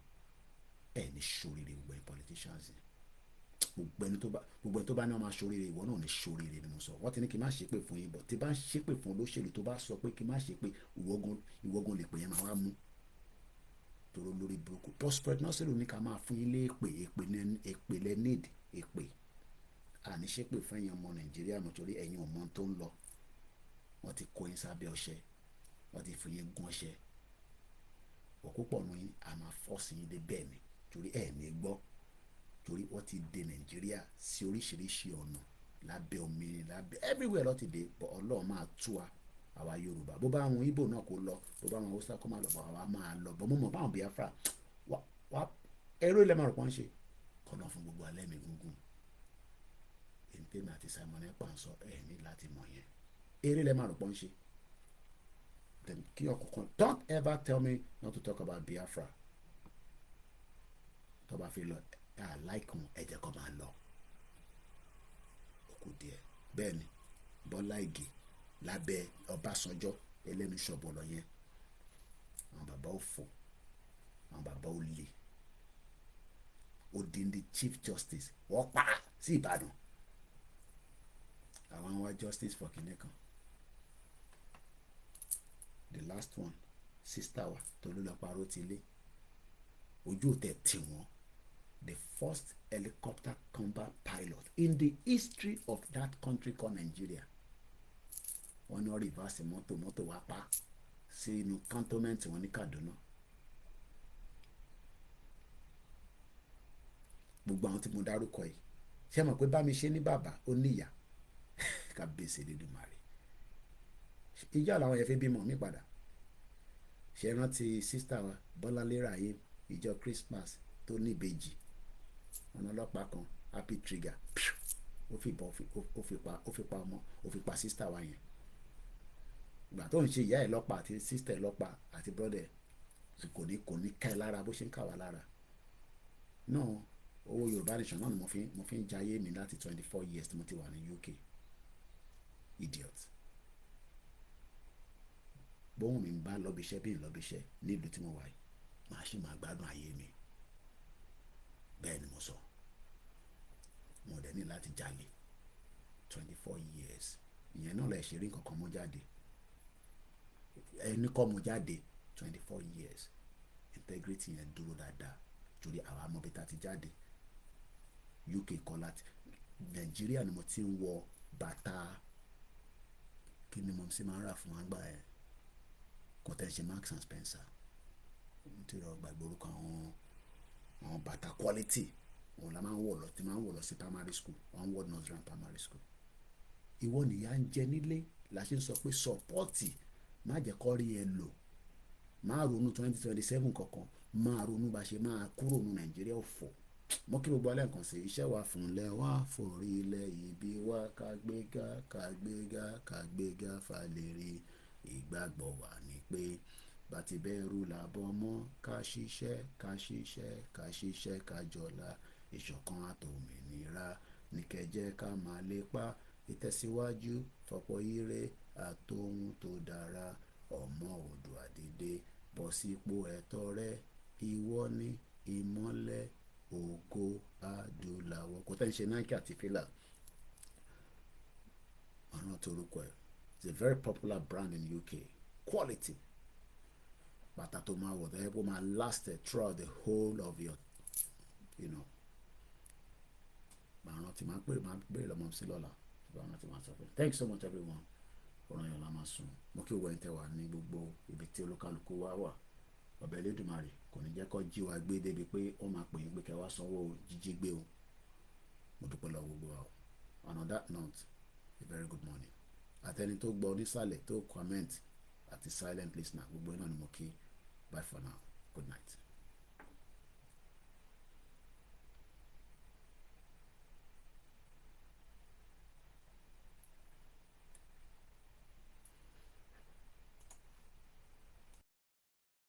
ẹ̀ ní ṣoríire gbogbo ẹ̀ politicians yẹn gbogbo ẹni tó bá ní ọmọ aṣoríire ìwọ náà ní ṣoríire ni mo sọ wọ́n ti ní kí n má ṣépè fún yín bọ̀ tí bá ń ṣépè fún olóṣèlú tó bá sọ pé kí n má ṣépè ìwọ́gun lè pè yẹn máa wá mú tòró lórí burúkú Prophet Nasiru ní ká máa fún yín lé èpè lẹ need èpè àní ṣépè fún ẹ̀yin ọmọ Nàìjíríà mọ̀ torí ẹ̀yin ò mọ̀ tó ń lọ wọ́n ti kó yín sábẹ́ ọṣẹ wọ́n ti fi yín gún ọṣẹ òkúpọ̀ nù yín a máa fọ́ọ̀sì yín dé bẹ́ẹ̀ ni torí ẹ̀ ní gbọ́ torí wọ́n ti dé Nàìjíríà sí oríṣiríṣi ọ̀nà lábẹ́ omi lábẹ́ everywhere ló ti dé bọ́ Ọlọ́run máa tú wa àwa Yorùbá bó bá àwọn Ìgbò náà kó lọ bó bá àwọn Haúsá kó máa lọ bọ̀ àwa máa lọ bọ́ mọ̀ báwọn Biafra wá ẹrú ilẹ̀ máa rò pọ́n ṣe kọ́nà fún gbogbo alẹ́ mi gúngún èyí tèmi àti Simon ẹ̀pà ń sọ ẹ̀ ní láti mọ̀ yẹn eré lẹ́ máa rò pọ́n ṣe kí ọkọ̀ọ̀kan don't ever tell me not to talk about Biafra tó bá fi lọ láìkùn ẹ̀jẹ̀ kan máa lọ òkú díẹ̀ bẹ́ẹ̀ ni Bọ́lá Ìgè lábẹ́ Ọbásanjọ́ ẹlẹ́nu ṣọ̀bọ̀lọ̀ yẹn àwọn bàbá òfò àwọn bàbá olè odindi Chief Justice wọ́n pa sí Ìbàdàn àwọn wá justice for kìnìún kan the last one sister wa Tolúlọpọ̀ Arótilé ojú òtẹ̀ tì wọ́n the first helicopter combat pilot in the history of that country called Nigeria wọ́n ní wọ́n reverse mọ́tò wá pa sí inú cantonment wọn ní Kaduna gbogbo àwọn tí mo dárúkọ yìí ṣé mọ̀ pé Bámiṣé ní bàbá ó níyà kábíyèsí Elédùmarè ìjà làwọn yẹn fi bímọ mi padà ṣe rántí sísítà wa Bọ́láńlé Ráyè ìjọ Christmas tó ní ìbejì ọ̀nà ọlọ́pàá kan happy trigger ó fi pa ọmọ ó fi pa sísítà wa yẹn ìgbà tó ń ṣe ìyá ẹ̀ lọ́pàá àti sísítà ẹ̀ lọ́pàá àti brọ́dẹ̀ kò ní ká ẹ lára bó ṣe ń kà wá lára náà owó Yorùbá nation náà ni mo fi ń jayé mi láti 24 years tí mo ti wà ní UK idiot bóun mi ń bá lọ́bíṣẹ́ bí n lọ́bíṣẹ́ nílùú tí mo wà yìí màá ṣì máa gbádùn ayé mi bẹ́ẹ̀ ni mo sọ mo dẹ̀ ní láti jalè 24 years ìyẹn náà lè ṣe rí nǹkan kan mú jáde ẹni kọ́ mú jáde 24 years integrity yẹn dúró dáadáa torí àwa mọ̀ bí ta ti jáde UK kọ́ láti Nàìjíríà ni mo ti ń wọ bàtà kí ni mo sì máa ń rà fún wa gbà ẹ̀ kò tẹ̀ ṣe Marks and Spencer nítorí ọgbà ìgboro kan àwọn bàtà quality òun la máa ń wọ̀ lọ tí máa ń wọ̀ lọ sí primary school one word nursery and primary school ìwọ nìyà ń jẹ nílé la ṣe ń sọ pé sọpọ́ọ̀tì má jẹ́ kọ́ rí ẹ lò má ronú 2027 kankan má ronú bá ṣe máa kúrò ní Nàìjíríà ọ̀fọ̀ mọ́ kí gbogbo alẹ́ nǹkan ṣe iṣẹ́ wa fúnlẹ̀ wá forí ilẹ̀ ibi wá kàgbéga kàgbéga kàgbéga falẹ̀rí ìgbàgbọ́ wa ni pé bàtí bẹ́ẹ̀rù làbọ̀ mọ́ ká ṣiṣẹ́ ká ṣiṣẹ́ ká ṣiṣẹ́ ká jọlá ìṣọ̀kan àtòmìnira ní kẹjẹ́ ká máa lépa ìtẹ̀síwájú fọ̀pọ̀ ire àtòhun tó dára ọmọ Oòduà dìde bọ́ sípò ẹ̀tọ́ rẹ ìwọ ni ìmọ́lẹ̀ ògo adúláwọ̀ kò tẹ́ ń ṣe Nike àti fìlà ọ̀ràn torúkọ ẹ̀ it's a very popular brand in UK quality bàtà tó máa wọ̀ tẹ́lẹ̀ kó máa last throughout the whole of your àrùn tí máa bèrè lọ́mọ sí lọ́la àrùn tí máa sọ pé thanks so much everyone ọ̀ràn yẹn la máa sùn mo kí owó ẹ̀ ń tẹ̀ wá ní gbogbo ibi tí olúkálùkù wá wà ọ̀bẹ Elédùmarè kò ní jẹ́ kó jí wa gbé débi pé ó máa pè é pé kẹ́ wá sanwó jíjí gbé o mo dúpẹ́ lọ gbogbo wa o and on that note a very good morning àtẹni tó gbọ́ nísàlẹ̀ tó comment àti silent listener gbogbo iná ni mo kí bye for now good night.